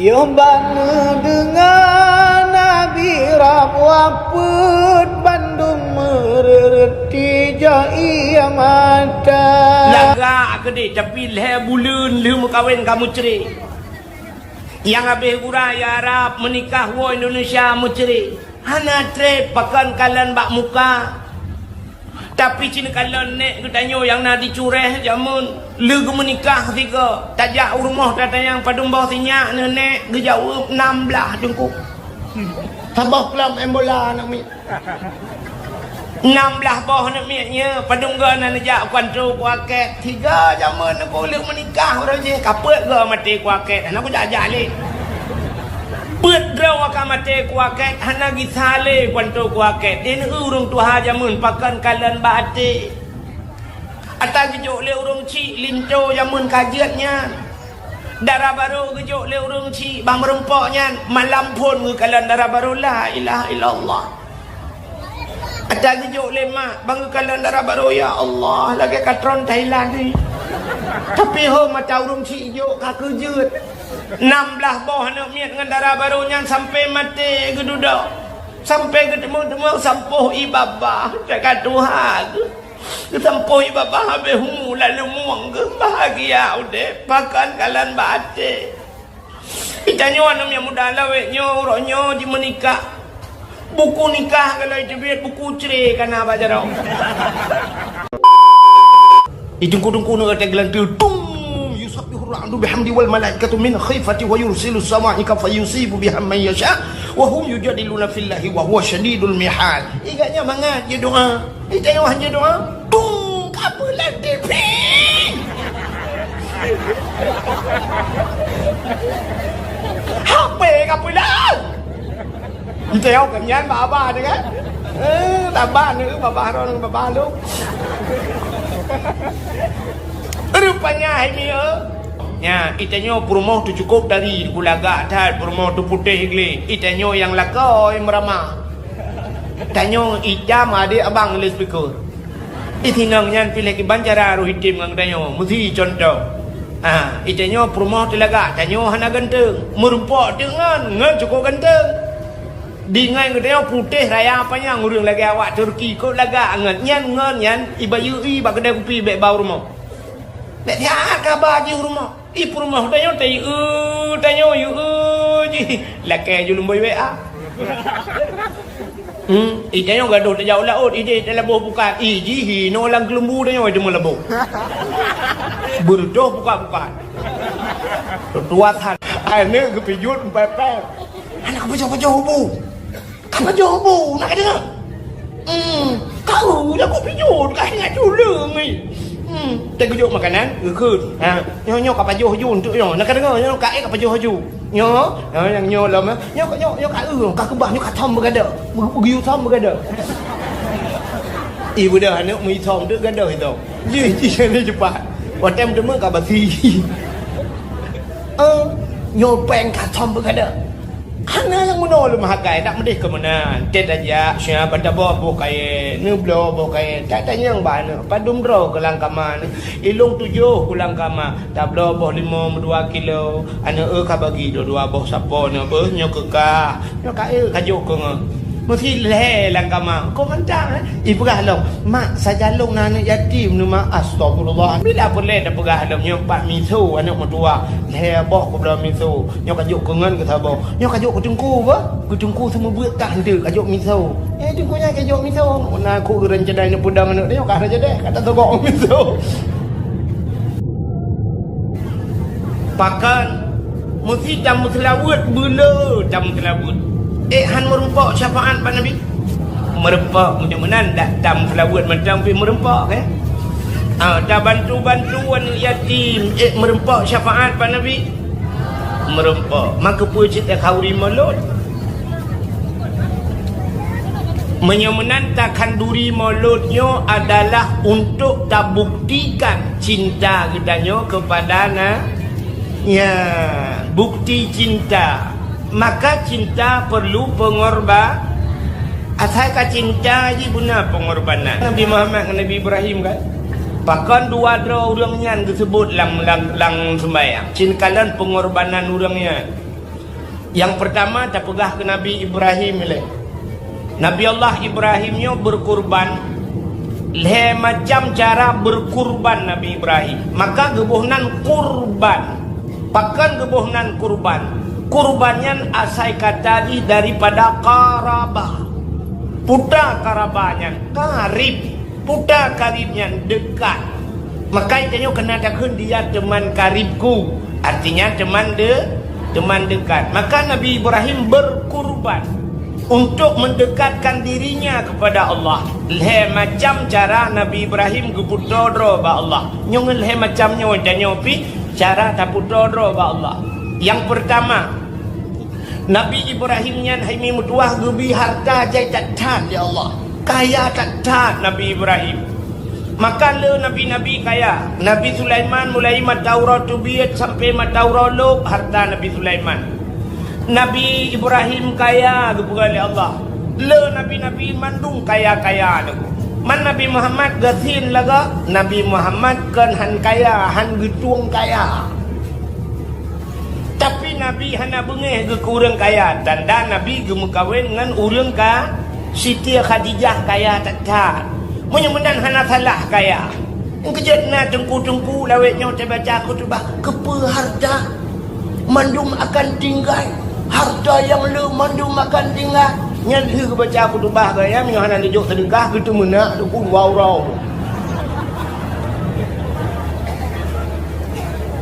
Yang bangga dengan Nabi Rab waput Bandung mereti jai mata. Lagak ke dek tapi leh bulan lu kawin kamu cerai. Yang habis guraya Arab menikah wa Indonesia mu cerai. Hana tre pakan kalan bak muka. Tapi cina kalan nek ketanyo yang nak dicureh jamun lu ke menikah tiga. Tajak rumah kata yang padung bawah tinyak nenek gejauh 16 dengkuk. Tabah pelam embola nak mi. 16 bawah nak miaknya padung ga nak nejak kuantro kuaket. Tiga jamun aku lu menikah orang je kapet ga mati kuaket. Nak aku jajak le. Pet draw akan mati kuaket hana gisale kuantro kuaket. Ini urung tuha jamun pakan kalan bate. Atas gejuk le urung cik linco jamun kajiatnya. Darah baru gejuk le urung cik bang merempoknya malam pun ke kalan darah baru la ilaha illallah. Atas gejuk le mak bang kalan darah baru ya Allah lagi katron Thailand ni. Tapi ho mata urung cik juk kakejut. 16 bawah nak miat dengan darah barunya sampai mati gedudak. Sampai ketemu-temu sampuh ibabah dekat Tuhan. Sampuh ibabah habis humu lalu muang ke bahagia udah pakan kalan bate. Itanya orang yang muda laweknya orangnya di menikah. Buku nikah kalau itu biar buku cerai kana baca dong. Itungku-tungku nak taglan tu Ra'du bihamdi wal malaikatu min khifati wa yursilu sama'ika fayusibu biham man yasha wa hum yujadiluna fillahi wa huwa syadidul mihal. Igaknya mangat je doa. Tengok je doa. Tung kapulan TV. HP kapulan. Tengok kenyan baba dia kan. Tambah ni baba ron baba lu. Rupanya ini ya, itanya rumah tu cukup dari Kulaga dah rumah tu putih gile. Itanya yang lakoi meramah. Tanya itam adik abang le speaker. Itinang nyan pilih ke banjara ru hitim ngang tanya. Mesti contoh. Itanya rumah tu laga. Tanya hana ganteng. Merempak dengan cukup ganteng. Di ngai ngadanya putih raya apanya ngurung lagi awak Turki kau laga ngan nyan ibayu i bak kedai kopi bek bau rumah. Nek dia kabar je rumah. Rumah tanya tanya je. Lakai je lumbai WA. Tanya gaduh tak jauh laut. Dalam buah bukan. Jihi no lang kelembu tanya itu melebuh. Berdoh buka-buka. Tuatan. Ini kepijut pepek. Anak baca-baca hubu. Kau baca hubu nak kena. Kau dah kau pijut. Kau ingat culung ni. Terkejut makanan gekut. Nyo ka pajuh haju untuk nyo. Nak dengar nyo ka ka pajuh haju. Nyo, yang nyo lam. Nyo ka kebah nyo ka thom bergada. Begiu thom bergada. Ibu dah anak mi thom tu gada itu. Ji ni cepat. Watem demu ka basi. Nyo peng ka thom bergada. Hana yang menol mahakai tak medih ke mana. Tet aja siapa pada bobo kai ni blo bobo kai tak tanya yang bana padum dro kelang kama ilung 7 kulang kama tak blo boh 5 2 kilo ana ka bagi 2 boh sapo ne beuh nyo kekah nyo ka kajuk ke mesti le lang kama kau mancang ibu galong mak sajalung anak yatim ni mak astagfirullah bila boleh dah pegah dalam nyo pak miso anak mertua le boh ko bla miso nyo kajuk ke ngan ke sabo nyo kajuk ke tengku ba ke tengku semua buat tak hende kajuk miso tengkunya kajuk miso na aku rencana ni pudang anak dia kah raja deh kata togok miso pakan mesti jam selawat bela jam selawat han merempak syafaat Pak Nabi. Merempak mudah-mudahan tak tam selawat macam pi merempak kan. Dah bantu-bantuan yatim merempak syafaat Pak Nabi. Merempak. Maka pun cerita kauri mulut. Menyemenantakan duri mulutnya adalah untuk tak buktikan cinta kitanya kepada ya bukti cinta. Maka cinta perlu pengorban. Asalkan cinta je guna pengorbanan. Nabi Muhammad dengan Nabi Ibrahim kan. Bahkan dua orang yang disebut lang sembahyang. Cinkalan pengorbanan orangnya. Yang pertama tak pegah ke Nabi Ibrahim le. Nabi Allah Ibrahimnya berkurban. Le macam cara berkurban Nabi Ibrahim. Maka gebuhnan kurban. Pakan gebuhnan kurban. Kurbannya asal kata di daripada karabah. Puta karabahnya karib. Puta karibnya dekat. Maka itu kena takun dia teman karibku. Artinya teman dekat. Maka Nabi Ibrahim berkurban untuk mendekatkan dirinya kepada Allah. Leh macam cara Nabi Ibrahim geputodro ba Allah. Nyong leh macamnya dan nyopi cara taputodro ba Allah. Yang pertama, Nabi Ibrahim nyan haimi mutuah gebi harta jai tak ya Allah. Kaya tak Nabi Ibrahim. Maka le Nabi-Nabi kaya. Nabi Sulaiman mulai Mataurat Tubiyat sampai Mataurat Lub harta Nabi Sulaiman. Nabi Ibrahim kaya kepada Allah. Le Nabi-Nabi mandung kaya-kaya tu. Man Nabi Muhammad gasin laga. Nabi Muhammad kan han kaya, han getuang kaya. Tapi Nabi hana bengeh ke kurang kaya. Tanda Nabi gemukawin dengan urang ka Siti Khadijah kaya tak. Menyemendan hana salah kaya. Kejat na tengku-tengku lawetnya terbaca kutubah. Kepa harta mandum akan tinggal. Harta yang le mandum akan tinggal. Nyali ke baca kutubah kaya. Menyohana lejuk sedekah gitu menak. Tu pun wow-wow.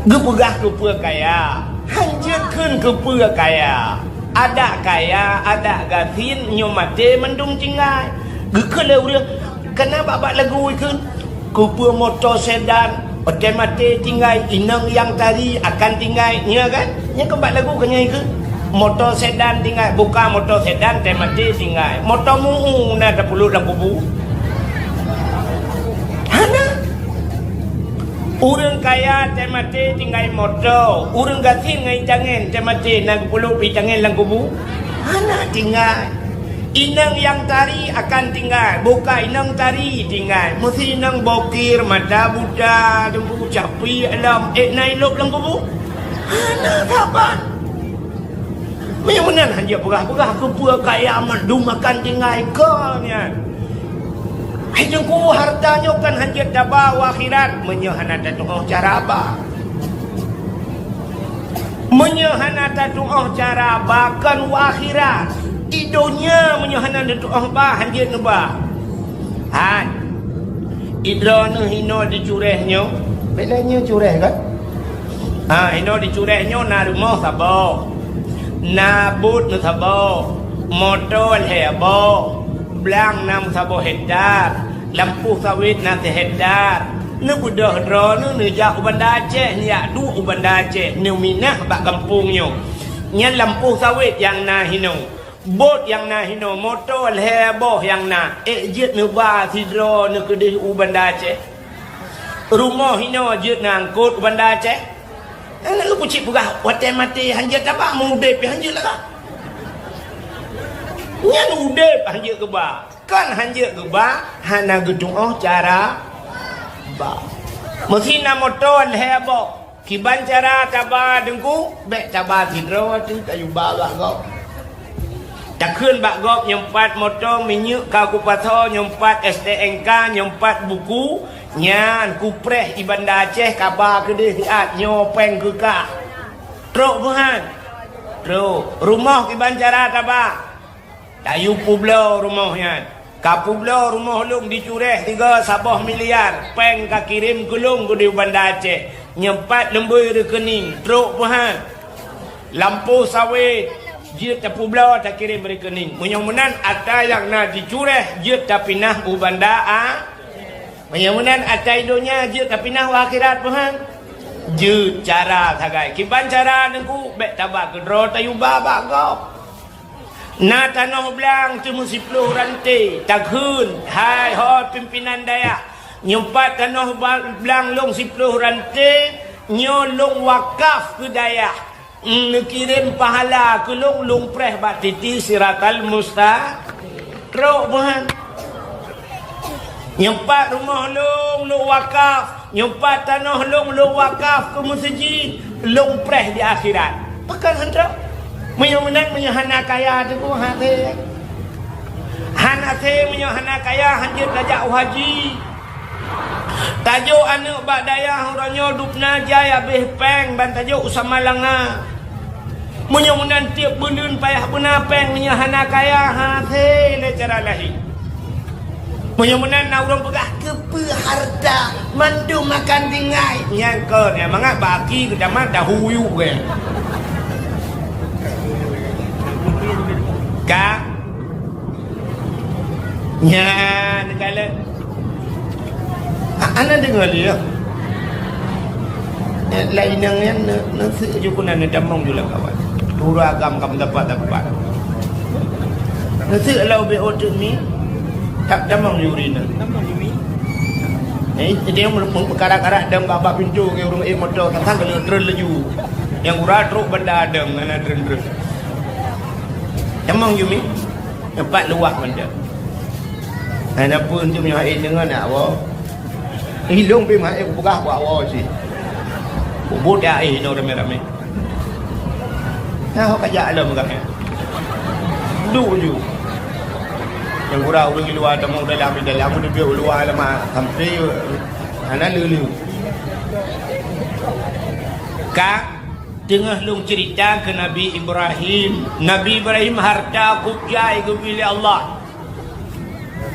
Gepegah kepa kaya. Hanjatkan kepa kaya. Ada kaya, ada gasin. Nyomate mandum tinggal. Gekele urang. Kenapa bak lagu ikut? Kupu motor sedan, otomatis tinggal inang yang tadi akan tinggal, ya kan? Nya kebak lagu kenya ikut. Motor sedan tinggal, buka motor sedan otomatis tinggal. Motor muu na tak perlu dah bubu. Hana? Urang kaya otomatis tinggal motor, urang gasin ngai jangan otomatis nak perlu pi jangan lang kubu. Hana tinggal. Inang yang tari akan tinggal. Buka inang tari tinggal. Mesti inang bokir, mata buta, tunggu capi alam. Naik lop lang kubu. Hana saban. Menyamanan hanya perah-perah kepua kaya amat. Dum akan tinggal ikannya. Hidungku hartanya kan hanya tabah akhirat. Menyahana tatuh cara apa? Menyahana tatuh cara bahkan akhirat. Idonya menyohanan datuk ahbah hanjir nebah. Han. Idrona hino dicurehnya. Belanya cureh kan? Hino dicurehnya na rumah sabo. Na but na sabo. Motor hebo. Blang nam sabo hedar. Lampu sawit na hedar. Nu budah drona nu jak ubanda Aceh, nyak du ubanda Aceh. Nu minah bak kampungnya. Nya lampu sawit yang na hino. Bot yang na hino, motor heboh yang na. Jet nuba sidro nu kedih ubanda Aceh. Rumah hino jet na angkut ubanda Aceh. Lu pucik pugah watai mati hanjat apa mudep hanjat lah. Nyan udep hanjat ke ba. Kan hanjat ke ba hana gedung cara ba. Mesin motor heboh. Kiban cara taba dengku, bek taba sidro tu kayu ba kau. Tak kun bak gop nyempat motor minyak kau kupato nyempat STNK nyempat buku nyan kupreh ibanda Aceh kabar kedih at nyopeng ke ka. Truk buhan. Truk rumah kiban cara taba. Tayu publo rumahnya. Ka publo rumah lung dicureh 3 sabah miliar. Peng ka kirim kulung ke di ibanda Aceh. Nyempat lembui rekening. Truk buhan. Lampu sawit. Dia tak publau tak kirim rekening. Menyamunan ada yang nak dicureh, dia tak pinah ubanda Menyamunan ada idonya, dia tak pinah akhirat Tuhan. Dia cara sagai. Kiban cara nengku bek tabak kedro tayu babak kau. Na tanah belang cuma 10 rantai. Takhun, hai ho pimpinan daya. Nyempat tanah belang long 10 rantai, nyolong wakaf ke daya. Kirim pahala ke lung preh batiti siratal mustaqim. Buhan. Nyempat rumah lung wakaf, nyempat tanah lung wakaf ke masjid, lung preh di akhirat. Pakan hendak Menyomenan menyohana kaya tu ku hati. Hanate menyohana kaya hanjir tajak haji. Tajuk anak bak daya orangnya dupna jai habis peng ban tajuk usama langa. Menyomenan tiap bunun payah bena peng menyohana kaya hati le cara lahi. Menyomenan na urang pegah kepe harta mandu makan dingai. Nyangkon ya mangak baki ke jaman dahuyu ke. Ka nya negala ana dengar dia lain yang nasi jukunan damang juga kawan dua agam kamu dapat nasi lau be otu mi tak damang yurina dia perkara-kara dam babak pintu ke urang motor tak kalau dren leju yang ura truk benda dam ana dren damang yumi tempat luak benda ana pun tu punya air dengan nak awak hilung pi mak aku pegah buat awak si bubut dah air no rame-rame nah awak kajak alam kan duk je yang kurang orang di luar temu dalam aku di luar lama sampai ana lulu ka tengah lung cerita ke Nabi Ibrahim. Nabi Ibrahim harta kubjai ke pilih Allah.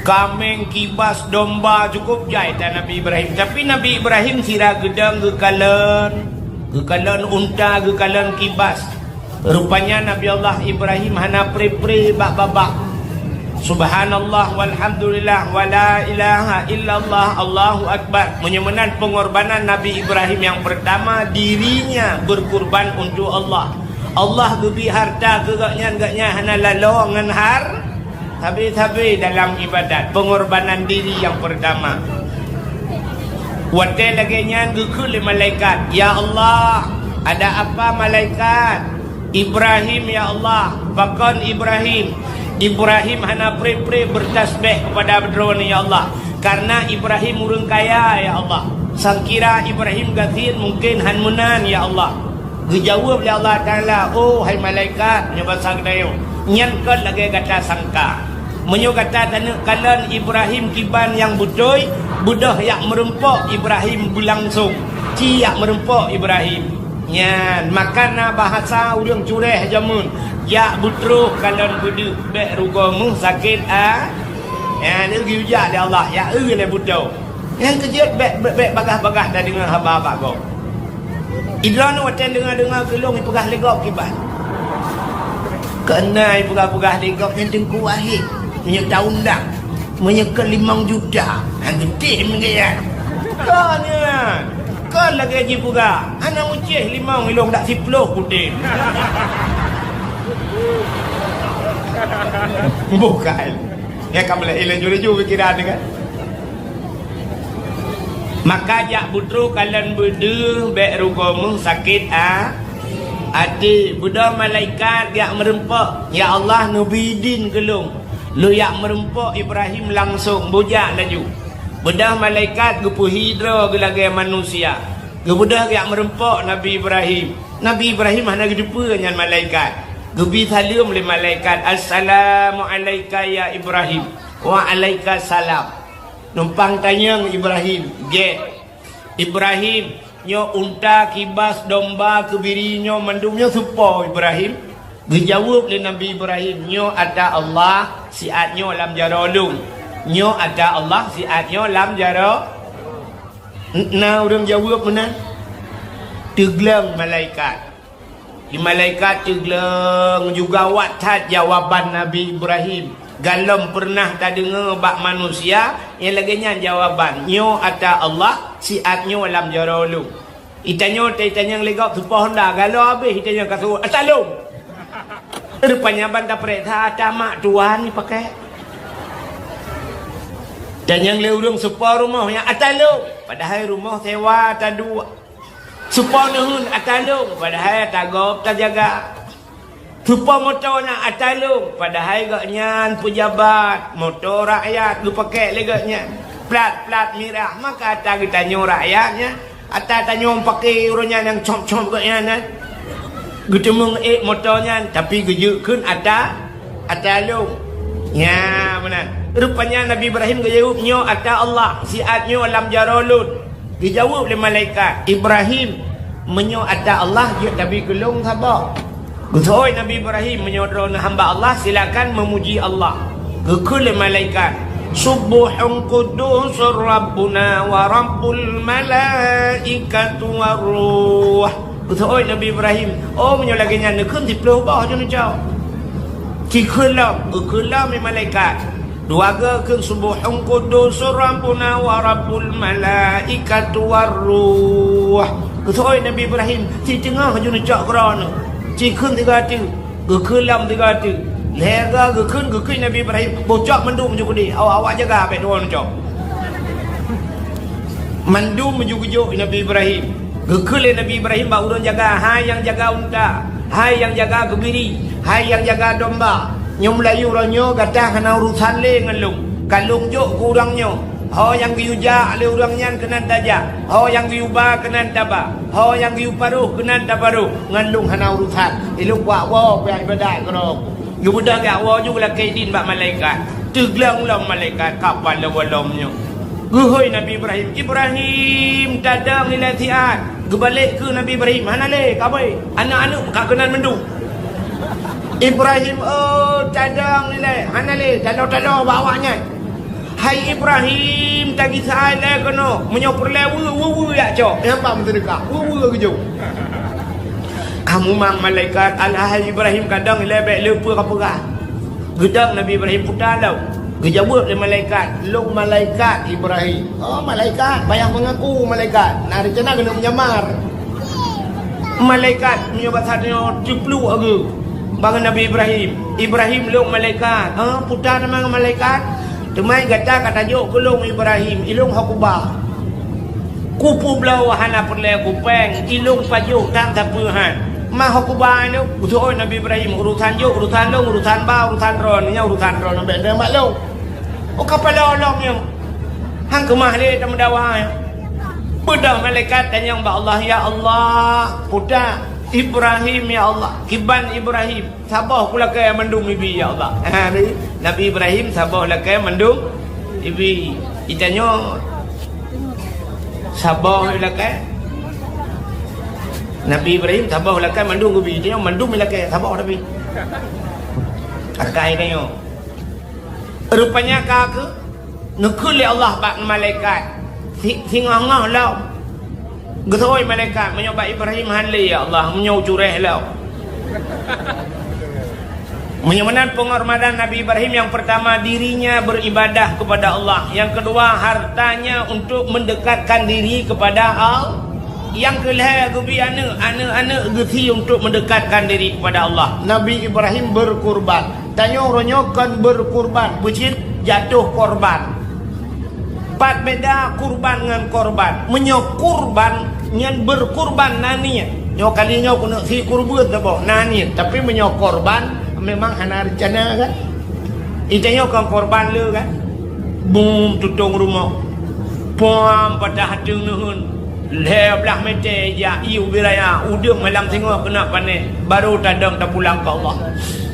Kameng, kibas, domba cukup jai tak Nabi Ibrahim. Tapi Nabi Ibrahim sira gedang ke kalan unta, ke kalan kibas. Rupanya Nabi Allah Ibrahim hana pre-pre bak-babak. Subhanallah walhamdulillah wala ilaha illallah Allahu akbar. Menyemenan pengorbanan Nabi Ibrahim yang pertama, dirinya berkurban untuk Allah. Allah beri harta gegaknya hana lalu ngan har habis-habis dalam ibadat. Pengorbanan diri yang pertama. Watai lagi nyan gekul malaikat. Ya Allah, ada apa malaikat? Ibrahim ya Allah, bahkan Ibrahim hana pre-pre bertasbih kepada bedron ya Allah. Karena Ibrahim urang kaya ya Allah. Sangkira Ibrahim gatin mungkin hanmunan ya Allah. Dijawab oleh Allah Ta'ala, oh hai malaikat nyoba sagdayo. Nyankot lagi kata sangka. Menyo kata tanya kalan Ibrahim kiban yang budoy, budah yang merempok Ibrahim berlangsung. Ci yang merempok Ibrahim. Nyan makan bahasa urang cureh jamun. Ya butruh kalan budu bek rugomu sakit ya ni gi ujak dia Allah ya le budo. Yang kejut bek bagah-bagah dah dengan haba-haba kau. Idran watan dengar gelong pegah legok kibat. Kena pegah-pegah legok yang tengku wahid. Menyek undang. Menyek 5 juta. Gede menggaya. Kanya. Kan lagi gaji pegah. Anak ucih 5 ilong dak 10 kutin. Bukan. Ya kamu lah ilan juri-juri pikiran kan. Maka jak putru kalian berdua bek rugomu sakit adi budak malaikat yang merempok. Ya Allah nubidin gelung. Lu yang merempok Ibrahim langsung bujak laju. Budak malaikat gupu hidra gelagi manusia. Budak yang merempok Nabi Ibrahim. Nabi Ibrahim hanya jumpa dengan malaikat. Gebi salam oleh malaikat. Assalamualaikum ya Ibrahim. Waalaikumsalam. Numpang tanya Ibrahim. Get. Ibrahim. Nyo unta, kibas, domba, kebirinya, mandumnya supo Ibrahim. Dijawab oleh Nabi Ibrahim. Nyo ada Allah. Siatnya lam jarolung. Nyo ada Allah. Siatnya lam jaro. Nah orang jawab mana? Teglang malaikat. Di malaikat teglang juga watat jawaban Nabi Ibrahim. Galam pernah tak dengar bak manusia yang laginya jawaban. Nyo ada Allah, siatnya alam jarolu. Itanya yang legap supah hendak galau habis itanya kata asalum. Rupanya bantah perintah tamak tuan ni pakai. Dan yang leurung supah rumahnya asalum. Padahal rumah sewa tak dua. Supaya nuhun atalung padahal tagop tak jaga. Supaya motornya atalung padahal gaknya pejabat motor rakyat lu pakai legaknya. Plat merah maka ata kita tanya rakyatnya. Ata tanya pakai urunnya yang com-com gaknya. Getemung motornya tapi gejukun ada lu. Ya mana? Rupanya Nabi Ibrahim jawabnya ada Allah, siatnya alam jarolun. Dijawab oleh malaikat. Ibrahim menyo ada Allah dia tapi gelung sabar. Gusoi Nabi Ibrahim menyodorkan hamba Allah, silakan memuji Allah. Gekul malaikat. Subuhun qudusur rabbuna wa rabbul malaikatu waruh. Gusoi Nabi Ibrahim, oh menyo lagi nyana kun di peluh bawah jono jauh. Kikulam malaikat. Dua ke subuhun qudusur rabbuna wa rabbul malaikatu waruh. Gusoi Nabi Ibrahim, di tengah jono jauh kerana. Cikun tiga tu, gekulam tiga tu, lega gekun Nabi Ibrahim, bocok mendung juga di, awak jaga apa doang cok. Mendung juga Nabi Ibrahim, gekul Nabi Ibrahim baru jaga, hai yang jaga unta, hai yang jaga kebiri, hai yang jaga domba. Nyom Melayu ronyo kata kena urusan le ngelung, kalung jok kurangnya. Ho yang giuja le urangnya kena dajak, ho yang giuba kena daba, ho yang giu paruh kena dabaruh, ngalung hana urusan. Iluk wa wa ibadat kena. Yu budak gak wa juga kaidin bak malaikat. Teglang malaikat kapal lawalomnya. Guhoi Nabi Ibrahim dadang ila tiat. Gebalik ke Nabi Ibrahim, mana le kabai? Anak-anak kak kenan mendung. Ibrahim dadang nilai, mana le talo bawanya. Hai Ibrahim tagi sai le kono menyopor le wu ya cok nampak mendekat wu kejauh kamu mang malaikat alahai Ibrahim kadang lebek lupa kapurah gedang Nabi Ibrahim putalau gejawab le malaikat lu malaikat Ibrahim malaikat bayang mengaku malaikat nak rencana kena menyamar malaikat menyobat hadnya ciplu agu bang Nabi Ibrahim lu malaikat putar memang malaikat. Temai kata jok kulung Ibrahim ilung hakubah. Kupu belau hana perle kupeng ilung pajuk tang tapuhan. Ma hakubah lu utoi Nabi Ibrahim urusan jok urusan long urusan ba urusan ron nya urusan ron ambek dia mak lu. Kapala olong yang hang kemah le tam dawa. Bedah malaikat tanya ba Allah ya Allah puta Ibrahim ya Allah kiban Ibrahim sabah kula kaya mendung ibi ya Allah Nabi Ibrahim sabah la kaya mendung ibi itanya sabah la kaya Nabi Ibrahim sabah la kaya mendung ibi itanya mendung la kaya sabah tapi akai tanya rupanya kak nekul ya Allah bak malaikat singangah lau Getoi malaikat menyobat Ibrahim hanli ya Allah menyau cureh lau. Menyamanan penghormatan Nabi Ibrahim yang pertama dirinya beribadah kepada Allah, yang kedua hartanya untuk mendekatkan diri kepada Allah, yang kelihatan gubi anak geti untuk mendekatkan diri kepada Allah. Nabi Ibrahim berkurban. Tanya orangnya kan berkurban, bucin jatuh korban. Pat beda kurban dengan korban. Menyok kurban ngan berkurban nani. Nyok kalinya kena si kurban tabo nani. Tapi menyok korban memang hana rencana kan. Itanya kan korban le kan. Bum tutung rumah. Pom pada hatung nuhun. Leblah mete ya iu wiraya udang malam singo kena panen. Baru tadang tak pulang ke Allah.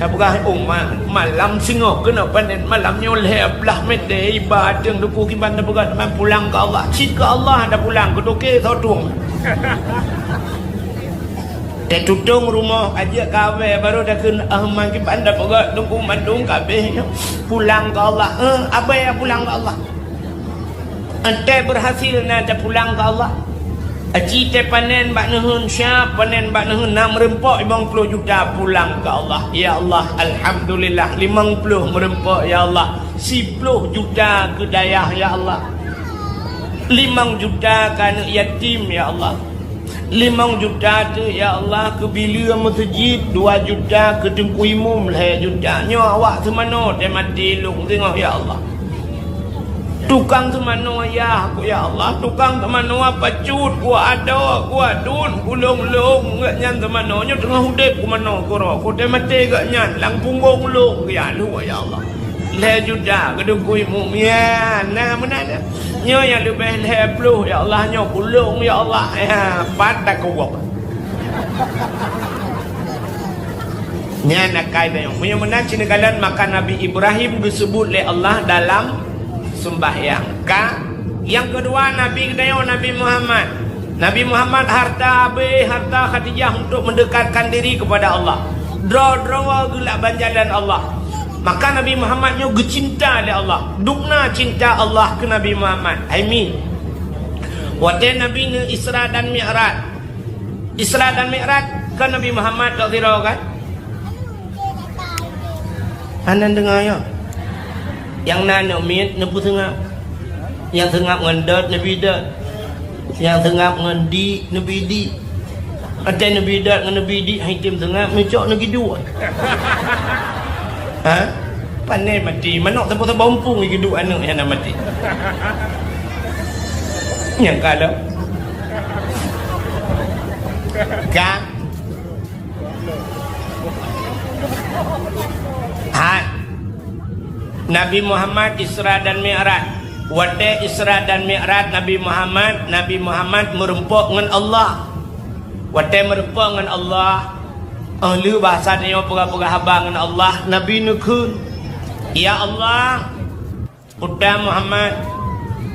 Apakah malam singo kena panen malamnya leblah mete ibadah duku kiban tak bukan pulang ke Allah. Cik ke Allah dah pulang ke toke sotung. Dia tutung rumah ajak kawe baru dah kena ahman kiban tak bukan duku mandung kabeh pulang ke Allah. Apa yang pulang ke Allah? Ente berhasil nak pulang ke Allah. Aji te panen bak nehun syap panen bak nehun 650 juta pulang ke Allah. Ya Allah alhamdulillah 50 merempok ya Allah. 10 juta ke dayah ya Allah. 5 juta ke anak yatim ya Allah. 5 juta tu ya Allah ke bila masjid. 2 juta ke tengku imum lah juta. Nyo awak semana te mati lung tengok ya Allah. Tukang semana ya aku ya Allah. Tukang semana pacut ku ada ku adun ulung-ulung gak nyan semana nya tengah hudip ku mana ku ro ku te mati gak nyan lang punggung ulung ya lu ya Allah. Le juda gedung ku imum ya nah menana nya yang lebih le puluh ya Allah nya ulung ya Allah ya pat tak kuwak. Nya nak kai dah. Punya menang cina galan makan Nabi Ibrahim disebut oleh Allah dalam sembahyang. Ka yang kedua Nabi dayo Nabi Muhammad. Nabi Muhammad harta Khadijah untuk mendekatkan diri kepada Allah. Draw gelak banjalan Allah. Maka Nabi Muhammad nyo gecinta oleh Allah. Dukna cinta Allah ke Nabi Muhammad. Amin. Waktu Nabi ni Isra dan Mi'raj. Isra dan Mi'raj kan Nabi Muhammad tak kira kan? Anan dengar ya. Yang nana mit nepu tengah. Yang tengah ngendat Nabi dat. Yang tengah ngendi Nabi di. Ada Nabi dat dengan Nabi di hitam tengah mencok lagi dua. Ha? Pandai mati. Manok tempat bampung lagi dua anak yang nak mati. Yang kalau kan Nabi Muhammad Isra dan Mi'raj. Waktu Isra dan Mi'raj Nabi Muhammad merempuk dengan Allah. Waktu merempuk dengan Allah, lu bahasa dia pegah-pegah habang dengan Allah. Nabi nukun, ya Allah, udah Muhammad,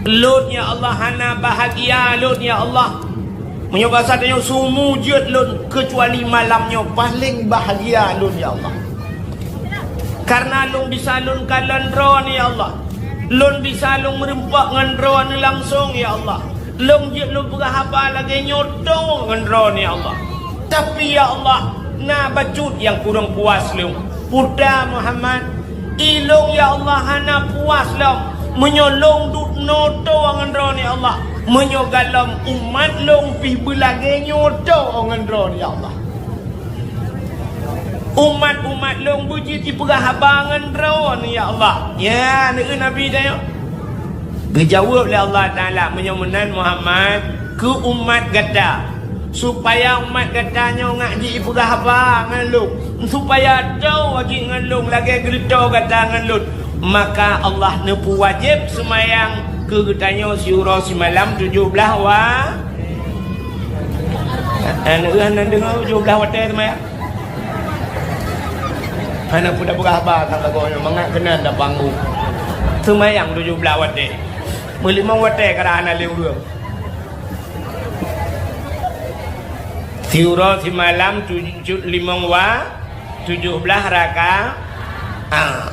Lut ya Allah, hana bahagia Lut ya Allah. Punya bahasa dia sumujud Lut, kecuali malamnya paling bahagia Lut ya Allah. Karena Lung disalun kalan ron ya Allah. Lung disalun merempak dengan ron langsung ya Allah. Lung jut lu pegah apa lagi nyotong dengan ron ya Allah. Tapi ya Allah, na bacut yang kurang puas Lung. Putra Muhammad, ilung ya Allah hana puas Lung. Menyolong duk noto dengan ron ya Allah. Menyogalam umat Lung pi belagi nyoto dengan ron ya Allah. Umat Lung buji ti pegah habangan ron ya Allah. Ya, Nabi dah. Dijawab oleh Allah Taala menyomenan Muhammad ke umat gata supaya umat katanya ngaji pegah habangan Lung, supaya tahu lagi dengan Lung lagi gerita kata dengan Lung. Maka Allah nepu wajib semayang ke katanya surah semalam 17 wa. Anak dengar 17 waktu semayang. Anak pun dah berapa kan lagunya mangat kena dah bangun semayang 17 waktu melimang waktu kerana lewat surah semalam 17 rakaat.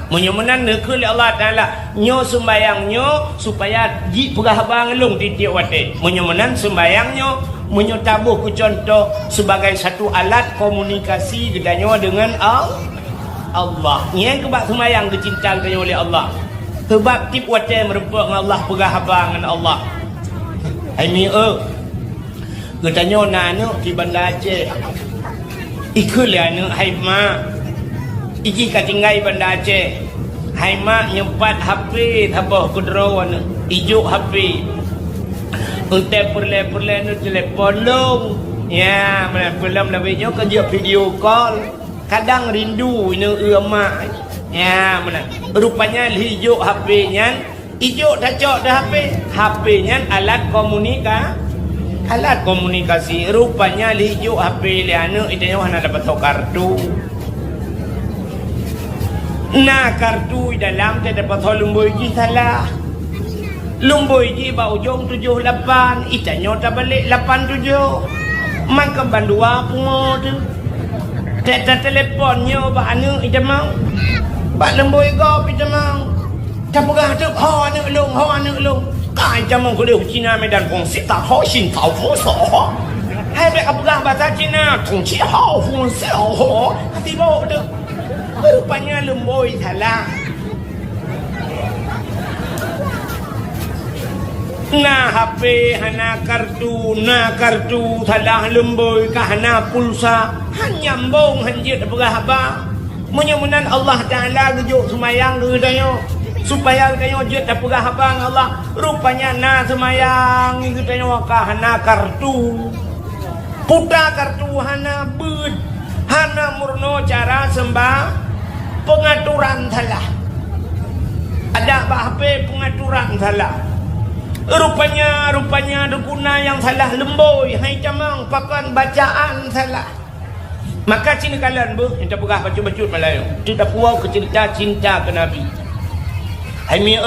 Menyomenan nekul Allah Taala nyo sembayangnya supaya ji perhabang long titik waktu menyomenan sembayangnya menyo tabuh ku contoh sebagai satu alat komunikasi gedanya dengan Allah. Yang kebak semayang dicinta oleh Allah. Sebab tip wajah merempuk dengan Allah, pegah habang dengan Allah. Ini katanya nak di Bandar Aceh. Ikulah anak Haima. Iki katinggai Bandar Aceh. Haima nyempat HP tabah kudrawan. Ijuk HP. Untuk perle-perle nu telefon long. Ya, mana belum lebihnya kerja video call. Kadang rindu ini mak. Ya, mana rupanya hijau HP-nya. Hijau dah cok dah HP. HP-nya alat komunikasi. Rupanya hijau HP liana itu yang dapat kartu. Nah, kartu dalam dia dapat lumboiji salah. Lumboiji bau ujung 78. Itanya tak balik 87. Maka bandua pungo tu. Tak teleponnya bak anu ida mau. Bak lemboi go ida mau. Tak pegah tu ho anu long. Kai jamong ko le Cina Medan Kong si ta ho xin tao fu so. Hai be pegah bahasa Cina Tong Chi Hao Fu Sao Ho. Hati bau tu. Rupanya lemboi salah. Na HP hana kartu salah lemboi kahana pulsa hanyambong hanjit berapa menyemunan Allah Taala gejuk semayang gedanya supaya gedanya jet berapa Allah rupanya na semayang gedanya kahana kartu putra kartu hana bud hana murno cara sembah pengaturan salah ada HP pengaturan salah. Rupanya dukuna yang salah lemboi hai camang pakan bacaan salah. Maka cina kalian kita pegah baca-baca Melayu. Kita puau ke cerita cinta ke Nabi. Hai mia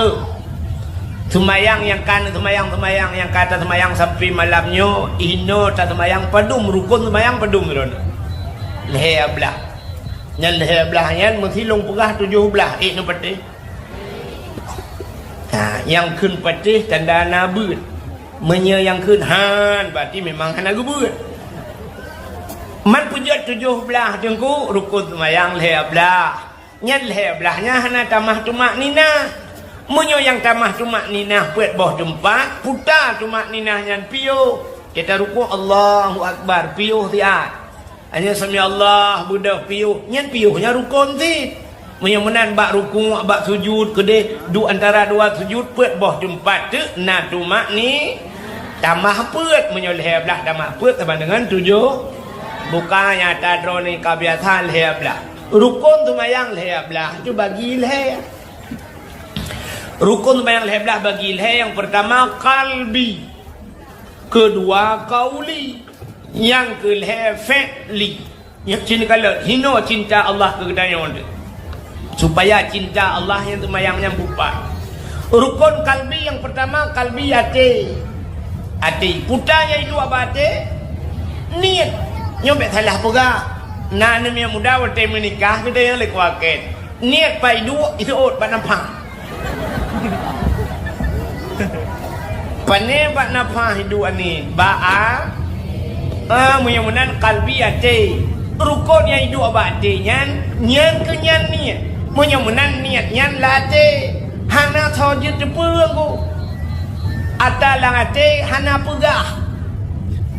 semayang yang kan semayang yang kata semayang sampai malamnya ino tak semayang padum rukun semayang padum ron. Leher belah. Yang leher belah yang mesti long pegah 17 no patih. Yang kun patih tanda nabut. Menya yang kun han berarti memang hana gebut. Man punya 17 tengku rukun semayang leher belah. Yang leher belahnya hana tamah tumak nina. Munyo yang tamah tumak ninah buat boh tempat putar tumak ninah yang piuh. Kita rukuk Allahu Akbar piuh tiat. Hanya sami Allah budak piuh. Yang piuhnya rukun ti. Munyo menan bak rukuk bak sujud kede du antara dua sujud buat boh tempat tu na tumak ni tamah puat munyo leher belah tamah puat sama dengan 7. Bukannya tadroni kebiasaan leher belah. Rukun tu mayang leher belah tu bagi leher. Rukun sembahyang leher belah bagi leher yang pertama kalbi, kedua kauli, yang ke leher fi'li. Yang cinta kalau hino cinta Allah ke kedanya supaya cinta Allah yang sembahyangnya bupat. Rukun kalbi yang pertama kalbi hati. Putanya itu apa hati? Niat. Nyobek salah pegah. Nah ni yang muda waktu menikah kita yang lek waket. Niat pai dua itu ot panapang. Pane bak nafah hidup ni ba'a muyamunan kalbi ate rukun yang hidup abak ate nyan ke nyan niat muyamunan niat nyan late hana sojit tepung ku atalang ate hana pegah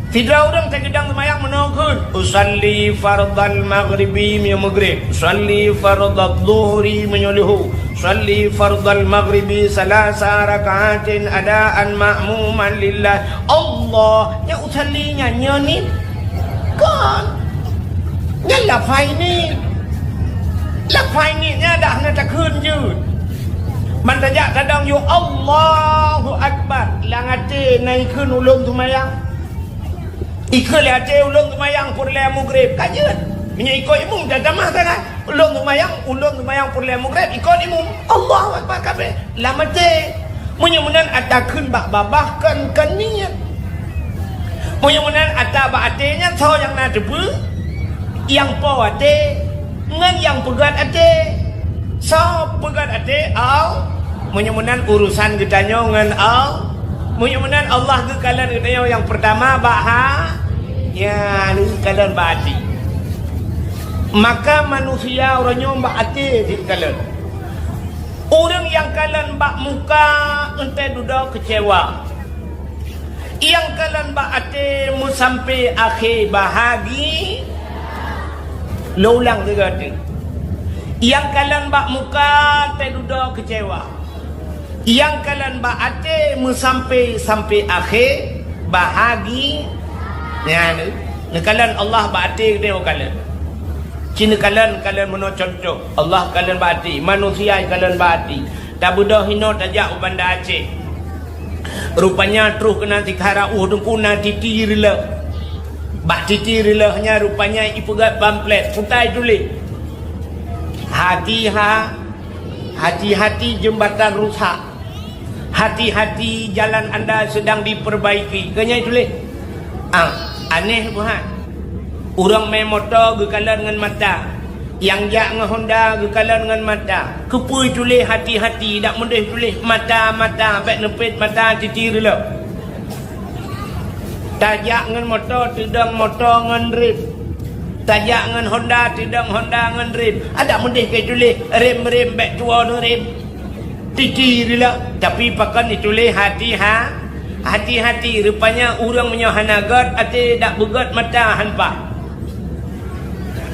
tidak orang tergedang semayang menokun usalli fardal maghribi miya maghrib usalli fardal dhuhri menyolihu usalli fardal maghribi salasa rakaatin adaan ma'muman lillah Allah yang usallinya nyanyi kan yang lafai ni nya dah nak takun je man tajak kadang yo Allahu Akbar langate naikun ulung semayang ikut lihat ulung semayang purle maghrib kajian minyak ikut imum dah damah sangat ulung semayang purle maghrib ikut imum Allahu Akbar kabeh lama te munyamunan atakeun bak babahkan kan niat munyamunan ata bak atenya so yang na debu yang po ate ngan yang pegat ate so pegat ate au munyamunan urusan gedanya ngan au mudah-mudahan Allah ke kalian katanya yang pertama ya ni kalian bahati maka manusia orangnya bahati di kalian orang yang kalian bak muka ente duduk kecewa yang kalian bahati mu sampai akhir bahagi lo ulang juga tu yang kalian bak muka ente duduk kecewa yang kalian baate sampai akhir bahagi ya ni kalian Allah baate dia kalian cina kalian menurut contoh Allah kalian baati manusia kalian baati tak budak hino tajak ubanda Aceh rupanya terus kena tikhara dengku na titirila bak titirilahnya rupanya ipegat pamflet putai tulis hati-hati jembatan rusak. Hati-hati jalan anda sedang diperbaiki. Kanya itu leh. Aneh bukan. Orang main motor gekalan dengan mata. Yang jak dengan Honda gekalan dengan mata. Kepui itu leh hati-hati. Tak mudah itu leh mata-mata. Baik nepit mata titir dulu. Tajak dengan motor tidak motor dengan rem. Tajak dengan Honda tidak Honda dengan rem. Ada mudah ke itu leh rem-rem baik tua dengan rem. Titir lah tapi pakan ditulis hati-hati rupanya orang punya hanagat ate dak begat mata hanpa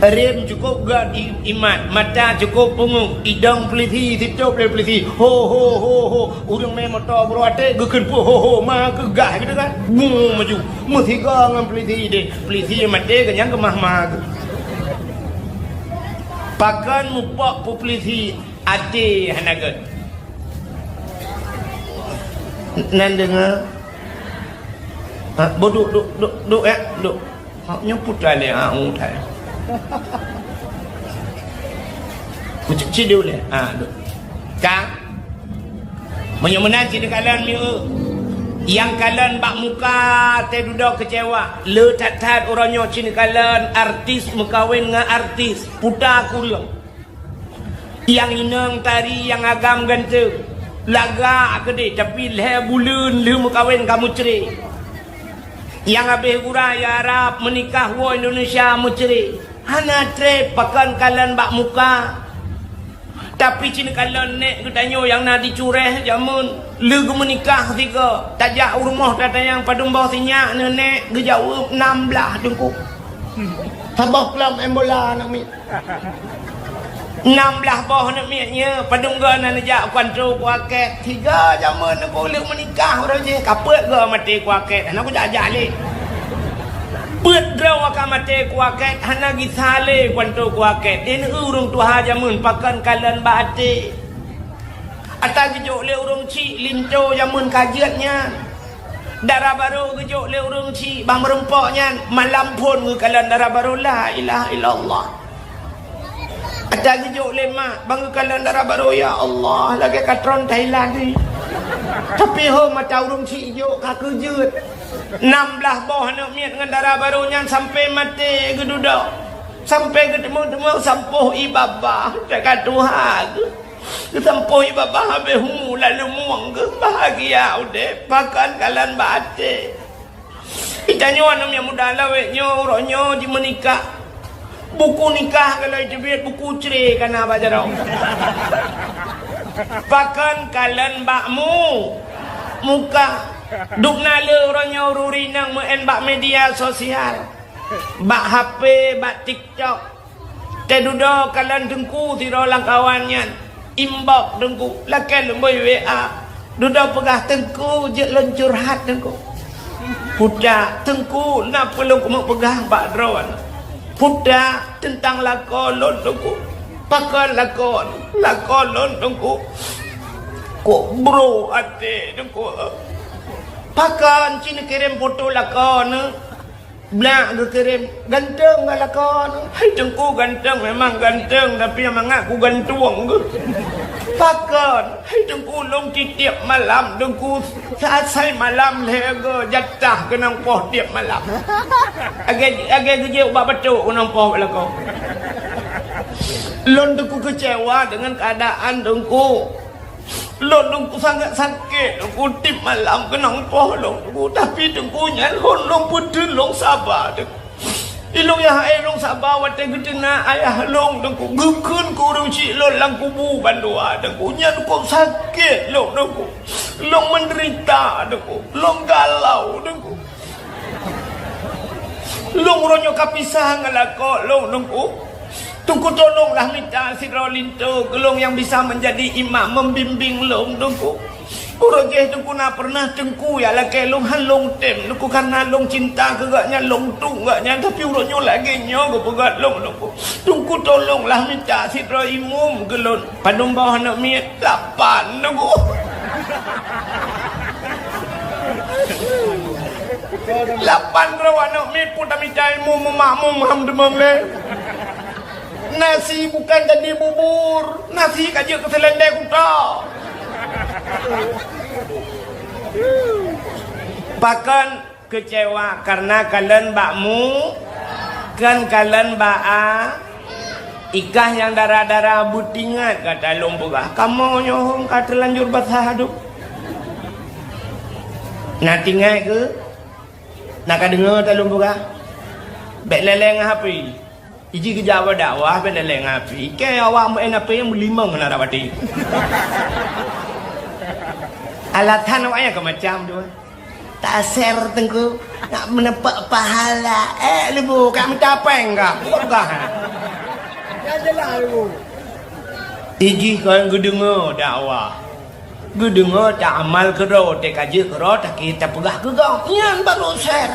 rem cukup gad imat mata cukup pungung idang peliti tutup peliti ho orang main motor bro ate gekeun pu ho ma ke gah gitu kan maju mesti gang peliti deh peliti mate kenyang kemah-mah pakan mupak pu peliti ate hanagat nan dengar bodoh duk ya duk nyoput ale utai Macam cedul le. Kang. Menyemenan cina kalian mi yang kalian bak muka teh duduk kecewa. Le tat orangnya cina kalian artis mengkawin dengan artis puta kulang. Yang inang tari yang agam ganteng. Laga gede tapi leh bulan le mengkawin kamu cerai. Yang habis guraya Arab menikah wa Indonesia mucerai. Hana trip pakan kalian bak muka. Tapi cina kalian nek ketanyo yang nak dicureh jamun le menikah tiga. Tajak rumah kata yang padung bawah sinyak nenek gejauh 16 dengku. Sabah kelam embola nak mi. 16 bawah nak minya padung ga nak nejak kontrol kuaket tiga jamun nak boleh menikah orang je kapet ga mati kuaket nak aku jajak le pet draw akan mati kuaket hana gisale kontrol kuaket ini urung tuha jamun pakan kalian bate ata gejok le urung ci linto jamun kajiannya darah baru gejok le urung ci bang merempoknya malam pun kalian darah baru la ilaha illallah. Ada gejuk lemak bangga kalian darah baru ya Allah lagi katron Thailand ni. Tapi ho mata urung si ijo ka kejut. 16 boh nak miat dengan darah barunya sampai mati gedudak. Sampai ketemu-temu sampuh ibabah dekat Tuhan. Sampuh ibabah habis humu lalu muang ke bahagia udah pakan kalian bate. Itanya anu yang muda laweknya urangnya di menikah. Buku nikah kalau itu biar buku cerai kan apa jarang. Pakan kalian bakmu muka duk nala orangnya ururi nang main bak media sosial, bak HP, bak TikTok. Tedudo kalian dengku tirolang kawannya, imbok dengku, lakai lemboi WA, duda pegah tengku je lencurhat dengku. Pudak tengku nak perlu kamu pegah bak drawan. Pudak tentang lakon dengku, pakan lakon dengku. Kok bro ate dengku. Pakan cina kirim foto lakon. Belak ke kirim ganteng ke lakon. Hai dengku ganteng memang ganteng tapi yang mengaku gantung ke. Pakan hai dengku long tiap malam dengku saat saya malam lega jatah ke nang poh tiap malam. Agak kerja ubah betul ke nang poh lakon. Lon dengku kecewa dengan keadaan dengku. Lon dengku sangat sakit dengku tip malam ke nang poh dengku tapi dengkunya long betul long sabar dengku. Ilong ya long sabar wate gedena ayah long dengku gukun kurung cik long lang kubu bandua dengku nya dengku sakit long dengku. Long menderita dengku. Long galau dengku. Long ronyo kapisah ngalako long dengku. Tungku tolonglah minta si Rolinto gelong yang bisa menjadi imam membimbing long dengku. Urojeh dengku nak pernah dengku ya laki long halong tem dengku karena long cinta kegaknya long tunggaknya tapi uronyo lagi nyo pegat long dengku. Tungku tolonglah minta si Roimum gelong padung bawah nak miet 8 dengku. Lapan rawan nak miet pun tak minta ilmu memakmum hamdemam le. Nasi bukan jadi bubur, nasi kaji ke selendai kuda. Pakan kecewa karena kalian bakmu kan kalian baa ikah yang darah-darah butingat kata lombogah kamu nyohong kata lanjur basah aduk nak tinggal ke nak dengar tak lombogah bek leleng api iji kejawa dakwah bek leleng api ke awak mau enak yang melimang nak dapati alatan awaknya ke macam tu tak share tengku nak menepak pahala lebu kak minta apa enggak bukan ya jelas lebu iji kan gedengar dakwah gedengar tak amal kero tak kaji kero tak kita pegah ke kau yang baru share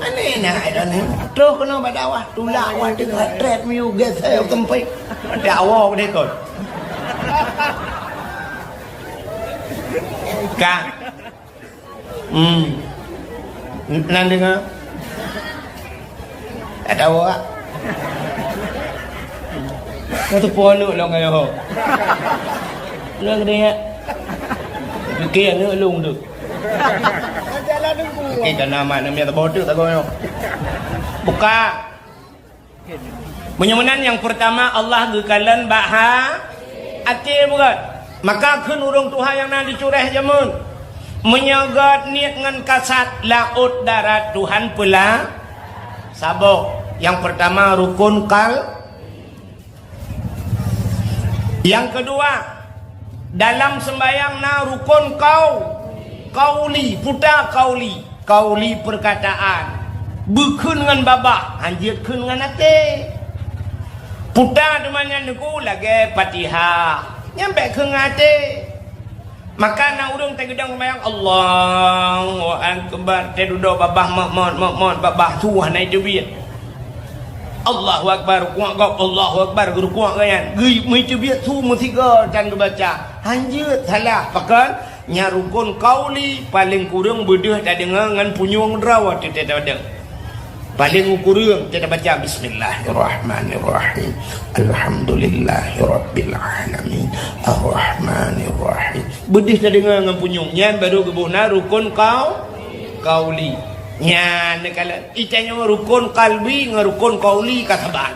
aneh nak ada ni terus kena dakwah tulah awak dengan treadmill geser tempat dakwah dia kau kak nak dengar tak tahu kak Kata pono long ayo. Lang dia. Kia nữa luôn được. Jalan nunggu. Cái nama namanya terbodoh tak kau. Buka. Menyemenan yang pertama Allah gekalan baha ati bukan. Maka kun urung Tuhan yang nak dicurah jamun. Menyagat niat ngan kasat laut darat Tuhan pula sabok. Yang pertama rukun kal. Yang kedua dalam sembahyang na rukun kauli puta kauli perkataan bekun ngan babah anjir kun ngan ate puta demanya nuku lagi Fatihah nyampe ke ngate maka na urung tegedang sembahyang Allahu akbar te duduk babah mon babah tuah naik jubit Allahu akbar kuat kau Allahu akbar guru kuat kan gui mesti biat tu mesti kau jangan baca anjir salah pakan nyarukun kauli paling kurang bedah tak dengar ngan punyung rawat tidak ada paling kurang tidak baca bismillahirrahmanirrahim alhamdulillahirabbil alamin arrahmanirrahim bedah tak dengar ngan punyung nyan baru gebuhna rukun kauli nyan kalau itanya rukun kalbi ngarukun kauli kasaban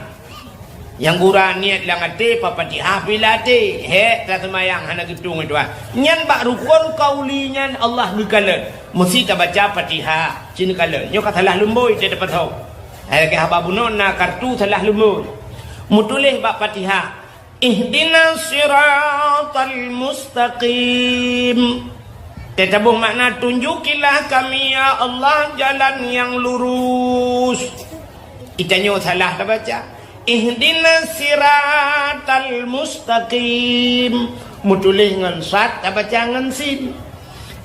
yang gurang niat lang ate Fatihah pilate he tak semayang hana gedung itu nyan bak rukun kauli nyan Allah gekalan mesti tak baca Fatihah cina kala nyo ka salah lemboi te dapat tahu hai ke haba bunona kartu salah lemboi mutulih bak Fatihah ihdinas siratal mustaqim tetabuh makna tunjukilah kami ya Allah jalan yang lurus itanya salah tak baca ihdinas siratal mustaqim mutulih ngan sat tak baca ngan sin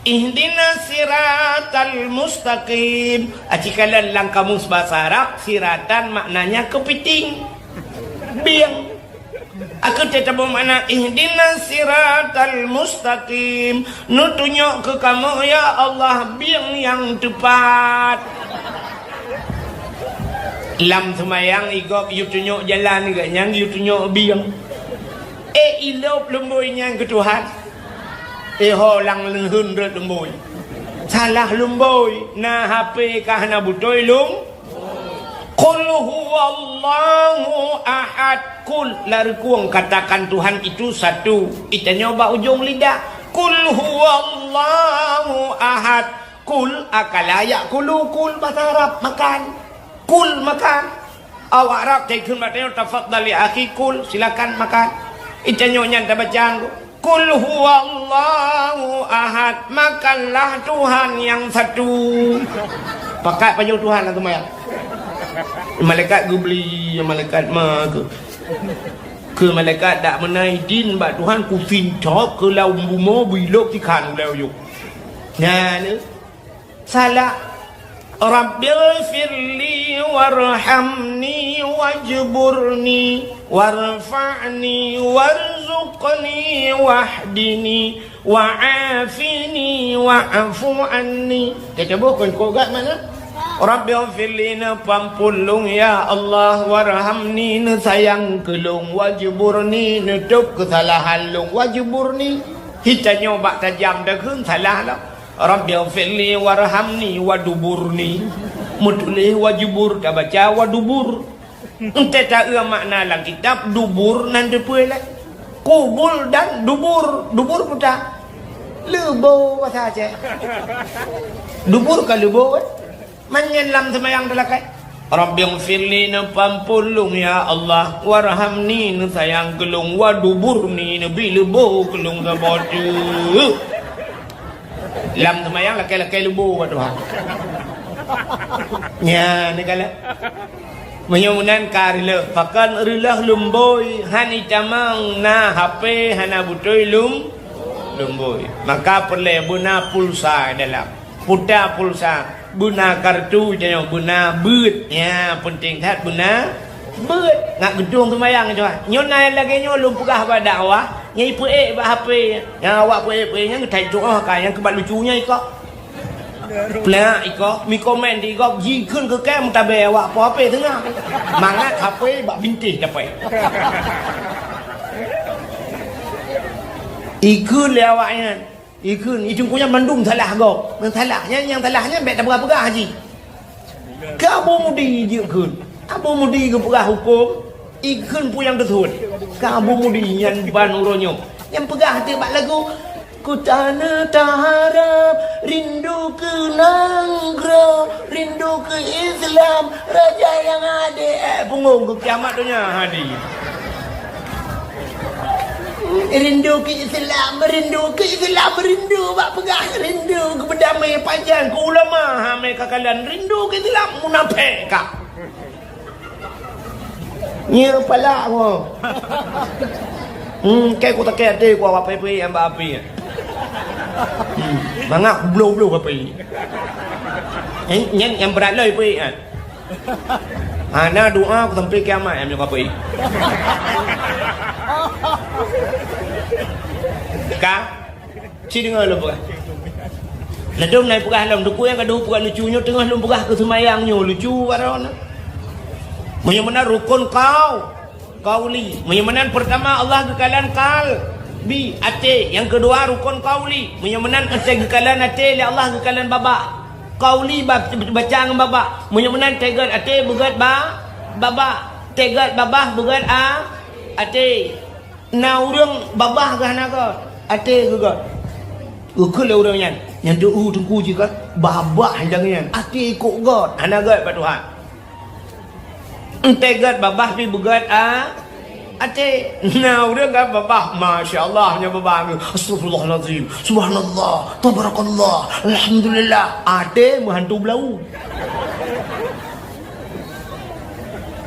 ihdinas siratal mustaqim acikalan lang kamus bahasa Arab siratan maknanya kepiting biang aku tetapi mana ihdinas siratal mustaqim nu tunjuk ke kamu ya Allah biang yang tepat lam semayang igop you tunjuk jalan ke yang you tunjuk biang ilop lemboi yang ke Tuhan ho lang lenghun ret lemboi salah lemboi na HP kah na butoi lung qul huwallahu ahad kul lari kuang katakan Tuhan itu satu kita nyoba ujung lidah kul huwallahu ahad kul akalaya kulu kul bahasa Arab makan kul makan awak Arab cekun matanya tafaddal ya akhi kul silakan makan kita nyonya tak baca kul huwallahu ahad makanlah Tuhan yang satu pakai panjang Tuhan lah tu mayang malaikat gue beli malaikat mah ke malaikat tak menai din bak Tuhan ku fincop ke lau bumo bilok tikan lau yuk nah ni salah Rabbil firli warhamni wajburni warfa'ni warzuqni wahdini wa'afini wa'afu anni kita bukan kogat mana Rabbil firli na pampulung ya Allah warhamni na sayang kelung wajburni na tup kesalahan lung wajburni hitanya bak tajam dah kun salah lah Rabbil firli warhamni waduburni mutulih wajibur dah baca wadubur ente tak ia makna dalam kitab dubur nan depuai lah kubul dan dubur putar lebo bahasa Aceh dubur ke lebo manyan lam semayang telakai Rabbil firli na pampulung ya Allah warhamni na sayang kelung waduburni na bilebo kelung sabotu lam semayang lakai-lakai lebo Tuhan nya ni kala menyumunan karila pakan rilah lumboi hani tamang na HP hana butoi lumboi maka perle guna pulsa dalam putar pulsa guna kartu jangan guna beut ya penting tak guna beut nak gedung semayang tu nyonai lagi nyolum pegah pada dakwah nyai puek ba HP yang awak puek-puek yang tai doa kan yang kebat lucunya ikak Pelak ikok, mi komen di ikok, ji kun ke kem tabe awak apa tengah. Mangat HP bak bintih dapat. Ikun le awaknya. Ikun, itu punya mandum salah kau. Yang salahnya bet tak berapa haji. Kamu mudi je kun. Kamu mudi ke pegah hukum. Ikun pun yang betul. Kamu mudi yang ban uronyo. Yang pegah hati bak lagu. Ku tanah tak harap rindu ke Nanggro, rindu ke Islam, raja yang ada punggung ke kiamat dunia hadir. Rindu ke Islam, rindu bak pegah, rindu ke berdamai panjang, ke ulama hamai kakalan, rindu ke Islam munafik kak. Nya pala ko. Kayak ku tak kaya ku apa yang api. Mangak blow api. Yang berat lah api. Ana doa aku sampai kiamat yang api. Kak, si dengar lu bukan? Ladum naik pegah lam duku yang kedua bukan lucunya tengah lu pegah ke semayangnya lucu warna. Menyamanan rukun kauli. Menyamanan pertama Allah kekalan kalbi ate. Yang kedua rukun kauli. Menyamanan ate kekalan ate li Allah kekalan baba. Kauli baca dengan baba. Menyamanan tegat ate begat baba. Tegat baba begat ate. Na urang babah ke naga ate gegat. Ukul urangnya. Yang doa tengku je kan babah jangan ate ikut god. Anagat pak Tuhan. Tegat babah pi begat ate. Nah udah kan babah masya-Allah nya babah. Astagfirullahalazim. Subhanallah, tabarakallah, alhamdulillah. Ate menghantu belau.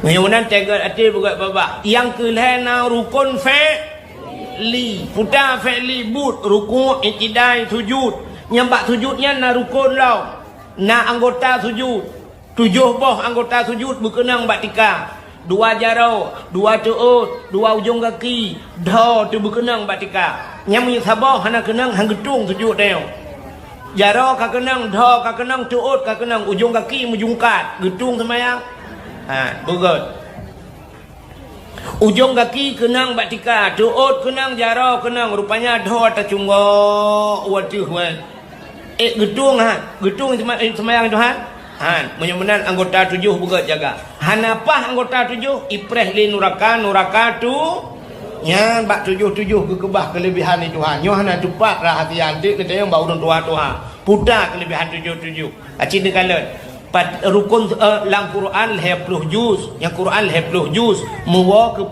Menyunan tegat ate begat babah. Yang kelana rukun fi'li. Putar fi'li but ruku' iktidai sujud. Nyambak sujudnya na rukun lau. Na anggota sujud. 7 boh anggota sujud berkenang batika. 2 jarau, 2 tuut, 2 ujung kaki. Dah tu berkenang batika. Yang menyesabah hana kenang hang getung sujud dia. Jarau ka kenang, dah ka kenang, tuut ka kenang, ujung kaki menjungkat, getung semayang. Begut. Ujung kaki kenang batika, tuut kenang, jarau kenang, rupanya dah tercunggok waduh wan. Getung getung semayang Tuhan. Menyamanan anggota 7 begat jaga. Hanapah anggota 7 ipreh li nuraka tu nya bak 7 ke kebah kelebihan ni Tuhan. Nyo hana tupak rahasian dik kata yang bau tua Tuhan. Putar kelebihan 7. Acin dekalan. Rukun lang Quran 20 juz. Yang Quran 20 juz. Muwa ke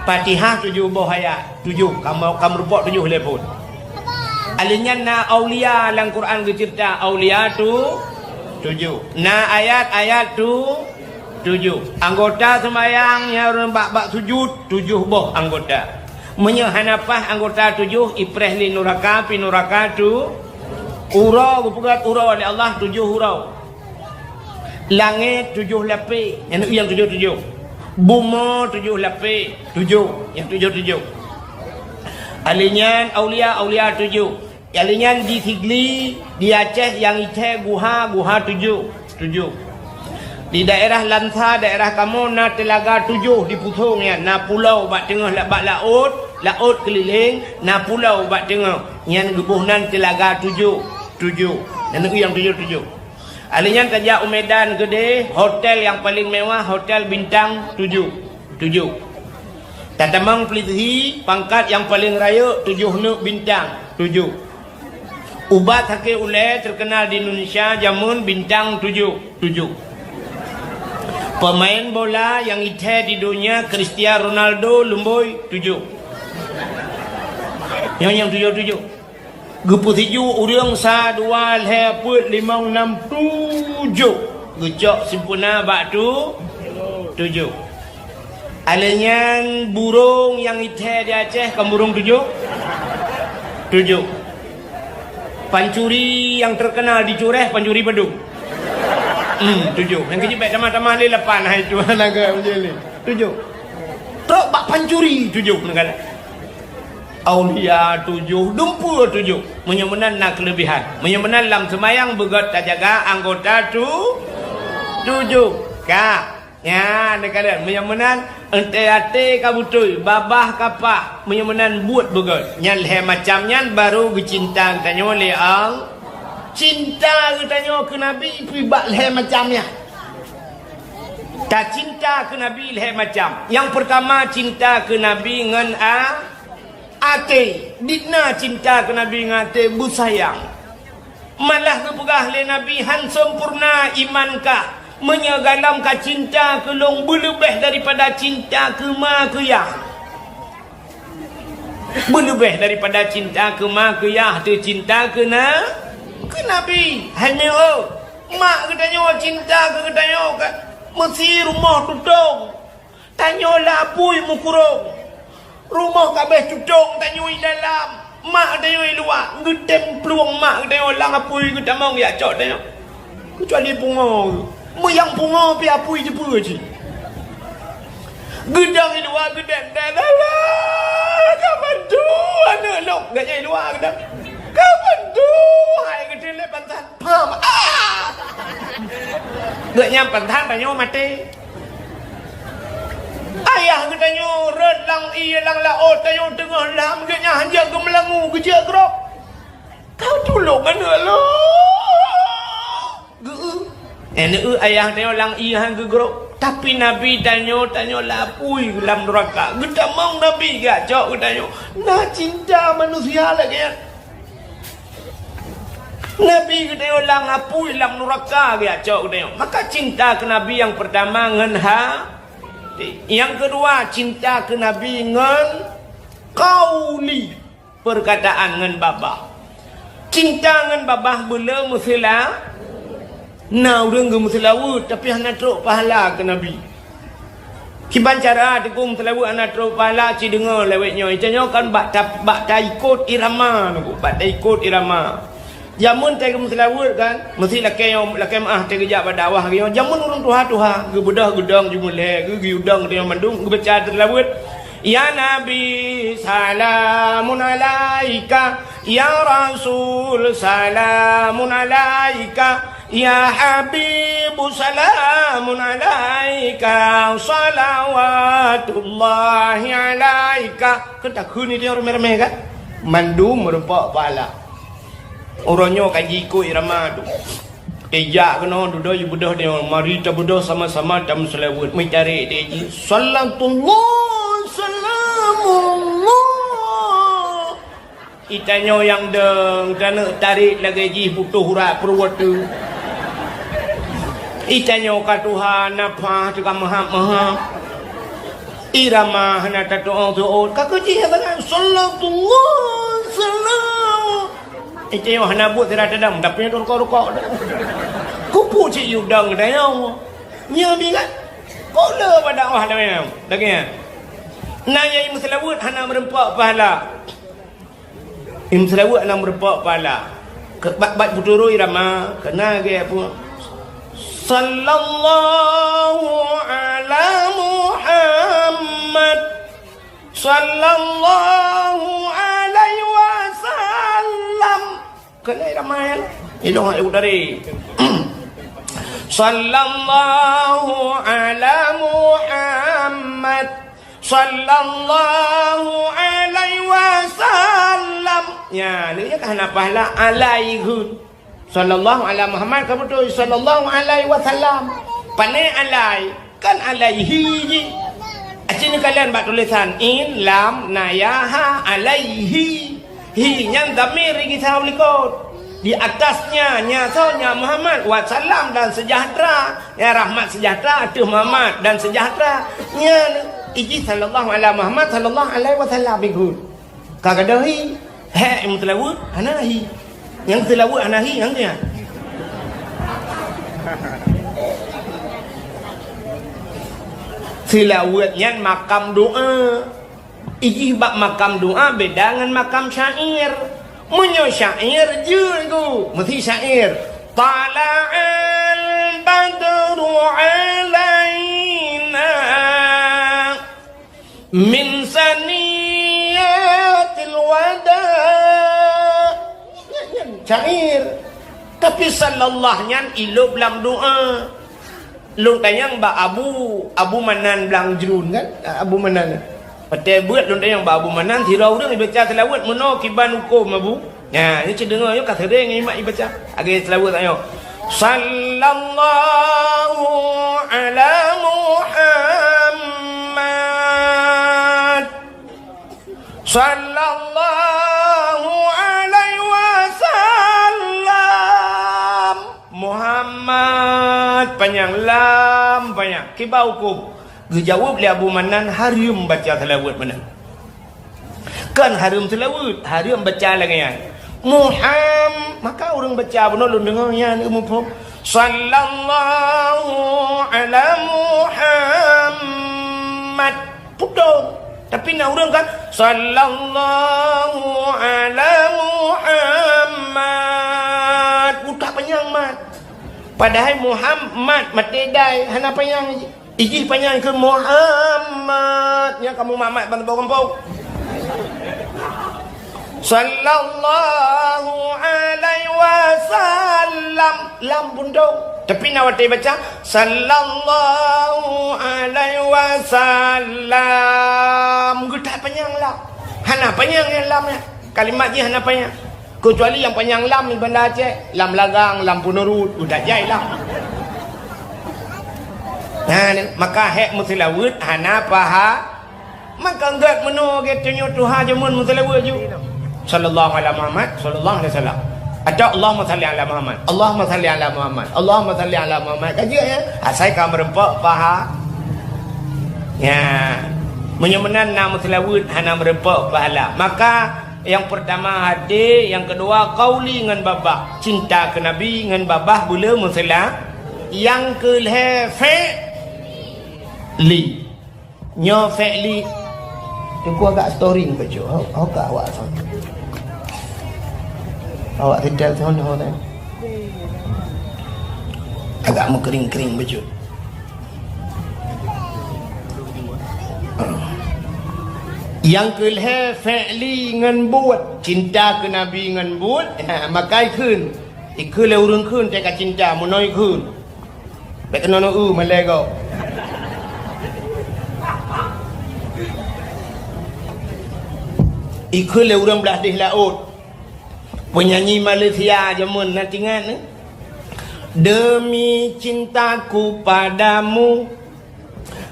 Fatihah 7 buah ayat. 7 kamu report 7 lepun. Alinyan na aulia lang Quran ke cerita aulia tu 7. Na ayat tu 7. Anggota semayang yang bak sujud 7 boh anggota. Menyehanapah anggota 7 ipreh li nuraka pi nuraka tu urau bupugat urau oleh Allah 7 urau. Langit 7 lapis. Yang 7. Bumi 7 lapis. 7. Yang 7. Alinyan aulia 7. Alinyan di Sigli, di Aceh yang Aceh guha 7. Di daerah Lansa, daerah kamu na telaga 7 di Pusong ya. Na pulau bak tengah bak laut keliling, na pulau bak tengah. Yang gebuhnan telaga 7. Yang 7. Alinyan Tajak Umedan gede, hotel yang paling mewah, hotel bintang 7. Tatamang Pelithi, pangkat yang paling raya 7 nuk bintang 7. Ubat Hakir Ulai terkenal di Indonesia jamun bintang 7. Pemain bola yang ite di dunia Cristiano Ronaldo Lumboy 7. Yang 7. Geput hiju urang sa 2 le put 5 6 7. Gecok sempurna bak tu 7. Alenyan burung yang ite di Aceh kan burung 7. Pancuri yang terkenal di Cureh, pancuri Badung. 7. Yang kecil baik tamah-tamah ni 8 hai tu naga macam ni. 7. Tok bak pancuri 7 negara. Aulia 7, dumpu 7. Menyemenan nak kelebihan. Menyemenan dalam semayang begot tak jaga anggota 7. Kak. Ya, nekalian menyemenan ente-ate kabutui, babah kapah. Menyemenan buat begot. Nyan leh macam nyan baru bercinta katanya oleh al. Cinta katanya ke Nabi pi bak leh macamnya. Tak cinta ke Nabi leh macam. Yang pertama cinta ke Nabi ngan ate, dikna cinta ke Nabi ngate busayang. Malah kepegah le Nabi han sempurna iman ka. Menyagalam ka cinta ke long berlebih daripada cinta ke ma ke yah. Berlebih daripada cinta ke ma ke yah tu cinta ke Nabi. Hanya mak katanya cinta ke katanya kan. Mesti rumah tutung. Tanyalah apui mukurung. Rumah kabeh tutung tanyui dalam. Mak tanyui luar. Gedem peluang mak tanyui lang apui kita mau ya cok tanyui. Kecuali bunga. Yang bunga pi apui je pun je. Gedang luar gedang dalam. Kapan tu anak lok gak jadi luar gedang. Kapan tu hai gedeng le pantan. Pam. Gak nyampan tan tanyui mati. Ayah katanya red lang iya lang laot tayo tengah lam katanya hanya gemelangu kejak kerok. Kau tolong mana lo? Ayah tayo lang iya hang gegrok. Tapi Nabi tanyo lapui dalam neraka. Kita mau Nabi gacok katanya. Nah cinta manusia lagi ya. Nabi katanya lang apui dalam neraka gacok katanya. Maka cinta ke Nabi yang pertama ngan yang kedua cinta ke Nabi ngan qauli, perkataan ngan babah. Cinta ngan babah bela musila na urang ge musila tapi hana trok pahala ke Nabi. Kiban cara tekung selawu ana trok pahala ci dengar lewetnya itanya kan bak ta ikut irama nu bak ta ikut irama. Jamun tai kem selawut kan mesti lakai maah tai kerja pada awah dia jamun urang tuha ge bedah gedang jumule ge udang dia mandung ge baca selawut ya Nabi salamun alaika ya Rasul salamun alaika ya Habib salamun alaika salawatullahi alaika ketak ni dia remeh-remeh kan mandum merempak pahala. Orangnya kaji ikut irama tu. Ejak kena duduk you bedah dia mari kita bedah sama-sama dalam selawat mencari dia ji. Sallallahu salamullah. Itanya yang deng kena tarik lagi ji butuh hurat perut tu. Itanya ka Tuhan apa tu ka maha. Irama hana ta doa ka ji dengan sallallahu salam. Itu yang hana buat tidak ada tapi yang rokok-rokok kupu cik udang dah yang nyami kan kau le pada Allah dah yang lagi nanya Imam Selawut hana merempak pahala Imam Selawut hana merempak pahala bat buturu irama kena ke apa sallallahu ala Muhammad sallallahu alaihi wasallam kena ramai ilmu yang dari sallallahu ala Muhammad sallallahu alaihi wasallam ya ni kan pahala alaihi sallallahu ala Muhammad kamu tu sallallahu alaihi wasallam panai alai kan alaihi Acini kalian buat tulisan in lam nayaha alaihi hi yang damir kita ulikot di atasnya nyasanya Muhammad wasallam dan sejahtera ya rahmat sejahtera atuh Muhammad dan sejahtera nya iji sallallahu ala Muhammad sallallahu alaihi wasallam bigun kagadahi he mutlawut anahi yang tilawut anahi yang dia tilawut yang makam doa iji bak makam doa beda dengan makam syair. Munyo syair je tu mesti syair. Tala'al badru alaina min saniyatil Syair. Tapi sallallahu nyan ilup dalam doa. Lung tayang ba Abu Manan belang jerun kan? Abu Manan. Patai buat lung tayang ba Abu Manan tirau ring baca selawat meno kiban hukum Abu. Ya, ni dengar yo kata dia ngimak baca. Agi selawat ayo. Sallallahu ala Muhammad. Sallallahu alaihi wasallam. Muhammad panjang lam panjang. Kibau hukum. Dijawab oleh Abu Manan harum baca selawat mana? Kan harum selawat, harum baca lagi ya. Muhammad, maka orang baca benar lu dengarnya ni umum. Sallallahu ala Muhammad. Putus. Tapi nak orang kan sallallahu ala Muhammad. Putus panjang mat. Padahal Muhammad matedai hana panjang iji panjang ke Muhammad. Yang kamu Muhammad bantu-bantu. Sallallahu alaihi wasallam. Lam bundung. Tapi nak wati baca sallallahu alaihi wasallam. Gedak panjang lam. Hana panjang yang lam ya. Kalimat je hana panjang. Kecuali yang panjang lam ni benda Aceh. Lam lagang, lam punurut. Udah jai lam. Maka hek musilawut hana paha. Maka enggak menu gitu Tuhan jamun musilawut ju. Sallallahu alaihi Muhammad sallallahu alaihi wasallam. Atau Allahumma salli ala Muhammad. Allahumma salli ala Muhammad. Allahumma salli ala Muhammad. Kaji ya. Asai ka merempak paha. Ya. Menyemenan nama selawat hana merempak pahala. Maka yang pertama hadis, yang kedua qauli ngan babah. Cinta ke Nabi ngan babah bula musalla. Yang kelih fi'li. Nyo fi'li. Tunggu agak story ke jo. Awak awak sana. Awak tidak sana orang. Agak mengkering-kering baju. Yang kelih fi'li ngan buat cinta ke Nabi ngan buat makai kun. Ikul le urang kun tak cinta munoi kun. Baik kena malai kau. Ikul le urang belah di laut. Penyanyi Malaysia jamun nanti ingat demi cintaku padamu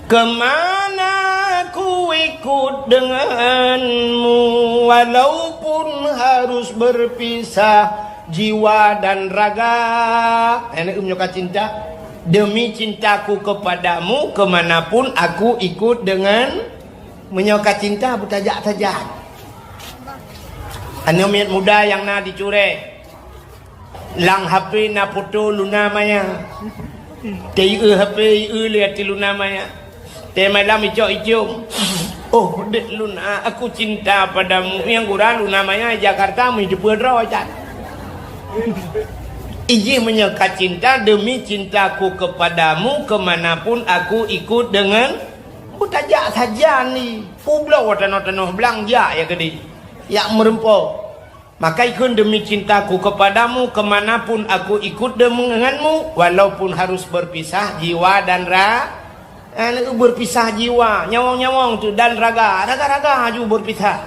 kemana ku ikut denganmu walaupun harus berpisah jiwa dan raga. Enak menyoka cinta. Demi cintaku kepadamu kemanapun aku ikut dengan menyoka cinta bertajak-tajak. Anak muda yang nak dicuri lang HP na foto Luna Maya. Tei HP lihat di Luna Maya. Tei malam icok-icok. Oh, dek Luna, aku cinta padamu. Yang kurang Luna Maya Jakarta mu hidup berdua aja. Iji menyoka cinta demi cintaku kepadamu kemanapun aku ikut dengan tajak saja ni. Publau tanah-tanah belanja ya gede. Yang merempok. Maka ikut demi cintaku kepadamu kemanapun aku ikut denganmu walaupun harus berpisah jiwa dan berpisah jiwa nyawang-nyawang tu dan raga juga berpisah.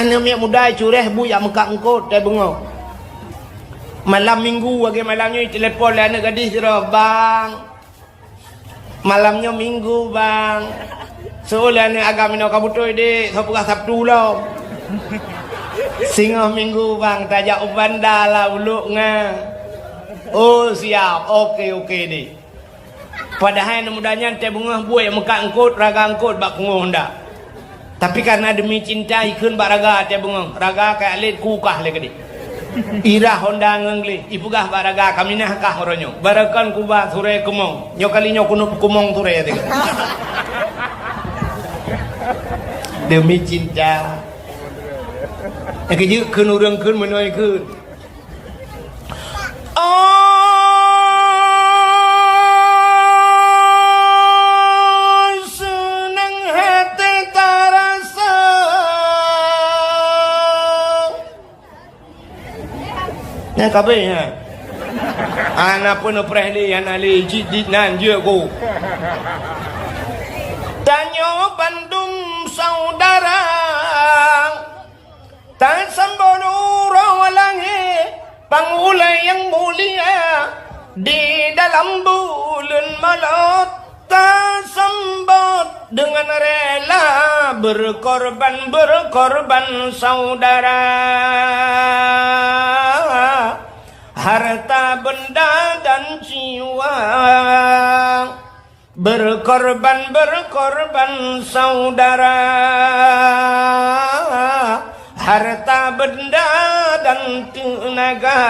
Anak muda cureh bu yang mekak engkau tak bengok. Malam minggu bagi malamnya telefon lah anak gadis dia bang. Malamnya minggu bang. Soalnya ni agak minum kabutoi dek, sapukah Sabtu lah. Singoh minggu bang, tajak ubanda lah uluk nga. Oh siap, okey dek. Padahal mudahnya teh bunga buai muka engkut, raga engkut bak kunguh ndak. Tapi karena demi cinta ikun bak raga teh bunga, raga kayak alit kukah lagi dek. Ira Honda ngengli, ipugah bak raga kami nah kah oronyo. Barakan kubah sore kumong, nyokali nyokunup kumong sore dek. Demi cinta yang kerja kun orang kun menoi kun senang hati terasa Nah kabeh ha. Ana pun prehli ana li jidid nan je ko. Tanyo Bandung saudara tak sembonu rawalangi pangulai yang mulia di dalam bulan maut tak sembot dengan rela berkorban saudara harta benda dan jiwa berkorban saudara harta benda dan tenaga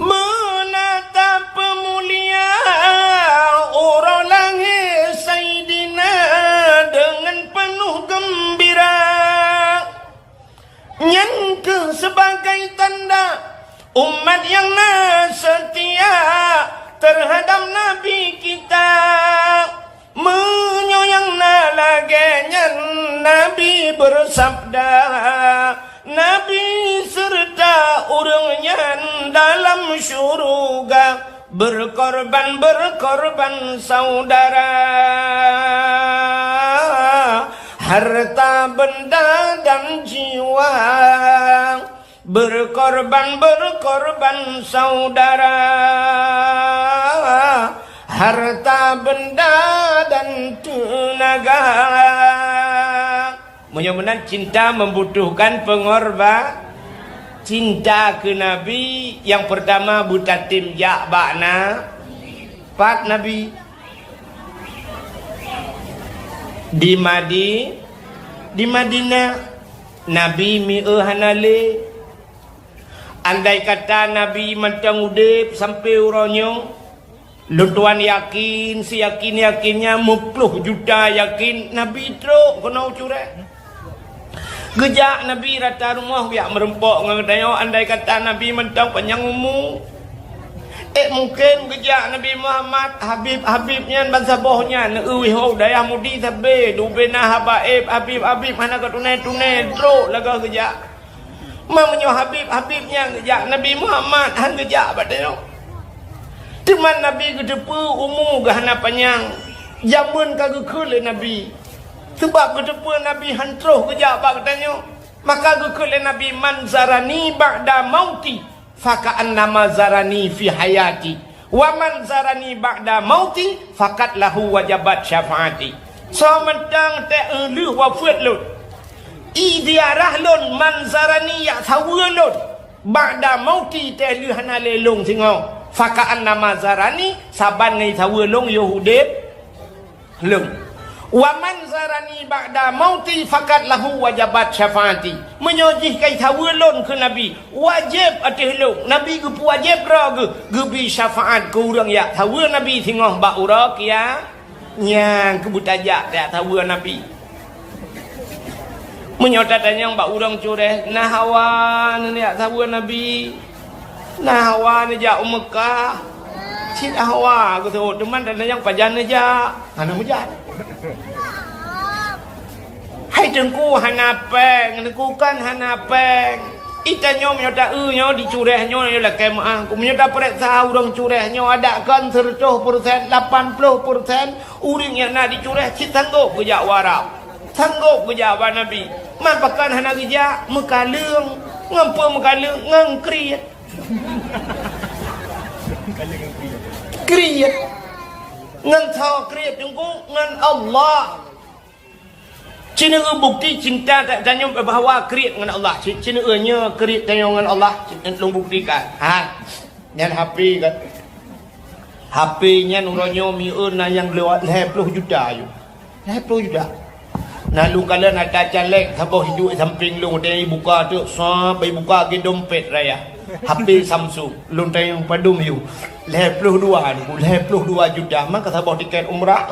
menatap pemulia orang langit Sayyidina dengan penuh gembira nyangka sebagai tanda umat yang setia terhadap Nabi kita menyoyang laganya Nabi bersabda Nabi serta orangnya dalam syurga berkorban saudara harta benda dan jiwa berkorban saudara harta benda dan tenaga. Mudah-mudahan cinta membutuhkan pengorban. Cinta ke Nabi yang pertama butatim ya bakna pat Nabi di Madinah Nabi mi'hanale. Andai kata Nabi mentang udip sampai uronyo Lutuan yakin, si yakin-yakinnya 10 juta yakin Nabi teruk kena curek. Gejak Nabi rata rumah biak merempok ngadaya andai kata Nabi mentang panjang umur. Mungkin gejak Nabi Muhammad Habibnya bangsa bohnya neuwi ho daya mudi tabe dubena habaib Habib mana ka tunai teruk laga gejak. Mamanya Habibnya gejak Nabi Muhammad han gejak badaya. Teman Nabi kedepu umur gahana panjang zaman kagak kule Nabi sebab kedepu Nabi hantruh kejap katanya maka kule Nabi manzarani ba'da mauti faka'annama zarani fi hayati wa manzarani ba'da mauti fakat lahu wajabat syafaati so mentang te elu wa fuet lut idiarah lun manzarani ya thawu lut ba'da mauti te elu hanale long singau fakaan nama zarani saban ngai thawe long yahudib lung waman zarani ba'da mauti fakat lahu wajabat syafaati menyojih kai thawe long ke Nabi wajib atih long Nabi ge wajib ra ge bi syafaat ke urang ya thawe Nabi thingoh ba ura kia nyang kebutajak ya thawe Nabi menyotatanya ba urang cureh nah hawan ya thawe Nabi nah hawa ni ja Mekah cit hawa ko tu teman dan yang pajan aja ana mujan hai tengku hanapeng tengku kan hanapeng itanyo nyota nyo dicurehnya ni lah kemah ku nyota periksa urang curehnya ada kan 100% 80% uring yang nak dicureh cit sanggup ke jak warap sanggup ke jak Nabi mampakan hana geja mekaleung ngampu mekaleung ngangkriat kriat ngan tho kriat tunggu ngan Allah cina bukti cinta tak tanya bahawa kriat ngan Allah cina nya kriat tanya ngan Allah long buktikan ha nyan HP kan HP nya nuronyo miun yang lewat 20 juta ayu 20 juta nah lu kalian ada calek saboh hidup samping lu dia buka tu sampai buka ke dompet raya HP Samsung lontai yang padum yu 22 juta maka saboh tiket umrah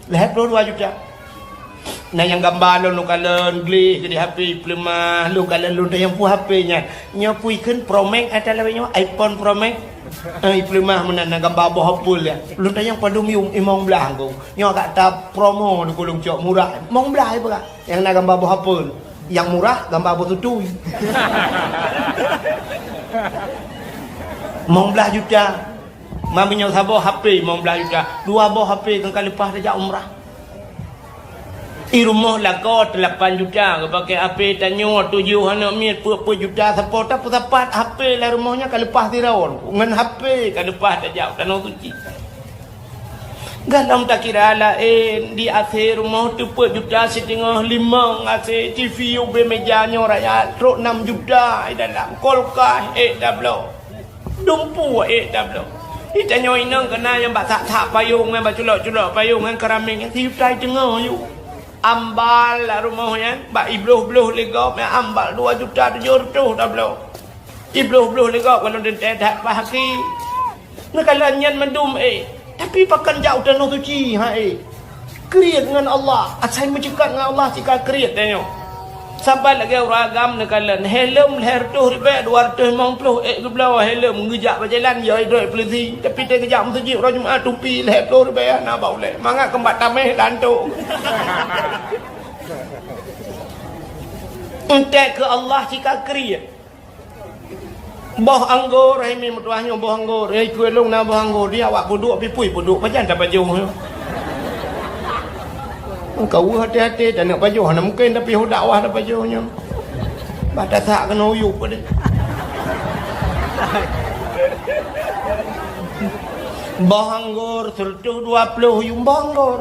22 juta nah yang gambar lu kalian beli ke di HP pelema lu kalian lontai yang pu HP nya nyapuikeun Pro Max ada lawanya iPhone Pro Max pelema mana gambar boh hapul ya lontai yang padum yu imong belah ko nyo kata promo di kulung cok murah mong belah apa yang nak gambar boh hapul Yang murah gambar apa tutui. 15 juta. Maminya sabah HP 15 juta. 2 buah HP kan lepas dah umrah. Rumah lah kau 8 juta ke pakai HP tanya 7 anak miet berapa juta support apa dapat HP lah rumahnya kan lepas tiraun dengan HP kan lepas dah jauh tanah suci. Galam tak kira lain di akhir rumah tu 4 juta setengah 5 ngasih TV UB mejanya rakyat truk 6 juta dalam kolkah dah belum dumpu dah belum. Ditanya inang kena yang bak tak payung kan bak culak-culak payung kan keramik yang tiup-tai tengah you. Ambal lah rumahnya bak ibluh-bluh legap yang ambal 2 juta 700 dah belum. Ibluh-bluh legap kalau dia tak pahaki. Nak kalau nyan mendum tapi pakan jauh tanah suci create dengan Allah asal mencekat dengan Allah jika create tanya sampai lagi ragam nekalan helm leher tu ribat 250 ke belah helm ngejak berjalan ya hidroid polisi tapi dia kejap masjid orang Jumaat tupi leher tu ribat nak boleh mangat kembat tameh dantuk entek ke Allah jika create boh anggur mi mutuahnya boh anggur kue long na boh anggur dia awak puduk pipui puduk macam tak baju kau hati-hati tak nak baju nak mungkin tapi dakwah dah bajunya pada tak kena uyup pada boh anggur 120 yung boh anggur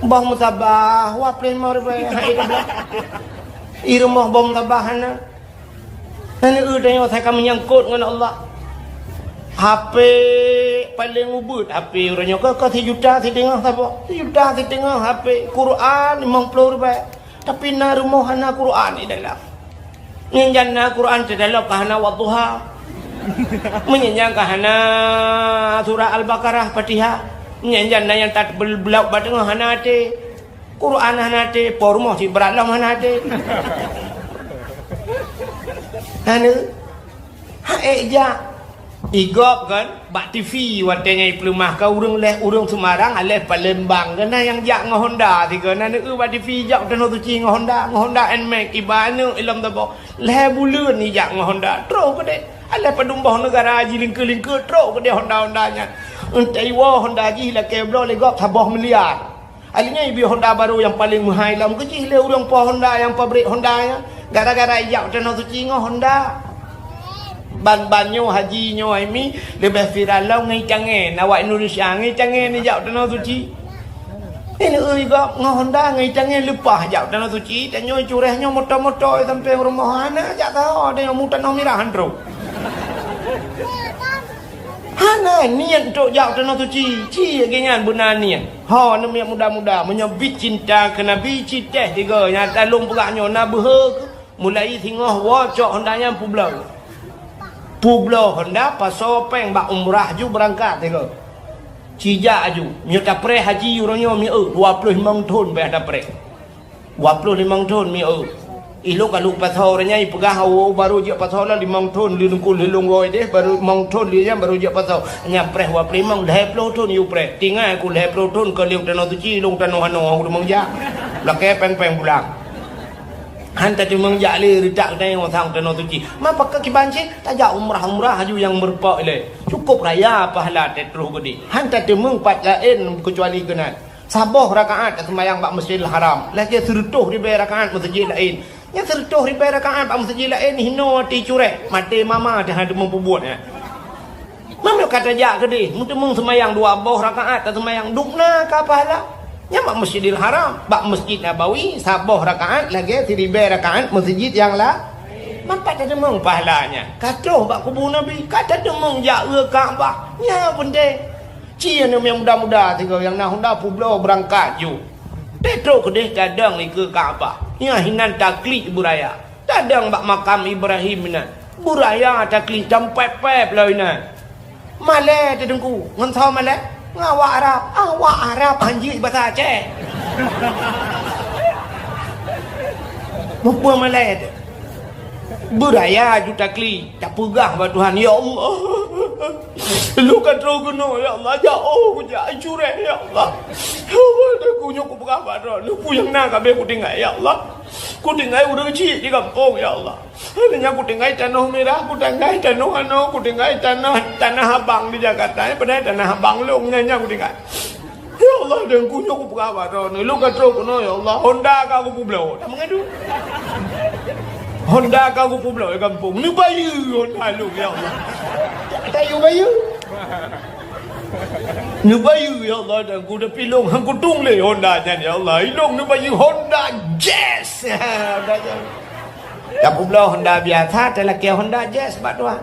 boh musabah wa prima riba irumah boh musabah na dan tengok saya akan menyangkut dengan Allah. HP paling ubud HP orangnya ke 1 juta setengah siapa? 1 juta setengah HP Quran 50 ribu. Tapi na rumah hana Quran di dalam. Nyanyian na Quran di dalam kahana wadduha. Menyanyian kahana surah Al-Baqarah Fatihah. Menyanyian na yang tak belau batengah hana ate. Quran hana ate, pormo si beralam hana ate. Hana ja igop kan bak TV watenya iplumah ka urang leh urang Semarang aleh Palembang kana yang jak ngah Honda ti kana bak TV jak tanah suci ngah Honda Nmax ibanu ilam tabo leh bulan ni jak ngah Honda tro ke dek aleh padumbah negara haji lingke tro ke dek Honda-Hondanya entai wa Honda haji lah keblo le gop sabah miliar alinya ibi Honda baru yang paling mahal lam kecil le urang pa Honda yang pabrik Hondanya gara-gara ijak tanah suci ngah Honda ban-banyo hajinya ini lebih viral lah ngai cangen awak Indonesia ngai cangen ijak tanah suci ini juga ngah Honda ngai cangen lepas ijak tanah suci tanya curehnya motor-motor sampai rumah anak jak tahu ada yang mutan merah handro hana niat untuk jak tanah suci ci gengan benar niat ha nama muda-muda menyebut cinta ke Nabi cinta tiga yang dalam pulaknya nabi mulai tengah wacok Hondanya Pueblo Honda pasal peng bak umrah ju berangkat tengok cijak aju mi ta pre haji uronyo mi 25 tahun be ada pre 25 tahun mi ilo kalau pasal orangnya ipegah baru je pasal lah 5 tahun lilungkul lilung roy deh baru 5 tahun dia baru je pasal nya pre 25 tahun yu pre tinggal aku 20 tahun ke liu tanah suci long tanah hano rumang ja lake peng-peng pulang hantar tu mengjali ridak dai orang sang tanah suci mapa ke kibanci tajak umrah haju yang merpak le cukup raya pahala terus gede hantar tu mengpat lain kecuali kena sabah rakaat sembahyang bak Masjidil Haram lagi serutuh ribu rakaat masjid lain yang serutuh ribu rakaat bak masjid lain hino ti curek mati mama dah ada membuatnya mama kata jak gede mungkin sembahyang 2 rakaat sembahyang dukna ka pahala ya bak Masjidil Haram bak Masjid Nabawi sabah rakaat lagi 1000 rakaat masjid yang lah mampat ada meng pahalanya kata bak kubur Nabi kata ada meng jaga Kaabah ya benda cia ni yang muda-muda tiga yang nak Honda Pueblo berangkat ju petro kedeh kadang ni ke Kaabah ya hinan taklid buraya kadang bak makam Ibrahim na buraya taklid sampai pep lah ina malai tedengku ngentau malai awak Arab anjing bahasa Aceh mumpung Malay budaya juta kli tak pegah pada Tuhan ya Allah lu kan terus guna ya Allah jauh ku jak cureh ya Allah aku nyok ku berapa dah lu puyang nak kabeh ku tinggal ya Allah Ku tinggal urang cik di kampung ya Allah. Hanya ku tinggal tanah merah, ku tinggal tanah ku tinggal tanah abang di Jakarta. Padahal tanah abang long nya ku tinggal. Ya Allah dan ku nyoku pegawai ni. Lu kata ku no ya Allah. Honda ka ku publau. Tak mengadu. Honda ka ku publau di kampung. Ni bayu Honda lu ya Allah. Tak bayu. Ni bayu ya Allah dan ku dah pilong hang ku tung le Honda nya ya Allah. Ilong ni bayu Honda Jazz. Honda Jazz. Tak pula Honda biasa tak laki Honda Jazz bak tuan.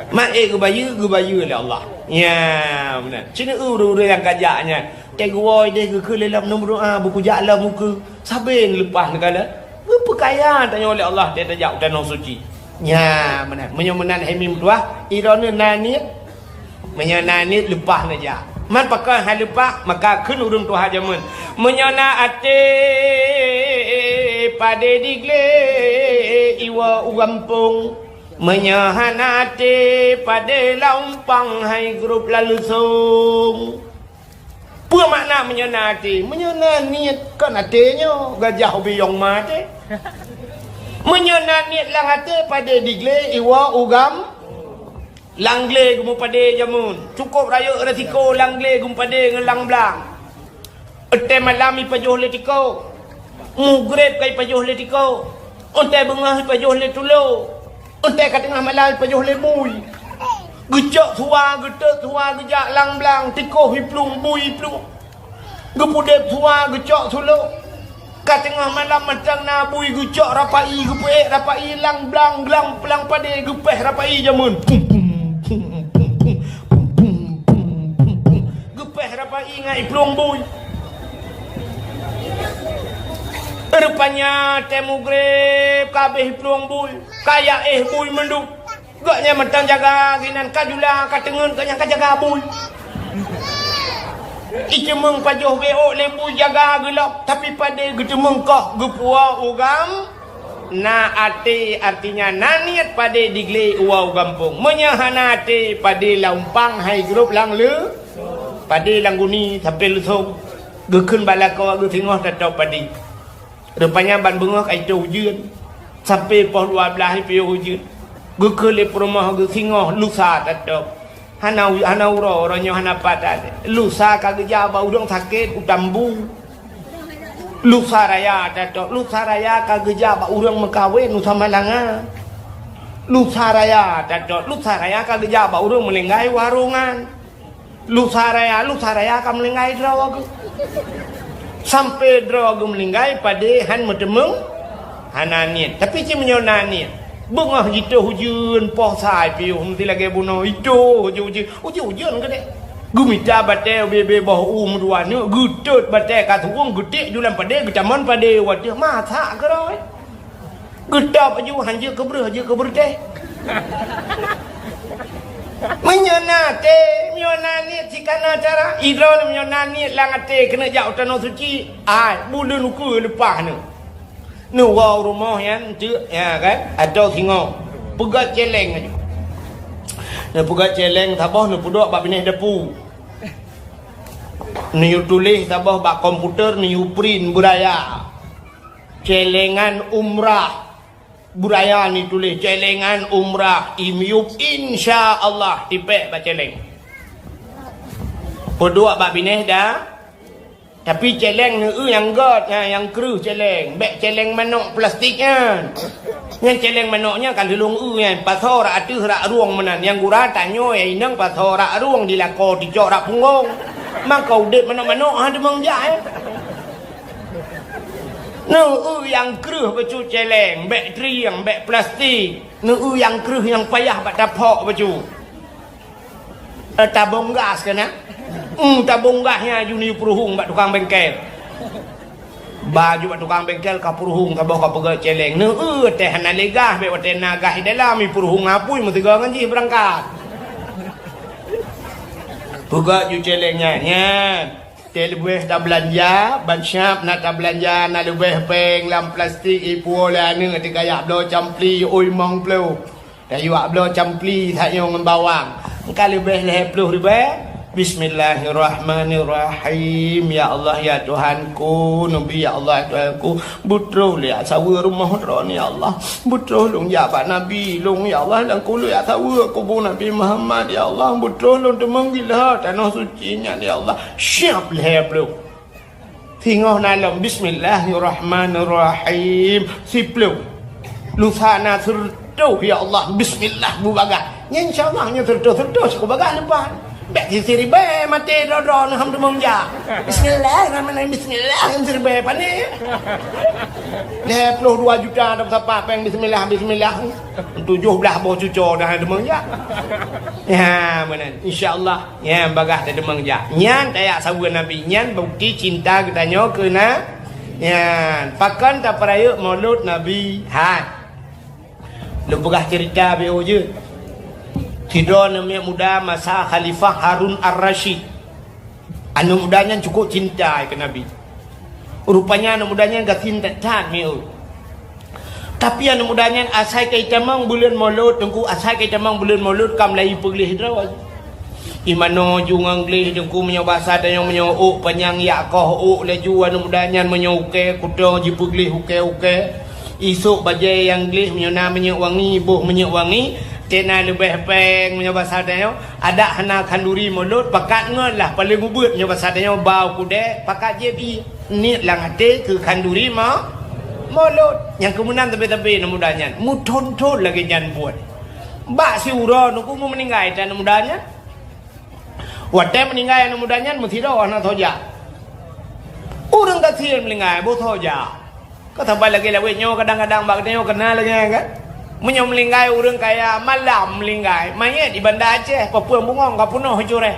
Mak ku bayu le Allah. Ya benar. Cina uru yang kajaknya. Cai guoi dia ke dalam nombor doa buku jala muka. Sabing lepas negala. Apa kaya tanya oleh Allah dia tajak tanah suci. Ya benar. Menyomenan hemim tuah irana nanit. Menyananit lepas naja. Man pakai hal lepas maka kun urung tuah jamun. Menyana ate pada digle iwa ugampung. Menyahana ate pada lampang hai grup lalu sung. Apa makna menyana ate? Menyana niat kan atenya gajah biyong mate. Menyana niat lang ate pada digle iwa ugam langle gumu pade jamun. Cukup raya retiko langle gumu pade ngelang blang. Ete malami pajuh letiko. Mugrib kai pajuh letiko. Onte bengah pajuh letulo. Onte kat tengah malam pajuh lebui. Gejak tua getek tua gejak lang blang tiko hiplung bui plung. Gepudep tua gejak tulo. Kat tengah malam matang na bui gejak rapai gepek rapai lang blang gelang pelang pade gepeh rapai jamun. Gepeh rapai ngai plung bui. Rupanya temu grep kabeh plung bui. Kaya bui menduk. Gaknya mentang jaga ginan kajula katengen kanya kajaga bui. Icemeng pajuh beo lembu jaga gelap tapi pada getemeng kah gepua ugam na ate artinya naniat pada digle uau gampung menyahana ate pada laumpang hai grup lang le pada langguni sampai lusung gekun balako ge tengah tatau padi rupanya ban bengok ai tu jeun sampai poh 12 hai piu jeun gekun le rumah ge tengah lusa tatau hanau ro ronyo hanapat lusa kageja bau dong sakit utambu lusa raya tatau lusa raya kageja bau urang mekawin nu samalanga lusa raya tatau lusa raya kageja bau urang melenggai warungan lusa raya ka melenggai draw sampai draw melenggai pada han medemeng hananian tapi ci menyonanian bengah gitu hujun poh sai piu nanti lagi bunuh itu hujun ke dek gumita bate bebe boh dua ni gutut bate ka tuang gede julan pade gecaman pade wadah mata ke roi gedap aju hanje kebreh je kebreh teh menyonate menyonani cikana cara idron menyonani langate kena jauh tanah suci ai bulan uku lepas ni nuwa rumah yang tu ya kan ada tengok pegat celeng aja ni pegat celeng tabah ni puduk bab benih depu ni tulis tabah bab komputer ni print budaya celengan umrah budaya ni tulis celengan umrah imyup insyaallah tipek bab celeng puduk bab benih dah. Tapi celeng ni yang god yang keruh celeng. Bek celeng manok plastiknya. Yang celeng manoknya kan lulung kan. Pasal rak atuh rak ruang menan. Yang gura tanyo inang pasal rak ruang dilako dicok rak punggung. Maka udet manok-manok ada mengjai. Nu yang keruh becu celeng, bek triang, bek plastik. Nu yang keruh yang payah bak dapok becu. Tabung gas kena. Tabung gasnya juni peruhung bak tukang bengkel. Baju bak tukang bengkel ka peruhung tabah ka pegat celeng. Nu teh hana legah bek wate nagah dalam mi peruhung apui mesti gangan ji berangkat. Pegat ju celengnya nya. Teh lebih dah belanja, ban syap nak dah belanja nak lebih peng lam plastik ipu lah ni ti kayak blo campli oi mong plo. Dah yuak blo campli tak yo ngan bawang. Engkau lebih leh 10 ribu. Bismillahirrahmanirrahim. Ya Allah ya Tuhanku, Nabi ya Allah Tuhanku, butroh lihat sawa rumah ni ya Allah. Butroh long ya Pak Nabi long ya Allah dan kulu ya sawa kubur Nabi Muhammad ya Allah. Butroh long temanggilah tanah suci nya ya Allah. Siap leh belum. Tengok dalam Bismillahirrahmanirrahim. Siplu. Lusana sertuh ya Allah. Bismillah bubaga. Insyaallah nya sertuh sebagai lepas. Bek siri be mati dodo ham demong ja. Bismillahirrahmanirrahim. Bismillah siri be pane. 2 juta dapat apa peng bismillah 17 boh cucu dah demong ja. Ya benar insyaallah ya bagah dah demong ja. Nyan tayak sawa Nabi nyan bukti cinta kita nyo kena ya pakan tak peraya maulud Nabi. Lu begah cerita be je. Tidur namanya muda masa Khalifah Harun Ar-Rasyid. Anu mudanya cukup cinta ke Nabi. Rupanya anu mudanya gak cinta tan miu. Tapi anu mudanya asai kai tamang bulan Maulud tengku asai kai tamang bulan Maulud kam lai perlih draw. Imano jungang glih tengku menyo bahasa dan menyo panjang yakoh laju anu mudanya menyo uke kudo jipuglih uke. Isuk bajai yang glih menyo namanya wangi buh menyo wangi. Tena lebih peng menyoba sadanya ada hana kanduri mulut pakat ngon lah paling ubut menyoba sadanya bau kude pakat jebi ni lang ate ke kanduri mulut yang kemudian tepi-tepi mudanya mu tonton lagi jan buat bak si uro nuku mu meninggal dan mudanya wate meninggal mudanya mu tidak ana thoja urang kasihan meninggal bo thoja kata lagi lawe nyo kadang-kadang bak nyo kenal lagi kan menyom melinggai urang kaya malam melinggai mayat di Banda Aceh Papua Bungong kapunoh jure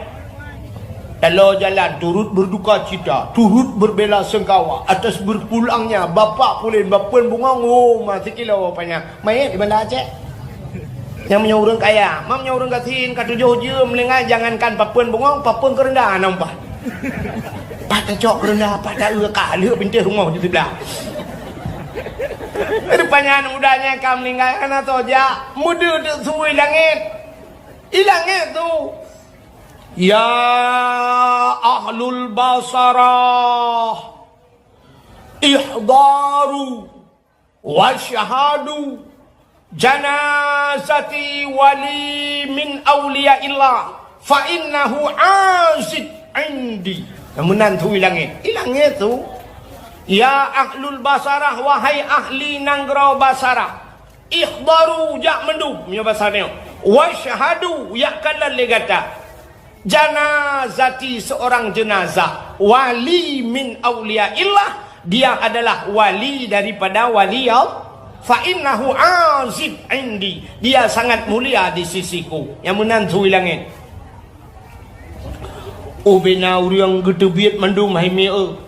kalau jalan turut berduka cita turut berbela sengkawa atas berpulangnya bapa pulin Papua Bungong masih kilo apanya mayat di Banda Aceh yang menyom urang kaya mamnya urang kasin katujuh je melinggai jangankan Papua Bungong Papua kerendah nampak pada cok kerendah pada kali pintu rumah di sebelah. Rupanya mudanya kam lingkai anak toja muda tu suwi langit ilangit tu ya ahlul basarah ihdaru wa syahadu janazati wali min awliya illah fa innahu azid indi namunan tu ilangit tu ya ahlul basarah wahai ahli nanggro basarah ikhdaru jak mendum punya basarnya wa syahadu ya kalan legata janazati seorang jenazah wali min awliya illah dia adalah wali daripada wali Allah fa innahu azib indi dia sangat mulia di sisiku yang menantu hilangin ubina uriang gedebiat mendum hai meo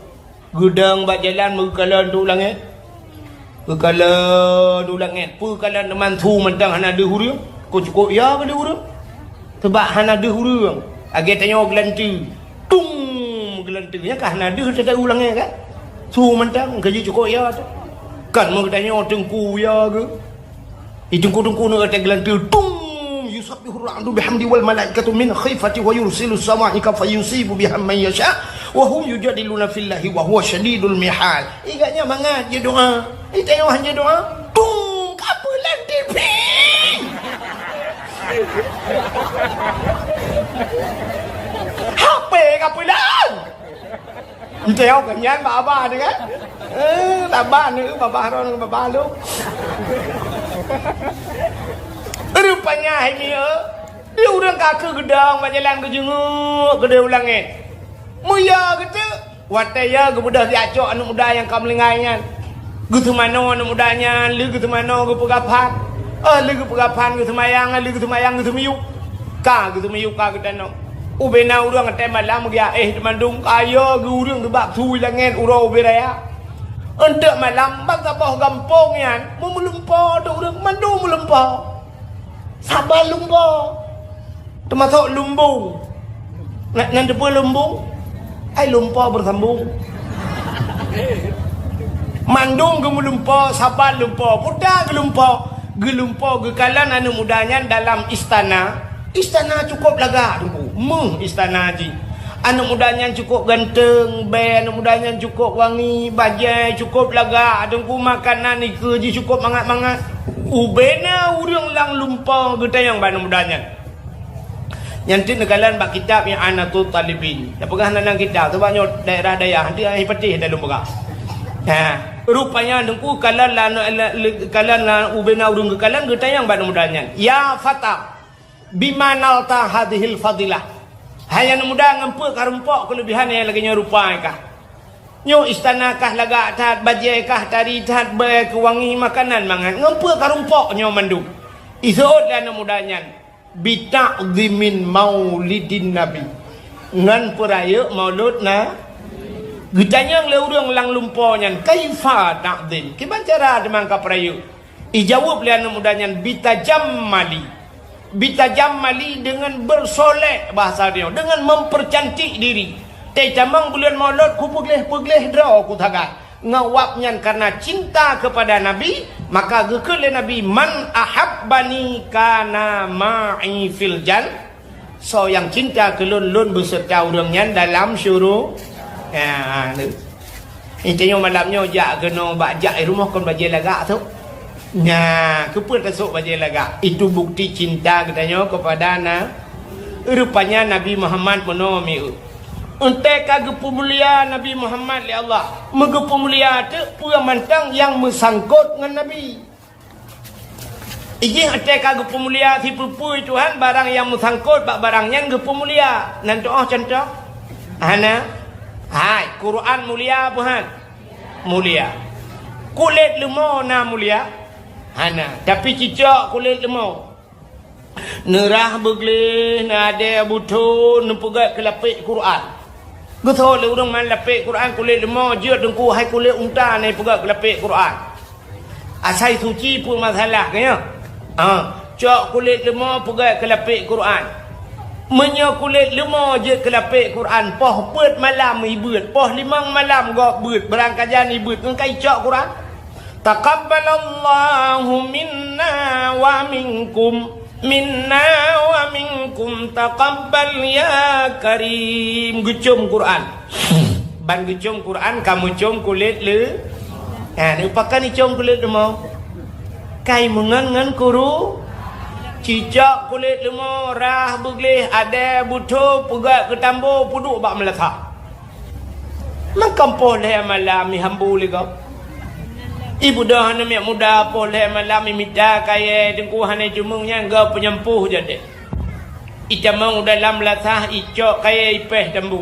gudang bak jalan mengkalan du langit mengkalan du langit pengkalan teman tu mentang hana de hurung ko cukup ya ke de hurung sebab hana de hurung age tanya gelanti tung gelanti nya kah hana de tak ulang kan tu mentang gaji cukup ya tu kan mau tanya tengku ya ke tengku nak kata gelanti tung yusabbihu ar-ra'du bihamdi wal malaikatu min khifati wa yursilu as-sama'ika fayusibu biha man yasha wa hum yujadiluna fillahi wa huwa syadidul mihal. Igaknya mangat je doa. Tengok hanya doa. Tung kapulan TV. HP kapulan. Tengok kenyan baba ni kan. Baba ni baba ron baba lu. Rupanya ini dia orang kaki gedang berjalan ke jenguk ke dia ulangin muya gitu wataya ke mudah diacok anak muda yang kamu lingainya gitu mana anak mudanya lu gitu mana ke pegapan lu ke pegapan gitu mayang gitu miyuk ka gitu miyuk ka kita no ubena urang ngetem malam dia demandung kaya ke urang ke bak tu ulangin urang uberaya untuk malam bak sabah gampong yan memelumpa tu urang mandu melempa sabar lumbung termasuk lumbung nanti pun lumbung lumpur bersambung mandung ke melumpur sabar lumpur putar ke lumpur ke kalan anak mudanya dalam istana Istana cukup laga tunggu. Istana ji. Anak mudanya cukup ganteng, anak mudanya cukup wangi, bajai cukup laga tunggu, makanan ni kerja cukup mangat-mangat. Ubena urang lang lumpang kita yang anak mudanya. Yang negara bak kitab yang Anatul Talibin. Dah pegah nang kitab tu banyak daerah-daerah nanti ai petih dalam pegah. Rupanya dengku kalan ubena urung kalan kita yang anak mudanya. Ya fata bimanalta hadhil fadilah. Hayang muda ngempe karumpok kelebihan yang lagi nyerupai kah. Nyo istana kah laga tat bajai kah tari tat kewangi makanan mangan ngempe karumpok nyo mandu. Isot dan mudanya bita'zimin maulidin nabi. Ngan peraya maulud na gitanya le urang lang lumpo nyan kaifa ta'zim. Ki cara demang ka peraya. Ijawab le anak mudanya bitajammali. Bitajammali dengan bersolek bahasa dia, dengan mempercantik diri. Teh camang bulan maulud ku pegleh draw ku taga. Ngawapnya karena cinta kepada Nabi, maka gekele Nabi man ahabbani kana ma'i fil jan. So yang cinta ke lun beserta urangnya dalam syurga. Ya, ini malamnya jak kena bajak rumah kon bajai lagak tu. Nah, keput kasuk bajai lagak. Itu bukti cinta katanya kepada rupanya Nabi Muhammad menolomi. Entek kagepu mulia Nabi Muhammad li Allah. Megepu mulia tu pura mantang yang mesangkut dengan Nabi. Ijih entek kagepu mulia si pupui Tuhan barang yang mesangkut bak barangnya gepu mulia. Nan doa contoh. Hana. Hai, Quran mulia apa han? Mulia. Kulit lemau na mulia. Hana, tapi cicak kulit lemau. Nerah begleh nade butuh nempegat kelapik Quran. Betul le urang man lapik Quran kulit lemau je dengku hai kulit unta ni pegat kelapik Quran. Asai suci pun masalah kaya. Cak kulit lemau pegat kelapik Quran. Menyo kulit lemau je kelapik Quran. Poh pet malam ibut, poh limang malam gok beut berangkajan ibut ngkai cak Quran. Taqabbalallahu minna wa minkum taqabbal ya karim. Gecum Quran. Ban gecum Quran kamu cum kulit le. Ni pakai ni cum kulit lemau. Kai mengan kuru. Cicak kulit lemau rah begleh ada butuh pegat ketambo puduk bak melekah. Makam poleh malam mi hambu lega. Ibu dah hana miak muda poleh malam imida kaya dengku hana jumungnya enggak penyempuh jadi. Icamang dalam latah icok kaya ipeh dambu.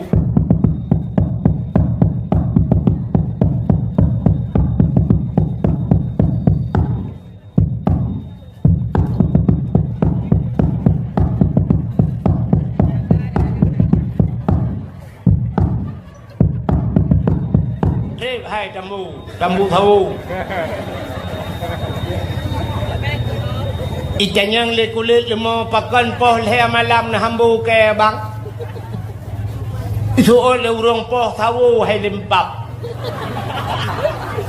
Hai dambu tahu. Ikan le kulit lemau pakan poh le malam na hambu ke bang. Itu oleh urang poh tahu hai lempap.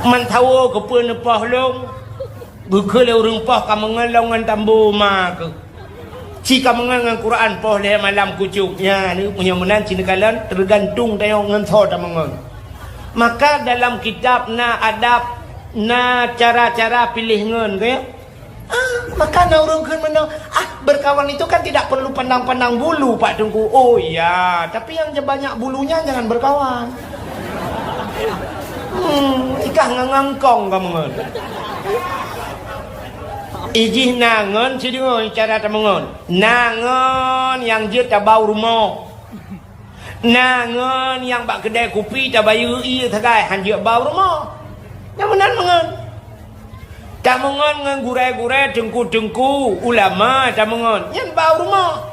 Man tahu ke pun poh long. Bukan le urang poh kamangan longan tambu mak. Jika mengangan Quran poh le malam kucuk. Ya ni punya menan cina kalan tergantung tayong ngan tho tamangan. Maka dalam kitab na adab na cara-cara pilih ngen ke maka na urang keun menang berkawan itu kan tidak perlu pandang-pandang bulu Pak Tungku. Oh iya, tapi yang banyak bulunya jangan berkawan. Ikah ngangkong kamu ngen. Ijih nangon sidingo cara tamangon. Nangon yang je tabau rumah. Nangon yang bak kedai kopi tak bayu iya tagai hanjak bau rumah. Yang benar mengon. Tak mengon ngan gurai-gurai dengku-dengku ulama tak mengon. Yang bau rumah.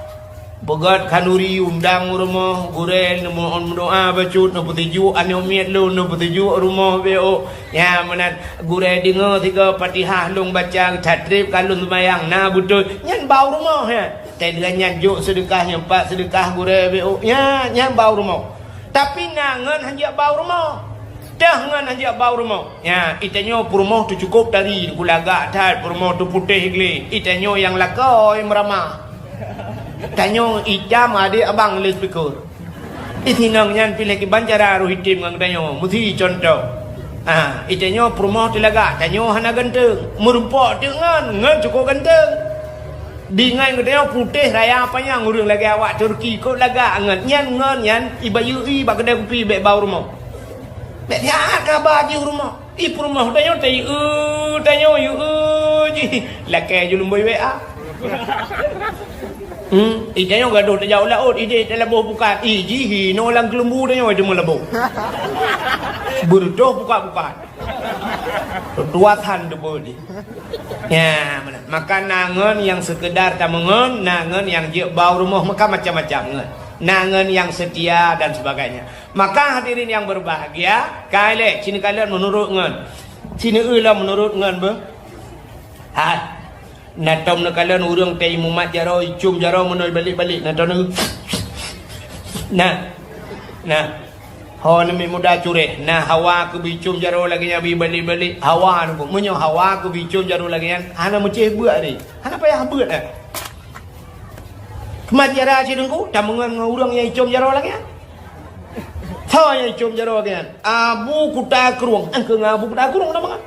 Begat kanuri undang rumah gurai mohon doa bacut no petuju anu miat lu no petuju rumah beo. Ya menan gurai dengar 3 Fatihah long baca tatrib kalun sembahyang na betul. Yang bau rumah ya. Tapi dengan nyanjuk sedekah yang 4 sedekah gurai beo. Ya, yang bau rumah. Tapi nangan hanya bau rumah. Dah ngan hanya bau rumah. Ya, itanyo rumah tu cukup dari kulagak tat rumah tu putih gli. Itanyo yang lakoi meramah. Tanya ijam adik abang les pikir. Itinang nyan pilih ke bancara ruhitim ngang tanya. Mesti contoh. Itanya perumah telaga. Tanya hana ganteng. Merumpak dengan cukup ganteng. Di ngan tanya putih raya apanya ngurung lagi awak Turki kot laga ngan nyan ibayu bak kedai kopi bek bau rumah. Bek dia kabar di rumah. Perumah tanya tanya ji. Lakai julum boy wa. Tanya gaduh tak jauh laut ide dalam buah bukan ji hino lang kelembu tanya dia melabuh berdoh buka-buka tuatan tu boleh ya maka nangan yang sekedar tamangan nangan yang je bau rumah maka macam-macam nangan yang setia dan sebagainya. Maka hadirin yang berbahagia kali sini kalian menurut ngan sini ulah menurut ngan natom na kalian urang tay mumat jaro icum jaro menol balik-balik natom na hawa na may muda cure na hawa ko bicum jaro lagi nya bi balik-balik hawa no munyo hawa ko bicum jaro lagi yan hana mo che buat ni hana payah buat kemat jara sidengku tamungan urang yang icum jaro lagi yan hawa yang icum jaro lagi yan abu kuta kruang angke ngabu kuta kruang namanya.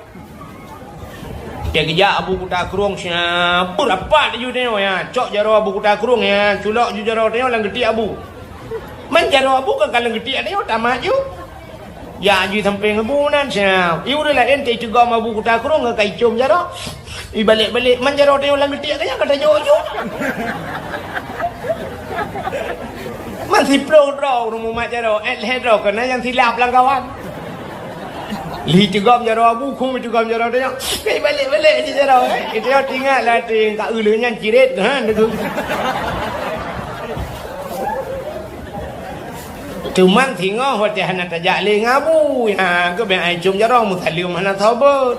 Dia kerja abu kuta kurung siapa berapa dia tengok ya cok jaro abu kuta kurung ya culok ju jaro tengok lang getik abu man jaro abu kan kalau getik tengok tamat ju ya ju sampai ngebunan siap iu dah lah ente juga abu kuta kurung ke kaicum jaro balik-balik man jaro tengok lang getik tengok kata jojo man si pro draw rumah mak jaro head draw kena yang silap lang kawan. Li juga menjaro abu kum juga menjaro dia. Balik je jaro. Itu tinggal lah ting tak ulenya ciret kan tu. Cuman tengok hotel hana tajak le ngabu. Ya ke ben ai cum jaro musalim hana taubat.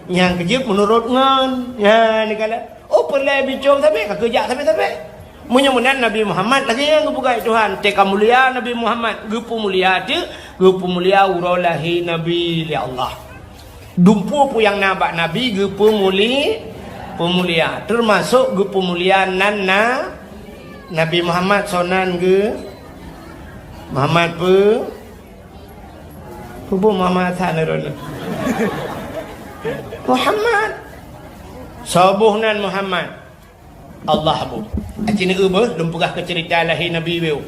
Yang kejip menurut ngan. Ya ni kala. Perle bicom tapi kerja tapi. Munyan Nabi Muhammad lagi yang kebukai Tuhan. Teka mulia Nabi Muhammad. Gupu mulia dia. Gupu mulia urolahi Nabi li Allah. Dumpu pu yang nabak Nabi gupu mulia. Termasuk gupu mulia nanna Nabi Muhammad sonan ge Muhammad pu Muhammad thaneron. Muhammad. Sabuhnan Muhammad. Allah bu. Acina ubah lumpugah ke cerita lahir Nabi weu.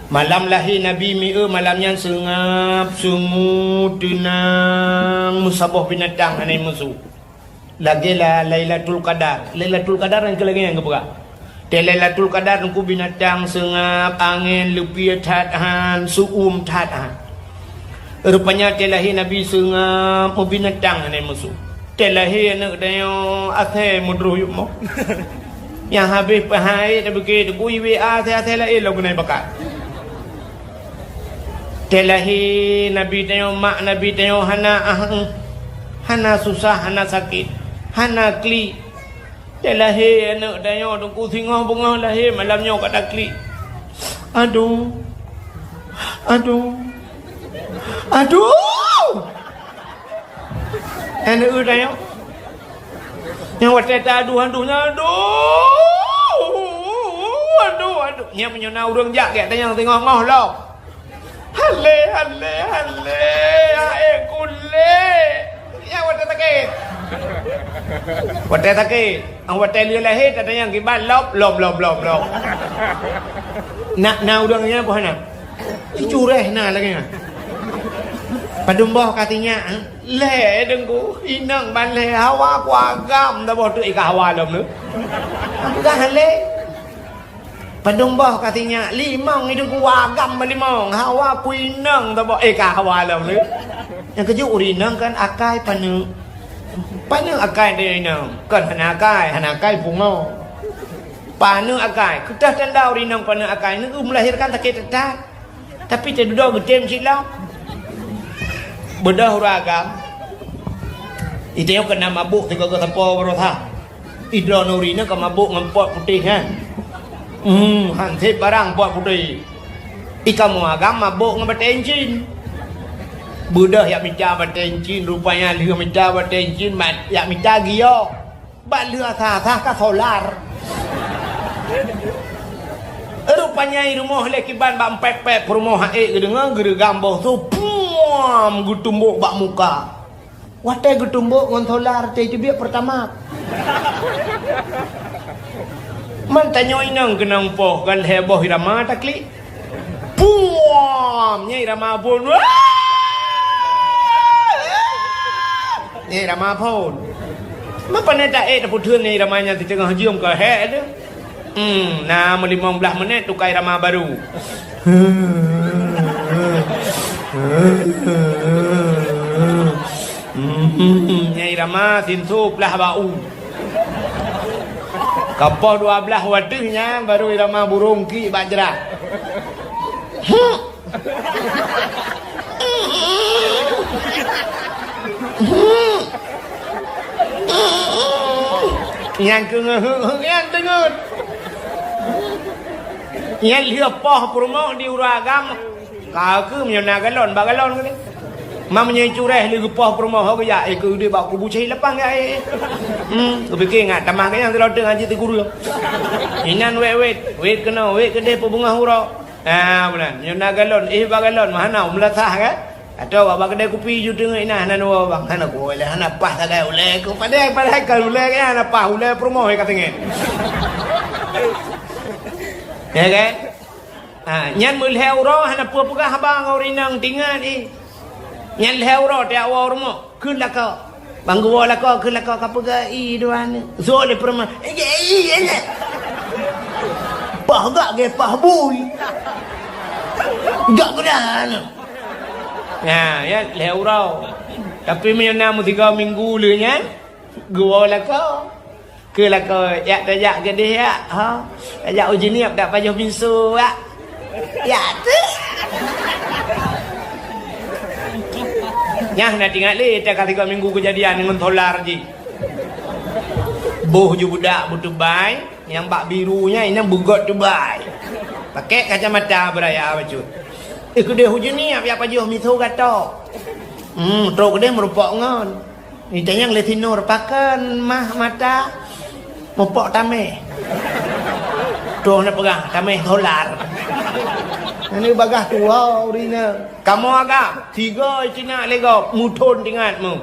Malam lahir Nabi mi'u malam yang sengap sungu tenang musabah binatang anai musuh. Lagilah Lailatul Qadar. Lailatul Qadar yang kelagi yang kebuka. Lailatul Qadar nungku binatang sengap angin lepi tathan suum tathan. Rupanya lahir Nabi sengap binatang anai musuh. Lahir nak tengok akhir mudruh yuk mau. Yang habis pahai dah begitu kui WA saya lain lagu naik bakat. Lahir Nabi tengok mak Nabi tengok hana susah hana sakit hana kli. Lahir nak tengok tunggu singoh bunga lahir malamnya kat kli. Aduh. Anak tengok. Yang watak aduh. Yang menyona urang jak kat tengok ngoh lo. Halle. Kule. Yang watak sakit. Watak sakit. Ang watak dia lahir tak tengok kibat lop. Nak urangnya apa nak? Cureh nah lagi nah. Padumbah katanya le dengku inang ban le hawa kwa gam dah boh tu ika hawa lom nu dah le padumbah katanya limang itu ku wagam limang hawa ku inang dah boh ika hawa lom nu yang keju urinang kan akai panu akai dia inang kan hana akai pungo panu akai kita tanda urinang panu akai nu melahirkan sakit tetap tapi terduda gedem silau bedah ragam itu yang kena mabuk tiga ke tempoh berotha idra nurina ke mabuk ngempot putih kan hansip barang pot putih ika muagam mabuk ngebatencin bedah yak minta batencin rupanya dia minta batencin yak minta gio bat lừa thà ka solar panyai rumah lekiban bak empepek rumah haik dengar gede gambar tu puam gutumbuk bak muka. Watai gutumbuk ngon solar teh biak pertama. Man tanyo inang kenang poh kan heboh irama takli. Puam nyai irama pun. Nyai irama pun. Mapa nak tak tak putun ni ramanya di tengah jium ke hek tu. Nah 15 minit tukar irama baru. Nyai irama tinsup lah bau. Kapal 12 wadahnya baru irama burung ki bajra. Yang yang dengar. Yang lihat poh promo di uragam. Kau ke menyana galon bagalon ke ni. Mamanya cureh li poh promo ho ke ya ke dia bawa kubu cai lepang ya. Aku fikir ngat tamah ke yang terlodeng haji ti guru. Inan wet kena wet ke dia bunga hurau. Bulan menyana galon bagalon mana melatah kan. Atau abang kedai kopi ju tengok ina hanan wa bang hanan ko le hanan pah sagai ule ko padai kal ule kan hanan pah ule promo he katenge. Ya kan? Nyan mul euro hanan pu pegah abang orinang tingan Nyan euro dia awal rumah kun la ko. Bang gua la ko kun la ko ka pegah doan. Zo le promo. Pah gak ge pah bui. Gak kedan. Ya, euro. Tapi menyana mu 3 minggu le nya. Gua la ko. Ke la ko ya tajak ke dia ha. Ajak uji niap dak payah pinsu ya. Ya tu. Nyah nak tinggal le tak 3 minggu kejadian dengan dolar ji. Boh ju budak butuh bai yang bak birunya ini bugot tu bai. Pakai kacamata beraya baju. Kedai hujan ni apa jual miso kata. Truk kedai merupak ngon. Ni tanya letino repakan mah mata mopok tameh. Truk nak pegang tameh dolar. Ini bagah tua urina. Kamu agak 3 Cina lego muton tingatmu.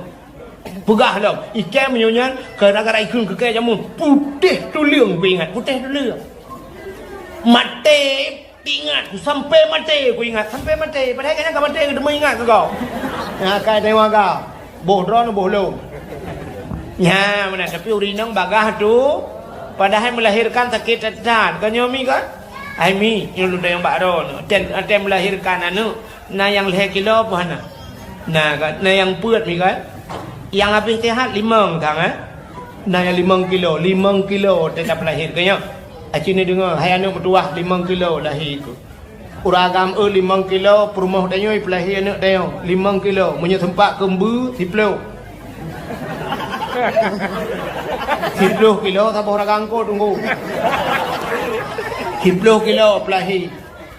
Pegah dah. Ikan menyonyan gara-gara ikun ke jamu putih tu liang ingat putih tu liang. Mate ingat sampai mati aku ingat sampai mati padahal kan kau mati aku ingat kau kai tengok kau bohron bohlong ya mana tapi urinang bagah tu padahal melahirkan sakit cacat kan nyomi kan ai mi yang lu yang bakron tem melahirkan anu na yang leh kilo apa na kan na yang puat mi kan yang habis sehat 5 kang na yang 5 kilo tetap lahir kan Aci ni dengar, hai anak bertuah 5 kilo lahir ku. Uragam 5 kilo, perumah danyo pelahir anak danyo 5 kilo. Punya tempat kembu, 10 kilo, siapa orang angkut tunggu. 10 kilo pelahir.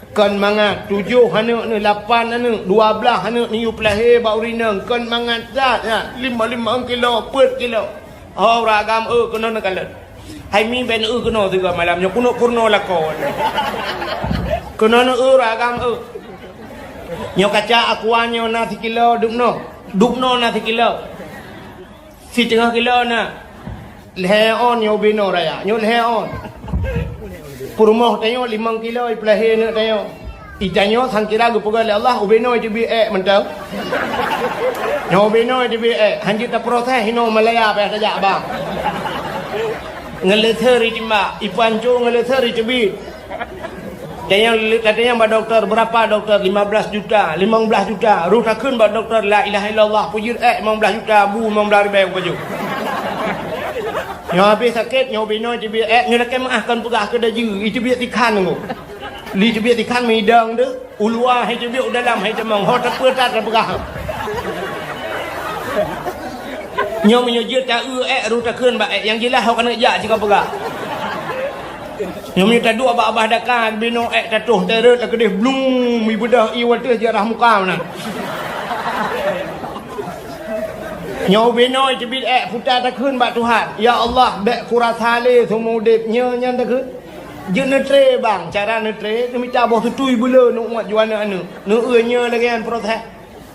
Kan mangat 7 anak ni, 8 anak, 12 anak ni pelahir bau rinang. Kan mangat zat, 5 kilo, 4 kilo. Oh, uragam kena nak kalah. Hai mi ben kena juga malamnya kuno lakon. Kena ragam nyo kaca akuanyo na 1 kilo dupno na 1 kilo. Si 1/2 kilo na. Leon nyo bino raya. Nyo leon. Purmoh tayo 5 kilo ipelahe na tayo. Itanyo sangkira gupuga le Allah ubeno itu bi mentang. Nyo bino itu bi hanjit ta proses hino Malaya pa saja abang. Ngeleteri timba ipanco ngeleteri cebi katanya mbak dokter berapa dokter 15 juta 15 juta rutakeun mbak dokter la ilaha illallah pujir 15 juta bu 15 ribu baju nyo habis sakit nyo bino cebi ngelake maahkan pegah ke daju itu biak tikan ngo li cebi tikan midang de ulua hai cebi dalam hai temang ho tepetat pegah Nyo menyujud tak rutakeun ba yang jelas hok kena jak jika pegah. Nyo minta dua abah dakan bino tatuh teret kedeh blum mi bedah i wadah jarah muka mana. Nyo bino jebit putar takeun ba Tuhan. Ya Allah bek kurasale semudip nyo nyan takeun. Je netre bang, cara netre, ni minta boh ketui bela nak umat juana anu. Nu eunya lagi kan protes.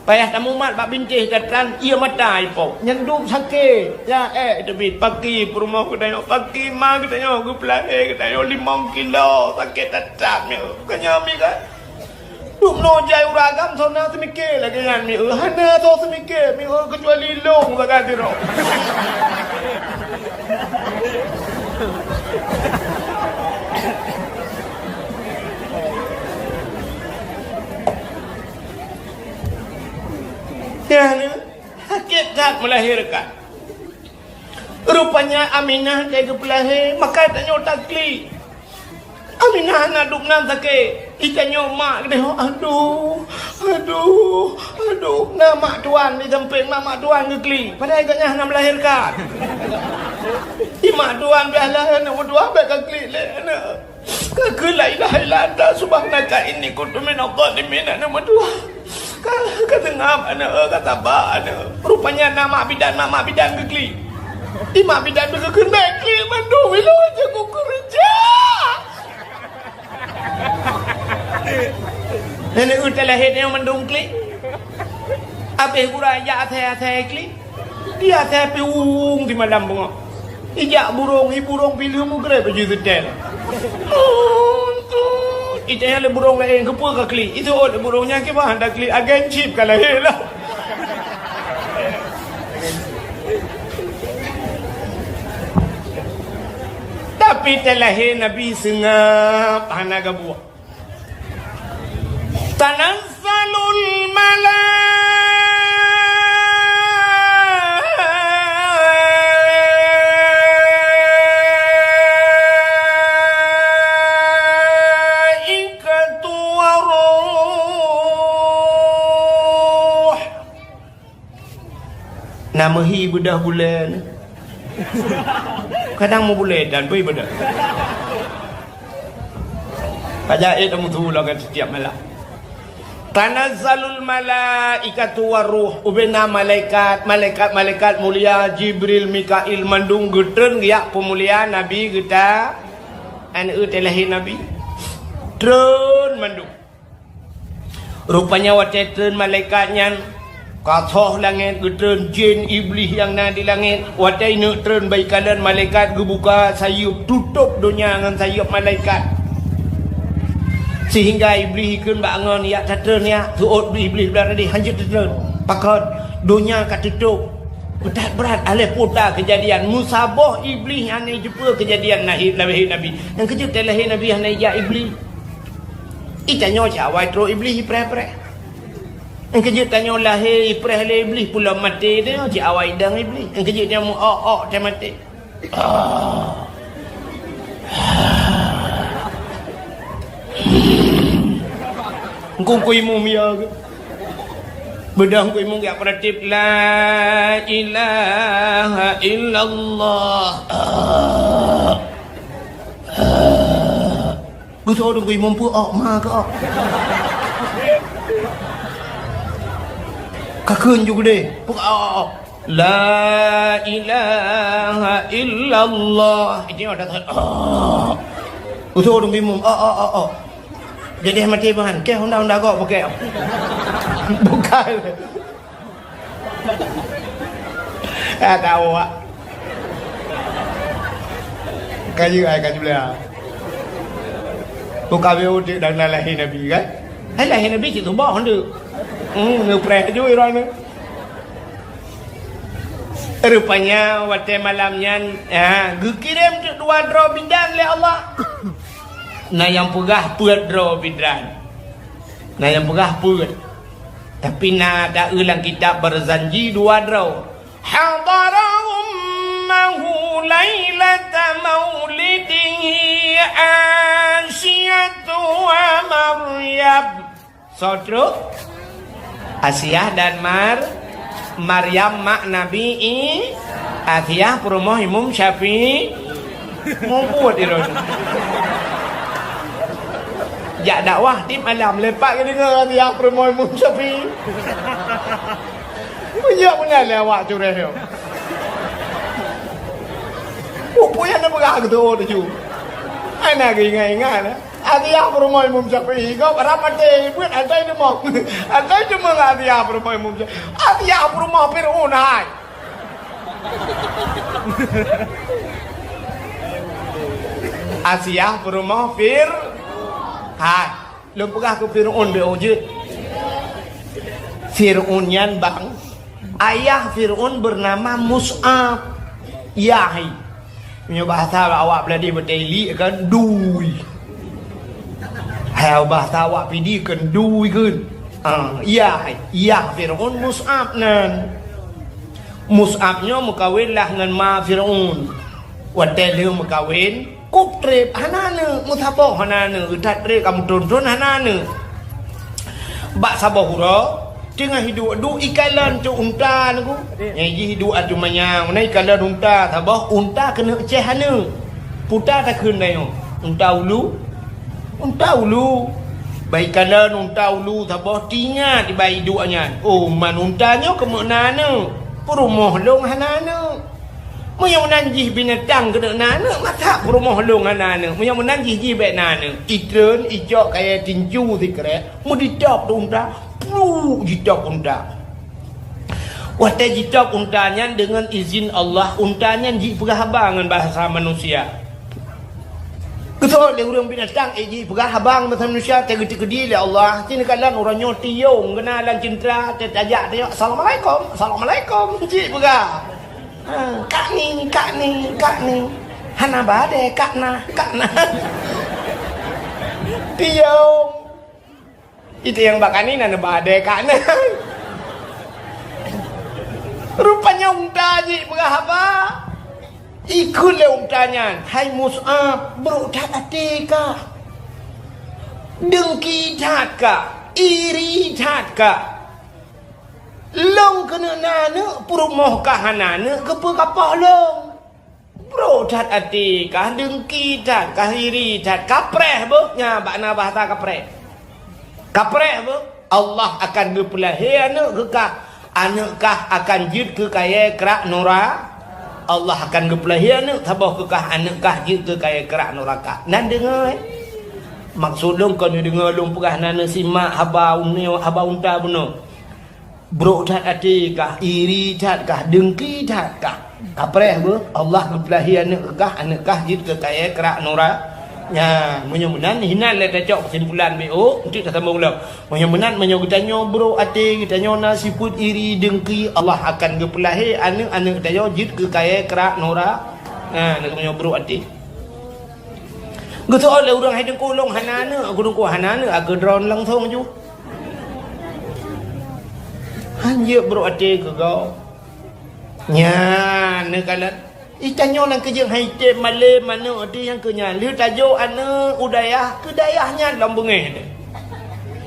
Payah tamu mat bak bincih katan ia mata ipo. Nyenduk sakit. Ya David pagi rumah ku tengok pagi mak ku tengok ku pelai ku tengok 5 kilo sakit tatapnya. Kanya mi kan. Duk no jai uragam sona semikir lagi kan mi hana to semikir mi kecuali long bagai tiro. Ya, hakikat melahirkan. Rupanya Aminah dari kepelahir, maka tanya takli. Aminah nak duk nan sakit. Ikannya mak dia, aduh, nama tuan di samping mak tuan kekli. Padahal ikannya nak melahirkan. Mak tuan biarlah anak berdua baik kekli le. Kekli la ilaha illa anta subhanaka inni kuntu minadh dhalimin nama dua. Kata ngam anak kata ba anak. Rupanya nama bidan kekli. Mak bidan kekli kekli mandu bilo aja ku kerja. Nenek udah lahir yang mendung klik. Abis kuraya atai klik. Dia atai piung di malam bunga. Ijak burung pilih mugre baju sedel. Itu yang le burung lain kepu ke klik. Itu oleh burungnya ke bahan dah klik agen chip kalau lahir lah. Tapi terlahir Nabi sengap anak gabuah. Tanazzalul malaikatu waruh. Nama hi bedah bulan. Kadang mau bulan dan pergi bedah. Kajaib kamu tu lah kan setiap malam. Tanazzalul malaikatu waruh. Ubena malaikat mulia Jibril Mikail mandung getren giak pemulia Nabi kita. Anu telahi Nabi. Tren mandung. Rupanya watetren malaikatnya katoh langit getren jin iblis yang na di langit. Watai nak tren baikalan malaikat gebuka sayup tutup dunia dengan sayup malaikat. Sehingga iblis ikut bangun ya tertern ya tuot iblis belah tadi hanjut tertern pakon dunia kat tutup berat alih putar kejadian musabah iblis yang jumpa kejadian lahir Nabi yang kejut lahir Nabi yang ya iblis itanya cawai terus iblis ipre yang kejut tanya lahir ipre iblis pula mati dia cawai dang iblis yang kejut dia mu dia mati Kung kuimu miya bedang kuimu gak pratip la ilaha illallah betul dong kuimu pu ma ke kakun juga deh puk la ilaha illallah ini ada betul dong kuimu jadi mati bahan, ke honda kok pakai. Bukan. Tahu ah. Kayu belah. Bukan view di dan lahir Nabi kan? Hai lahir Nabi itu bah honda. Ngepre juga orang ni. Rupanya waktu malamnya, kirim tu 2 draw bidang oleh Allah. Nah yang pegah puat draw bidran. Nah yang pegah puat. Tapi nak ada ulang kitab berzanji 2 draw. Hadara ummahu lailata maulidihi Asyatu wa Maryam. Saudara Asyah dan Maryam mak Nabi Asyah perumah Imam Syafi'i membuat iron. Jak dakwah di malam lepak ke dengar Asyah perumah Imam Syafi'i. Banyak benar lewat curah dia. Punya nak berah ke tu. Anak ingat-ingat Hadiah perumah Imam Syafi'i kau ramate buat antai demok. Antai cuma hadiah perumah Imam Syafi'i. Hadiah perumah Fir'aun hai. Hadiah perumah hai. Lu pegah ke Fir'aun be ojit. Fir'aun yan bang. Ayah Fir'aun bernama Mus'ab. Yahi. Punya bahasa awak beladi berteli kan dui. Hal bahasa awak pidi kan dui kan. Iya Fir'aun Mus'ab nan. Mus'abnya mukawin lah dengan ma Fir'aun. Wadai mukawin kup trip hanana mutabok hanana utat trip kamu tonton hanana. Bak sabah hura tengah hidup du ikalan tu unta aku. Yang hidup atu manyang mana ikalan unta sabah unta kena cehana. Putar tak kena yo. Unta ulu baikalan unta ulu sabah tingat di bayi duanya. Oh man untanya ke mana perumoh long hanana. Moyo menanjih binatang kena nana mata perumoh long hanana. Moyo menanjih ji bet nana. Itren ijok kaya tinju sikre. Mu didok tu unta. Plu didok unta. Wate didok untanya dengan izin Allah untanya ji perhabangan bahasa manusia. Ketua dia orang binatang eji pegah habang bahasa manusia tegedi-gedi le Allah. Cina kalan orangnya tiung kenalan cinta tajak dia assalamualaikum ji pegah. Kak ni hana bade kak na tiung itu yang bakani nana bade kak na. Rupanya unta ji pegah habang. Ikut le untanya. Hai Mus'ab, bro tak hati kah? Dengki tak kah? Iri tak kah? Long kena nana perumoh kah nana kepa-kapah long. Bro tak hati kah? Dengki tak kah? Iri tak kapreh bu? Nya bakna bahasa kapreh. Kapreh bu? Allah akan berpelahi anak ke kah? Anak kah akan jid ke kaya kerak nora? Allah akan gepelahi anak tabah kekah anak kah je ke kaya kerak neraka. Nan dengar maksud long kau ni dengar long perah nana simak haba unta bunuh. Bro tak hati kah iri tak kah dengki tak kah. Kapreh bu Allah gepelahi anak kah je ke kaya kerak neraka. Ya, menyemenan hinan le tacok kesimpulan BO untuk sambung lah. Menyemenan tanya bro ate kita nyo siput iri dengki Allah akan gepelahi anak kita jid ke kaya kerak nora. Nak menyo bro ate. Gitu ole urang hai kolong hanana aku dengku hanana aku drone langsung ju. Hanya bro ate ke kau. Nya ne kalat itanyo lang kerja haite male mana ada yang kenya liu tajuk ana udayah kedayahnya lambungnya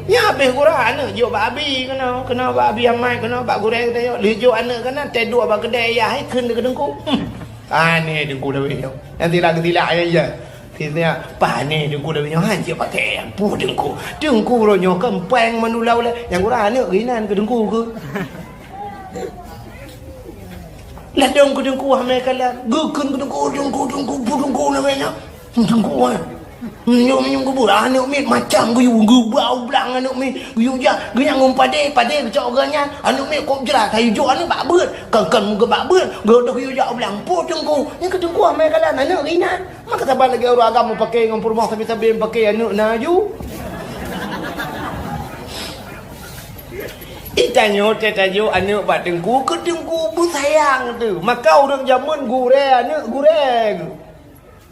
ya habis kurang ana jo babi kena babi amai kena bak goreng tayo liu jo ana kana tedu ba kedayah ai keun ke dengku ni dengku dah we nanti lagi tilak ya Kira pane dengku dah we han je pakai pu dengku ro nyo kempeng manulau le yang kurang ana rinan ke dengku ke lah dong kudungku hamai kalian gukun kudungku namanya dengku nyum kubur anak mi macam gu bau belang anak mi yu ja genyang pade cok ganya anak mi kok jerat hayu jo anak bak beut kan muka bak beut godoh yu ja belang po dengku yang kedengku hamai kalian anak rinan maka sabar lagi orang agama pakai ngam rumah tapi pakai anak naju Itanyo tetayo anak bak dengku ke dengku bu sayang tu. Maka orang zaman gure anak gure.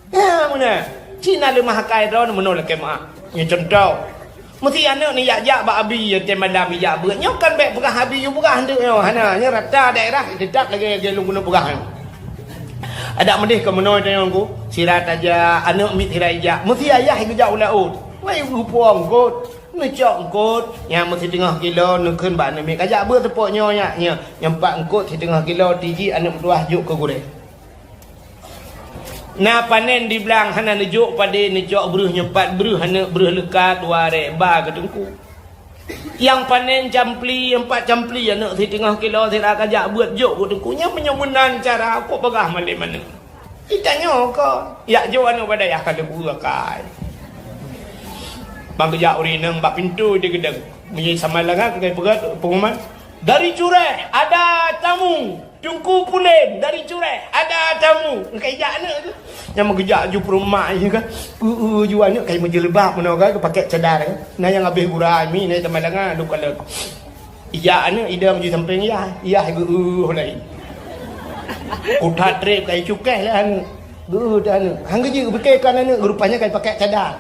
Ya mana? Cina le mahakai ron menolak kemak. Ni contoh. Mesti anak ni yak bak abi ya temandam yak beut. Nyo kan bek perah abi yu perah nduk yo. Hana nya rata daerah dedak lagi lu guna perah. Ada medih ke menoi tanya aku. Sirat aja anak mit hiraya. Mesti ayah ke jauh laut. Wei rupuang kot. Ngecok kot yang mesti tengah kilo nukun bak nami kajak ber tepoknya nya yang 4 kot setengah kilo tiji anak tuah juk ke gure na panen di belang hana nejuk pade necok beruh nyepat beruh anak beruh lekat ware ba ke dengku yang panen campli 4 campli anak setengah kilo sira kajak buat juk ke dengku nya menyemenan cara aku pegah male mana Ditanya kau, ya jauh anu pada ya kada burakai. Bang kerja urinang bak pintu dia gedeng. Menyi samalangan ke berat pengumuman. Dari Cureh ada tamu. Tungku Pulen dari Cureh ada tamu. Kayak anak tu. Yang mengejar ju rumah je kan. Ju anak kayak menjelebab mana kan pakai cadar kan. Nah yang habis gurai mi ni samalangan lu kalau. Iya anak ida menuju samping ya. Ya lain. Udah trip kayak cukai lah anak. Dan hang je berkekan anak rupanya kayak pakai cadar.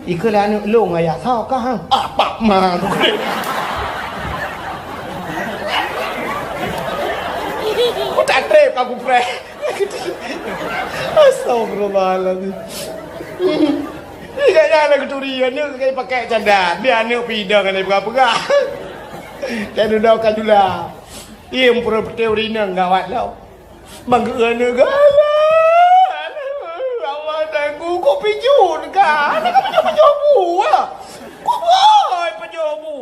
Ikalah anak long ayah tau kah hang? Apa mah tu. Aku tak trip aku pray. Astagfirullahaladzim. Dia anak keturian ni kayak pakai cadar. Dia anak pidang kan berapa. Dan dah kajula. Ia pura teori nang gawat lau. Mangga negara. Awak tanggu kau pijun kan? Anak pejobu ah. Kau boy pejobu.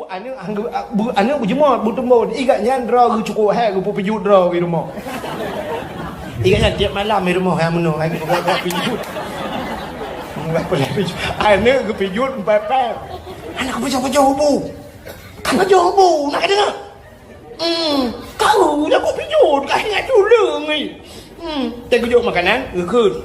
Anak berjemur bertemu. Igatnya draw cukup hai kau pijun draw di rumah. Igatnya tiap malam di rumah yang menung lagi kau pijun. Enggak boleh pijun. Anak kau pijun pepek. Anak pejobu. Kan pejobu nak dengar. Kau dah kau pijun kayaknya dulu ni. Tengok juk makanan, gekut.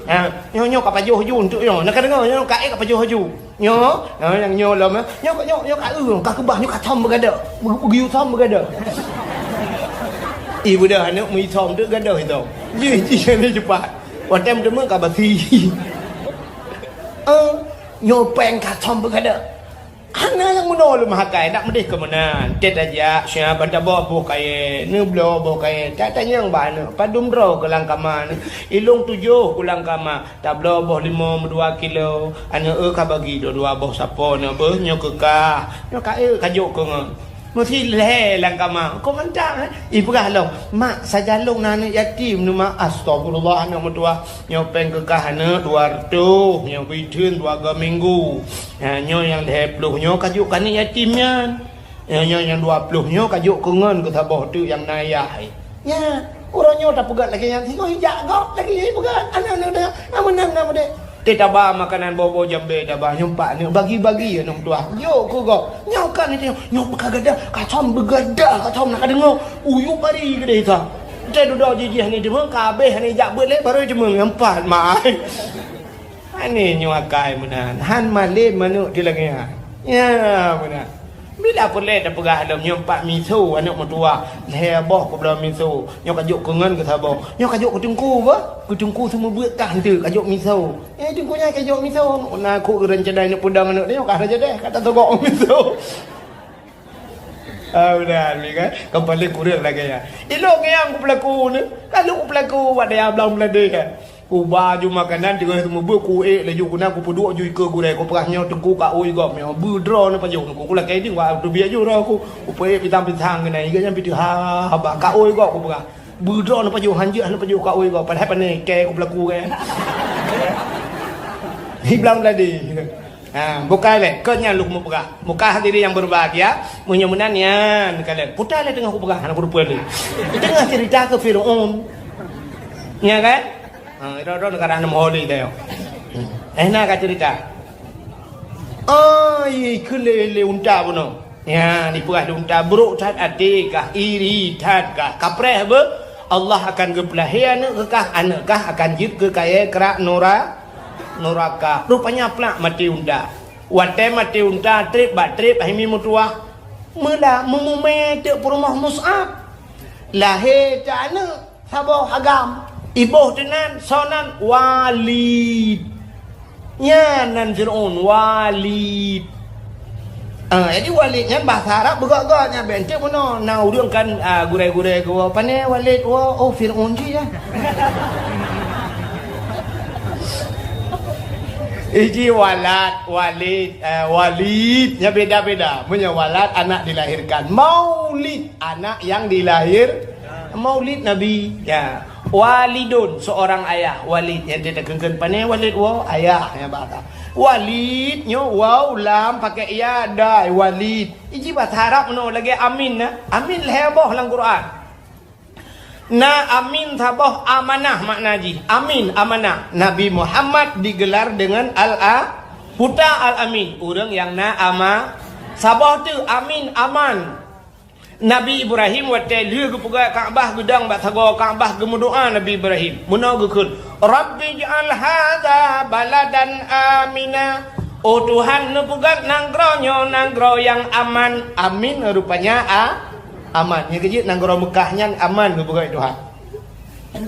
Nyo kat pajuh haju untuk nyo. Nak dengar nyo kat kat pajuh haju. Nyo, yang nyo lama. Nyo kat kat kebah nyo kat thom bergada. Begiu thom bergada. Ibu dah anak mi thom tu gada itu. Ji ni cepat. Watem demu kat basi. Nyo peng kat thom bergada. Hana yang menol mahakai nak medih ke mana? Tet aja siapa dah bawa kaya, ni belo bawa kaya. Tak tanya yang mana? Padum draw ke langkaman. Ilung 7 kulang kama. Tak belo bawa 5 2 kilo. Ana ka bagi 2 bawa sapo na beh nyo kekah. Nyo kae kajuk ke ngah. Mesti leh langkama. Kau mentang ibu kalau mak saja long nana yatim nu mak astagfirullah anak mertua nyopeng kekah anak 200 yang bitun 2 minggu. Nyo yang 10 nyo kajuk kan yatimnya. Nyo yang 20 nyo kajuk kengen ke tabah tu yang nayah. Ya, orangnya tak pegat lagi yang tengok hijak kau lagi pegat. Anak-anak dah nama dek. Tidak bah makanan bobo jambe dah bah nyumpak ni bagi-bagi anak tua. Yo ko go. Nyokan ni nyok kagada kacom begada kacom nak dengar. Uyu pari gede ta. Dia duduk jijih ni demang kabeh ni jak beut baru cuma empat mai. Ani nyokai menan. Han male manuk di lagi. Ya benar. Bila boleh dah pegah dalam nyompak miso anak mertua leboh ke belah miso nyok kajuk kengan ke sabah nyok kajuk ke tungku apa ke tungku semua buat kan tu kajuk miso tungkunya kajuk miso nak aku rencana nak pudang anak dia nyok aja deh kata togok miso udah ni kan kembali kurang lagi ya ilok yang aku pelaku ni kalau aku pelaku ada yang belum belade kan ku baju makanan juga semua ku laju ku nak ku peduk ju ke gurai ku perahnya tengku ka oi gom ya budro na paju ku la kai ding wa tu biar ju ro ku pe pitang-pitang ke nai ke yang pitu ha ba ka oi gom ku perah budro na paju hanje na paju ka oi gom padahal pane ke ku pelaku kan hiblang ladi bukan le kenya luk mu perah muka hadirin yang berbahagia munyamunan yan kalian putar le tengah ku perah anak ku puan tengah cerita ke Firaun ya kan Ro negara nama holi dah. Nak kata cerita. Kelele unta puno. Ya, ni perah unta buruk tat adikah iri tatkah kapreh be Allah akan gebelahian kekah anakkah akan jid ke kaya kerak noraka. Rupanya pelak mati unta. Wate mati unta trip ahimi mutua. Mula memume te rumah Mus'ab. Lahir tak ana sabah agam. Ibuh tenan sonan Walid. Ya nan Fir'aun Walid. Jadi Walid kan bahasa Arab begak-gaknya bente mana nak urangkan gurai-gurai gua pane Walid Fir'aun je ya. Iji Walidnya beda-beda. Punya walad anak dilahirkan. Maulid anak yang dilahir. Maulid Nabi ya. Walidun seorang ayah. Walid yang dia kengken pane Walid ayah ya bahasa. Walid nyo lam pakai ya dai Walid. Iji bahasa Arab no lagi amin na. Amin leboh dalam Quran. Na amin taboh amanah makna ji. Amin amanah. Nabi Muhammad digelar dengan putra al-amin. Orang yang na ama sabah tu amin aman. Nabi Ibrahim waktu dia ke pegang Kaabah gedang bak tago Kaabah ke doa Nabi Ibrahim. Muna gekun. Rabbi ja'al hadza baladan amina. Oh Tuhan nu pegang nanggro yang aman. Amin rupanya aman. Yang kejut nanggro Mekahnya aman ke pegang Tuhan.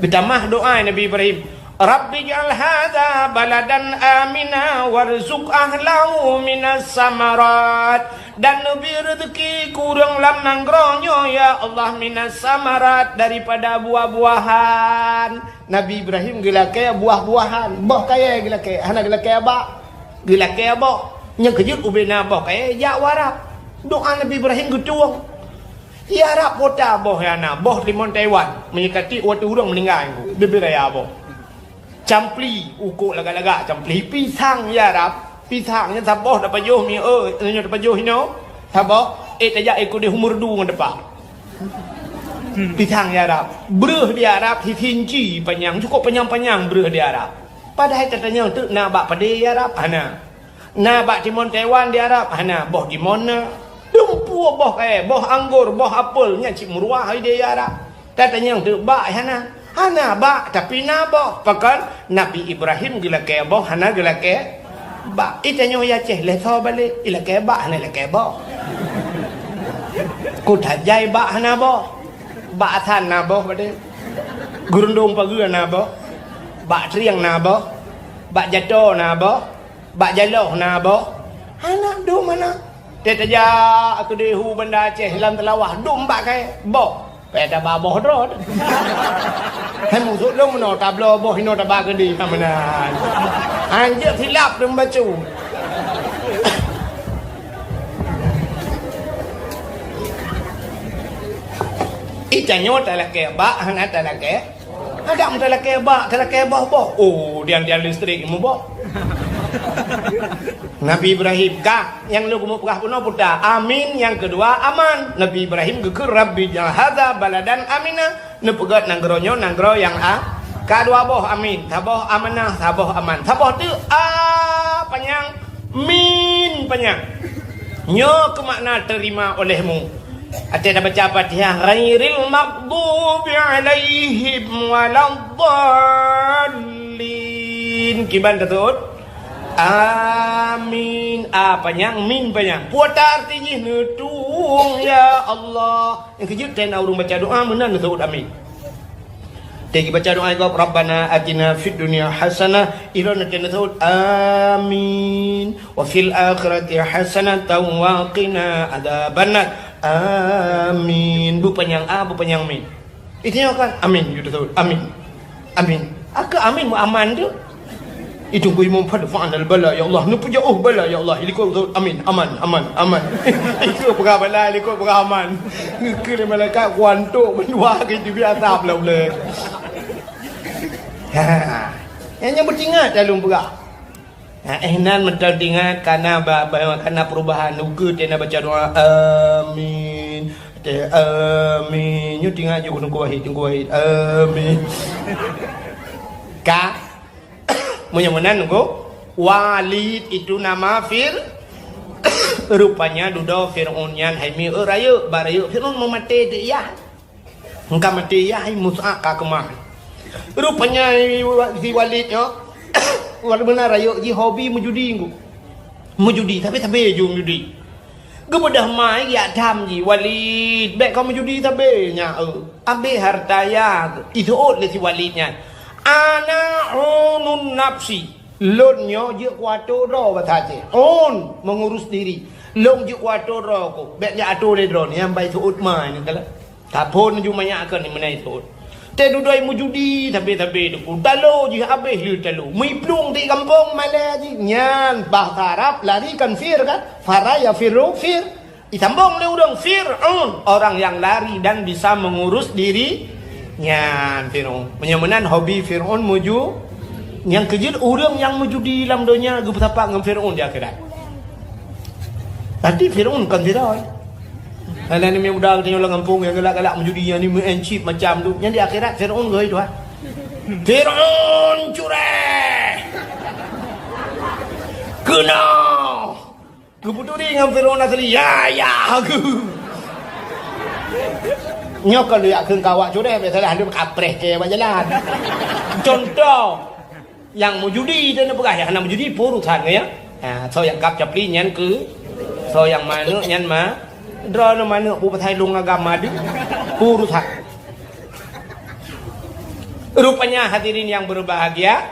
Bertamah doa Nabi Ibrahim. Rabbi ja'al hadza baladan amina warzuq ahlahu minas samarat. Dan lebih rezeki kurang lam nanggronyo ya Allah minas samarat daripada buah-buahan. Nabi Ibrahim gila kaya buah-buahan. Boh kaya gila kaya. Hana gila kaya ba. Gila kaya boh. Yang kejut ubena boh kaya ya warap. Doa Nabi Ibrahim getuang. Ya Arab kota boh ya na. Boh limon Taiwan. Menyekati waktu orang meninggal. Dia beraya boh. Campli ukuk laga-laga campli pisang ya Arab. Pisang yang saboh dapat joh mi nya dapat joh hino. Saboh tajak ikut dia umur 2 depan. Pisang ya Arab. Beruh di Arab hitinci panjang cukup panjang-panjang beruh di Arab. Padahal katanya tu na bak pada ya Arab hana. Na bak timon Taiwan di Arab hana. Boh timon na. Dumpu boh boh anggur, boh apel nya cik muruah dia ya Arab. Katanya tu bak hana. Hana bak tapi na boh. Pakan Nabi Ibrahim gila kaya boh hana gila kaya bak. Itanya ya ceh leso balik ila kaya bak hana ila kaya boh. Ku tajai bak hana boh. Bak than na boh bade. Gurundung pagi na boh. Bak triang na boh. Bak jatuh na boh. Bak jaloh na boh. Hana do mana? Dia tajak aku dehu benda ceh dalam telawah dum bak kaya boh. Pada baboh drod. Hai musuh dong meno tablo boh hino tabak gedi kamanan. Anjir hilap dong bacu. Itanyo talake ba hana talake. Ada talake ba talake boh. Oh, dia listrik mu boh. Nabi Ibrahim kah yang lu mau pegah puno puta amin yang kedua aman. Nabi Ibrahim geker Rabbi ja'al hadza baladan amina nu pegat nanggro yang kedua boh amin taboh amanah taboh aman taboh tu panjang min panjang nyo ke makna terima olehmu. Ada dah baca Fatihah ghairil maghdubi alaihim waladdallin kiban tetut. Amin. Panjang min panjang. Puata artinya netung ya Allah. Yang kejut dan orang baca doa menan disebut amin. Tegi baca doa kau Rabbana atina fid dunya hasanah ila natina disebut amin. Wa fil akhirati hasanatan wa qina adzabannar. Amin. Bu panjang bu panjang min. Itu kan amin gitu disebut amin. Amin. Aku amin mu aman tu. Itu ku imam pada fa'al bala ya Allah nu puja bala ya Allah iliko amin aman itu perkara bala iliko perkara aman ke malaikat kuantuk berdua ke di biasa pula yang bertingat dalam perkara nan mental tingat karena perubahan nuke tena baca doa amin amin you tingat je gunung wahid amin ka Menyamunan nunggu Walid itu nama rupanya dudo Fir'aun yang haimi raya baraya Fir'aun mau mati dia engkau mati ya hai Musa kemah rupanya si Walid yo benar raya ji hobi mujudi tapi judi kemudah mai ya tham ji Walid baik kau mujudi tapi nya ambil harta ya itu le si Walidnya ana unun nafsi lonyo je kuato ro bataje on mengurus diri long je kuato ro ko beknya ato le dron yang bai suut mai ni kala tapon ju maya kan ni menai suut te dudoi mujudi tapi tu dalo je habis lu dalo mi plung di kampung mala ji nyan bahasa Arab larikan fir kan faraya firu fir ditambung le udang fir'aun orang yang lari dan bisa mengurus diri Nyan Fir'aun menyemenan hobi Fir'aun muju yang kejut orang yang mujudi dalam dunia gu betapa ngam Fir'aun di akhirat. Tadi Fir'aun kan tidak Alah ni muda kita orang kampung yang galak-galak menjudi yang ni chip macam tu. Yang di akhirat Firaun goi tuan. Firaun cureh. Kena. Keputuri dengan Firaun asli. Ya aku. Nyok kalau yakin kawak cureh biasalah dia kapreh ke jalan. Contoh yang mau judi dan apa ya nak judi urusan ya. So yang kap capli nyan ke. So yang mana nyan ma. Draw na mana po patay lung agama di puro sak. Rupanya hadirin yang berbahagia,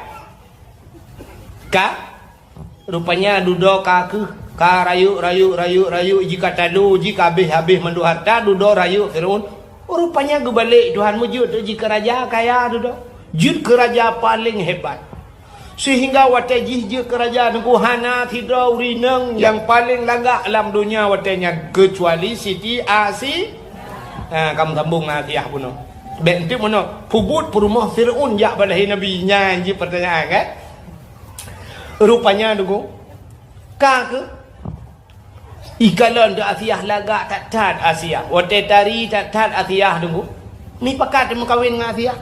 rupanya dudo kaku ka rayu jika talu jika habis mandu harta dudo rayu Firaun. Rupanya gebalik Tuhan mujud jika raja kaya dudo. Jud keraja paling hebat. Sehingga watajih je kerajaan kuhana tidak urineng yang paling lagak dalam dunia watanya kecuali Siti Asi. Kamu sambung nanti ya puno. Bentuk puno. Pubut perumah Firaun jak balahi Nabi nyanyi pertanyaan kan. Rupanya dugu. Kak ikalan de Asiah lagak tak tad Asiah. Watai tari tak tad Asiah dugu. Ni pakat mau kawin dengan Asiah.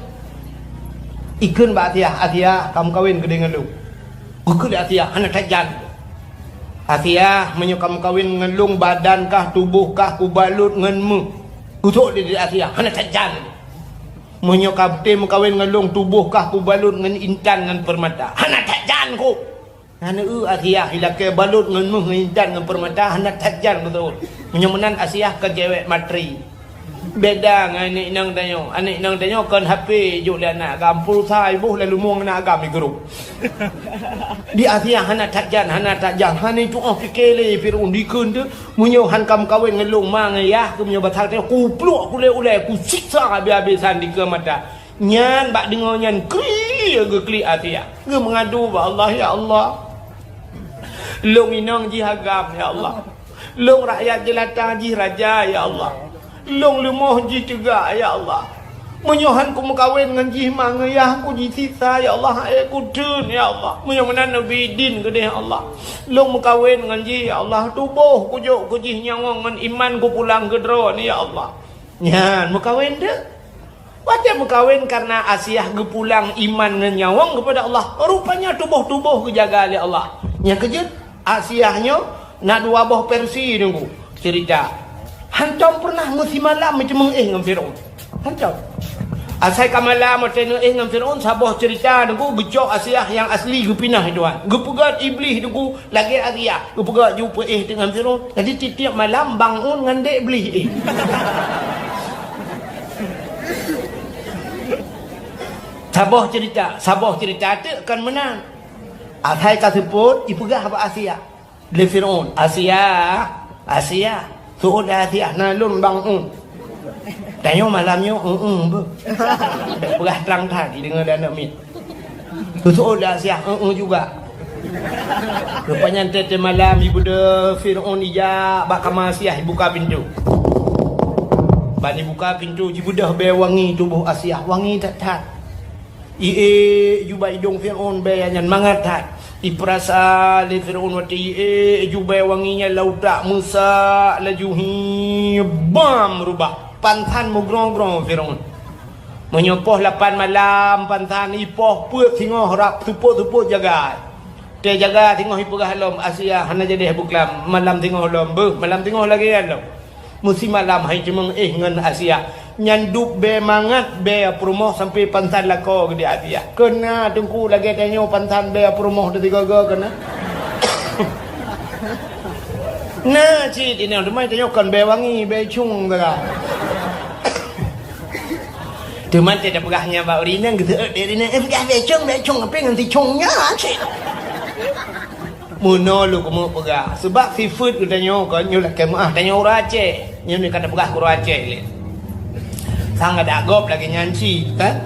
Ikun ba Asiah kamu kawin ke dengan lu. Gugu di Asiah anak tajam. Asiah menyo kamu kawin dengan lung badankah tubuhkah ku balut nganmu. Utuk di Asiah anak tajam. Menyo kamu kawin dengan lung tubuhkah ku balut ngan intan ngan permata. Anak tajam ku. Hana Asiah hilake balut nganmu ngan intan ngan permata anak tajam betul. Menyo menan Asiah ke cewek matri. Beda dengan anak nang tanyo kan HP juk le anak agam pulsa ibu lalu muang anak agam igrup. Di Asiah anak takjan hana itu fikir le Firaun dikeun tu munyo han kam kawin ngelung mang ya ku munyo batal teh ku pluk ku le ku siksa habis-habisan di ke mata. Nyan bak dengar nyan kli Asiah. Ge mengadu ba Allah ya Allah. Long inang ji hagam ya Allah. Long rakyat jelata ji raja ya Allah. Long lemoh ji juga ya Allah. Menyohan ku mengkawin dengan ji mangayah ku ji sisa ya Allah. Ku dun ya Allah. Menyohan Nabi din gede Allah. Long mengkawin dengan ji ya Allah. Tubuh ku juk ku ji nyawang dengan iman ku pulang ke drone ya Allah. Nyan mengkawin deh. Wajah mengkawin karena Asiah ke pulang iman dengan nyawang kepada Allah. Rupanya tubuh-tubuh ku jaga oleh Allah. Yang kejut Asiahnya nak dua buah Persi nunggu cerita. Hancam pernah mesti malam macam dengan Firaun. Hancam. Asai kamalam macam dengan Firaun sabah cerita nunggu gejok Asiah yang asli gu pinah tuan. Gu pegat iblis nunggu lagi Asiah. Gu pegat jumpa dengan Firaun. Jadi tiap malam bangun dengan dek iblis Sabah cerita tu akan menang. Asai kasebut ipegah apa Asiah. Le Firaun. Asiah. Sudah Asiah nalun bangun. Tanya malamnya be. Perah terang tadi dengan dana mit. Sudah Asiah juga. Rupanya tete malam ibu de Firaun ija bak kamar Asiah buka pintu. Bani buka pintu ibu dah be wangi tubuh Asiah wangi tak. Juba hidung Firaun be yang mangatat. Iperasa le Firaun wati jubai wanginya lautak Musa lajuhi bam rubah pantan mugrong-grong Firaun menyopoh 8 malam pantan ipoh puak singoh rap tupuk-tupuk jaga dia jaga tengok ipegah lom Asiah hana jadi buklam malam tengok lom malam tengok lagi lom musim malam hai cemeng ngan Asiah nyandup be mangat be perumoh sampai pantan lako gede Asiah kena tunggu lagi tanya pantan be perumoh de tiga kena nah cit ini rumah tanya kan be wangi be cung daga teman tidak pegahnya ba urina gitu urina be cung apa nganti cungnya cit muno lu kamu pegah sebab seafood ku tanya kan nyu lak kemah tanya ura Aceh nyu ni kata pegah ku ura Aceh le sang ada gop lagi nyanci kan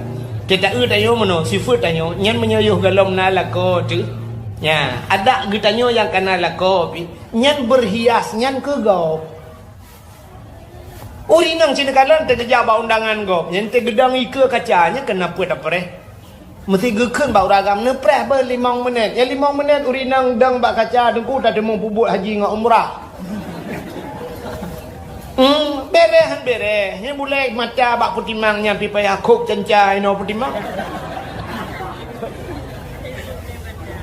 kita tanya muno seafood tanya nyan menyayuh galom na lako tu nya ada getanyo yang kana lako nyan berhias nyan ke gop urinang cinakalan terjejak ba undangan gop nyan te gedang ika kacanya kenapa tak pereh mesti gekeun bau ragam nepreh ber 5 minit. Ya 5 minit urinang dang bak kaca dengku tak demung pubut haji dengan umrah. Beres. Yang boleh mata bak putimang nyampi payah kok cancai no putimang.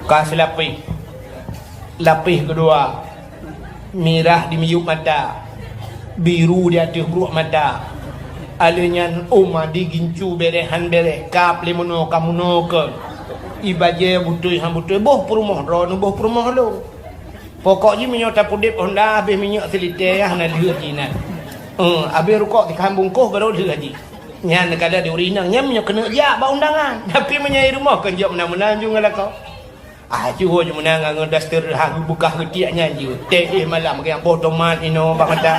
Kas lapis kedua. Merah di miyuk mata. Biru di atas buruk mata. Alenyan di gincu berehan bereh. Kap lemono kamuno ke. Ibaje butuh han butuh boh perumah ron boh perumah lo. Pokoknya minyak tapudip honda habis minyak selite ya hana lihat jinan. Habis rukuk di kampung koh baru lihat haji. Nya nekada di urinang nya minyak kena ja ba undangan. Tapi menyai rumah kan jom menang juga lah kau. Cuho je menang ngang daster hang buka ketiaknya je. Teh malam ke yang boh tomat ino bak kata.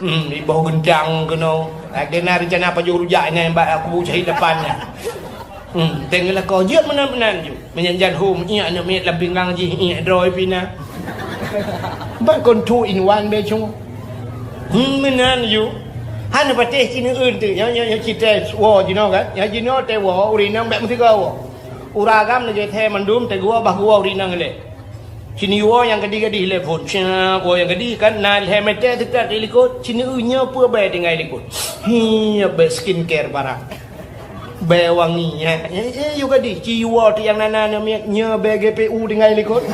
Di bau gendang keno. Kena rencana apa je rujaknya yang aku cari depannya. Tengoklah kau je menang-menang je. Menyanjan home iya nak met lebih ngang je iya droi pina. Ba kon 2 in 1 be chung. Menang je. Han patih Cina eun tu yang kita wo je no kan. Yang je no te wo urinang bak mesti kau. Uragam na je the mandum te gua bah gua urinang le. Cini wo yang gedi-gedi le phone. Cha wo yang gedi kan na le mete dekat likut. Cina eunya apa bae dengan likut. Hi be skincare barang. Be wanginya. Juga di jiwa tu yang nana namanya be GPU dengan likut.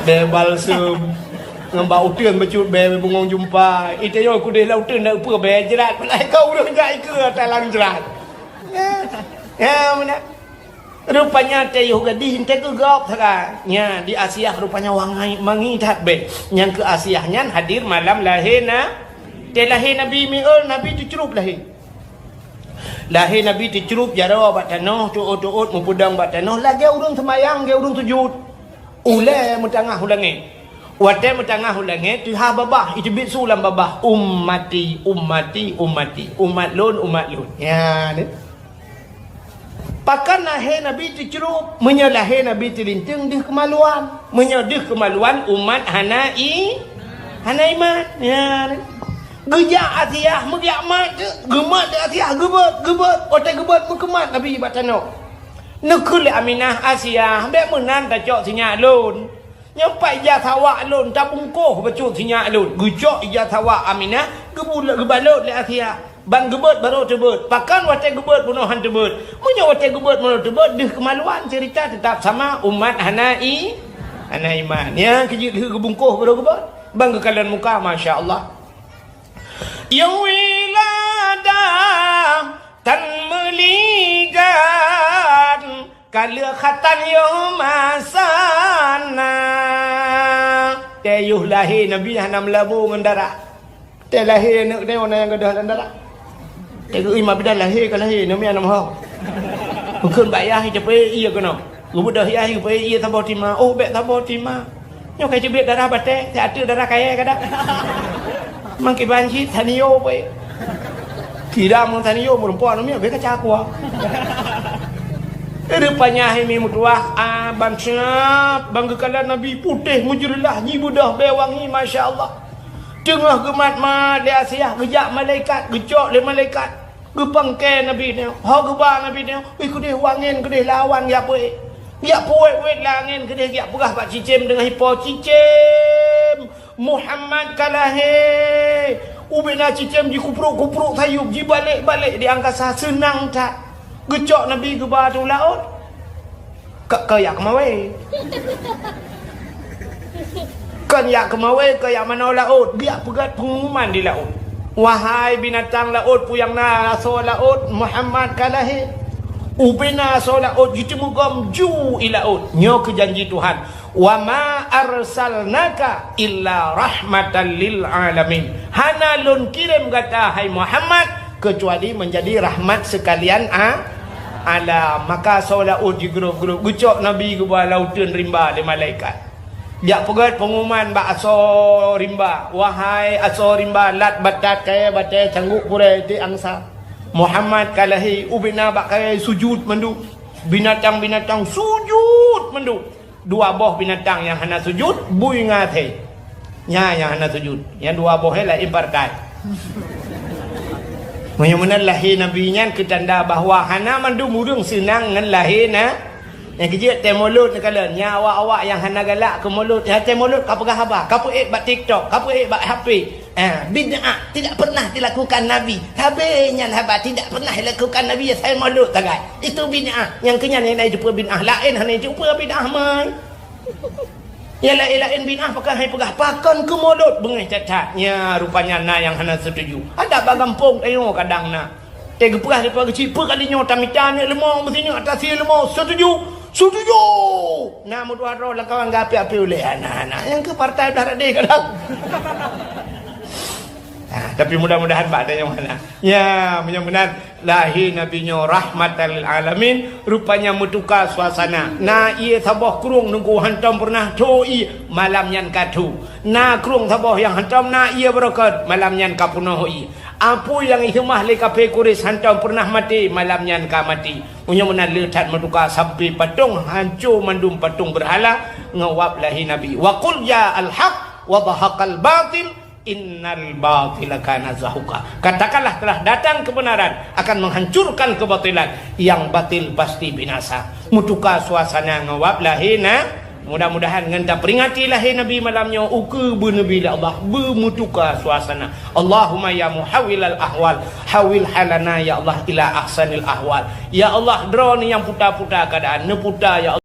Be balsam. Ngambau tuen becut be bungong jumpa. Itu yo aku dah lautun dah apa be jerat. Pelai kau dah gai ke talang jerat. Ya mana? Rupanya teh juga di hinte ke gop saga. Nya di Asia rupanya wangai mangi tat be. Yang ke Asianya hadir malam lahirna. Teh lahir Nabi miul Nabi dicerup lahir. Lahir Nabi dicerup jaro bat tanah tuut mempudang bat tanah lagi urang semayang ge urang sujud. Ule mentangah ulange. Wate mentangah ulange tu ha babah itu bit sulam babah ummati umat lun. Ya ni. Pakan lahir Nabi dicerup menyalahir Nabi tilinteng di kemaluan. Menyadih kemaluan umat hana iman. Ya ni. Gejak Asiah megiak mat gemat de Asiah gebet otak gebet mekemat Nabi batano nekul Aminah Asiah be menan ta cok sinya lun nyampai ja tawa lun ta bungkoh becut sinya lun gejok ja tawa Aminah gebalot le Asiah ban gebet baru tebet pakan otak gebet bunuhan tebet munyo otak gebet bunuh tebet deh kemaluan cerita tetap sama umat hana iman ya kejut gebungkoh baru gebet bang kekalan muka masya-Allah. Yang wiladah tan meligan kala khatan yo masana teyuh lahir Nabi hana melabu ngendara teh lahir nak dia orang yang gadah ngendara teh imam bidan lahir ke lahir nami anam hau mungkin bayar cepe iya kena gubudah iya pe iya tambah tima bet tambah tima nyo kai cebet darah bate teh ada darah kaya kada Mangki banci taniyo pe. Kira mong taniyo perempuan ni be kaca aku. Rupanya ini mutuah bansnya banggakan Nabi putih mujrillah nyibudah bewangi masya-Allah. Tengah gemat ma di Asia gejak malaikat gejok le malaikat. Gepangke Nabi ni. Ha gebang Nabi ni. Kedih wangin kedih lawan ya pe. Ya poet langin kedih ya perah pak cicim dengan hipo cicim. Muhammad kalahe ubena cicem ji kupruk tayub ji balik di angkasa senang tak gecok Nabi ke batu laut ke yak kemawe kan yak kemawe ke yak mana laut dia pegat pengumuman di laut wahai binatang laut puyang na so laut Muhammad kalahe ubena so laut jitemugam ju ilaut nyo ke janji Tuhan wa ma arsalnaka illa rahmatan lil alamin hana lun kirim kata hai Muhammad kecuali menjadi rahmat sekalian alam maka saulaud di grup-grup gucok Nabi ke bawah lautan rimba di malaikat dia pegat pengumuman ba aso rimba wahai aso rimba lat batat kaya batai cangguk pura di angsa Muhammad kalahi ubina bak kaya sujud mendu binatang-binatang sujud mendu dua boh binatang yang hana sujud bui ngate nya yang hana sujud yang dua boh lah ibarkai Menyamunan lahir Nabi nya ketanda bahawa hana mandu murung senang ngan lahir Yang kerja teh mulut ni kala awak-awak yang hana galak ke mulut. Ya teh mulut kau pegang apa? Kau bat TikTok, kau bat HP. Bid'ah tidak pernah dilakukan Nabi. Habisnya habat tidak pernah dilakukan Nabi ya saya mulut tagai. Itu bid'ah. Yang kenyang yang jumpa bid'ah lain hanya jumpa bid'ah mai. Ya lain bid'ah pakai hai pegah pakan ke mulut bengih cacatnya rupanya na yang hana setuju. Ada bagampung tengok kadang na. Teh gepah depa kecil kalinya tamitan lemah mestinya atas lemah setuju. Nah mudah roh kawan gapi-api oleh anak-anak yang ke partai dah ada kadang. Tapi mudah-mudahan Pak ada yang mana. Ya, mudah-mudahan lahir nabinya rahmatan lil alamin rupanya mutuka suasana. Na ia sabah kurung nunggu hantam pernah toi malam yan katu. Na kurung sabah yang hantam na ia berkat malam yan kapunoi. Apa yang ihmah le kape kuris hantam pernah mati malam yan ka mati. Punya menan letat mutuka sampai patung hancur mandum patung berhala ngawap lahir nabi. Wa qul ya al haq wa dhahaqal batil innal batila kana zahuqa. Katakanlah telah datang kebenaran akan menghancurkan kebatilan. Yang batil pasti binasa. Mutuka suasana ngawap lahina. Mudah-mudahan ngenta peringati lahir Nabi malamnya uke bernabi Allah bermutuka suasana. Allahumma ya muhawwilal ahwal hawil halana ya Allah ila ahsanil ahwal. Ya Allah draw ni yang putar-putar keadaan ne putar ya Allah.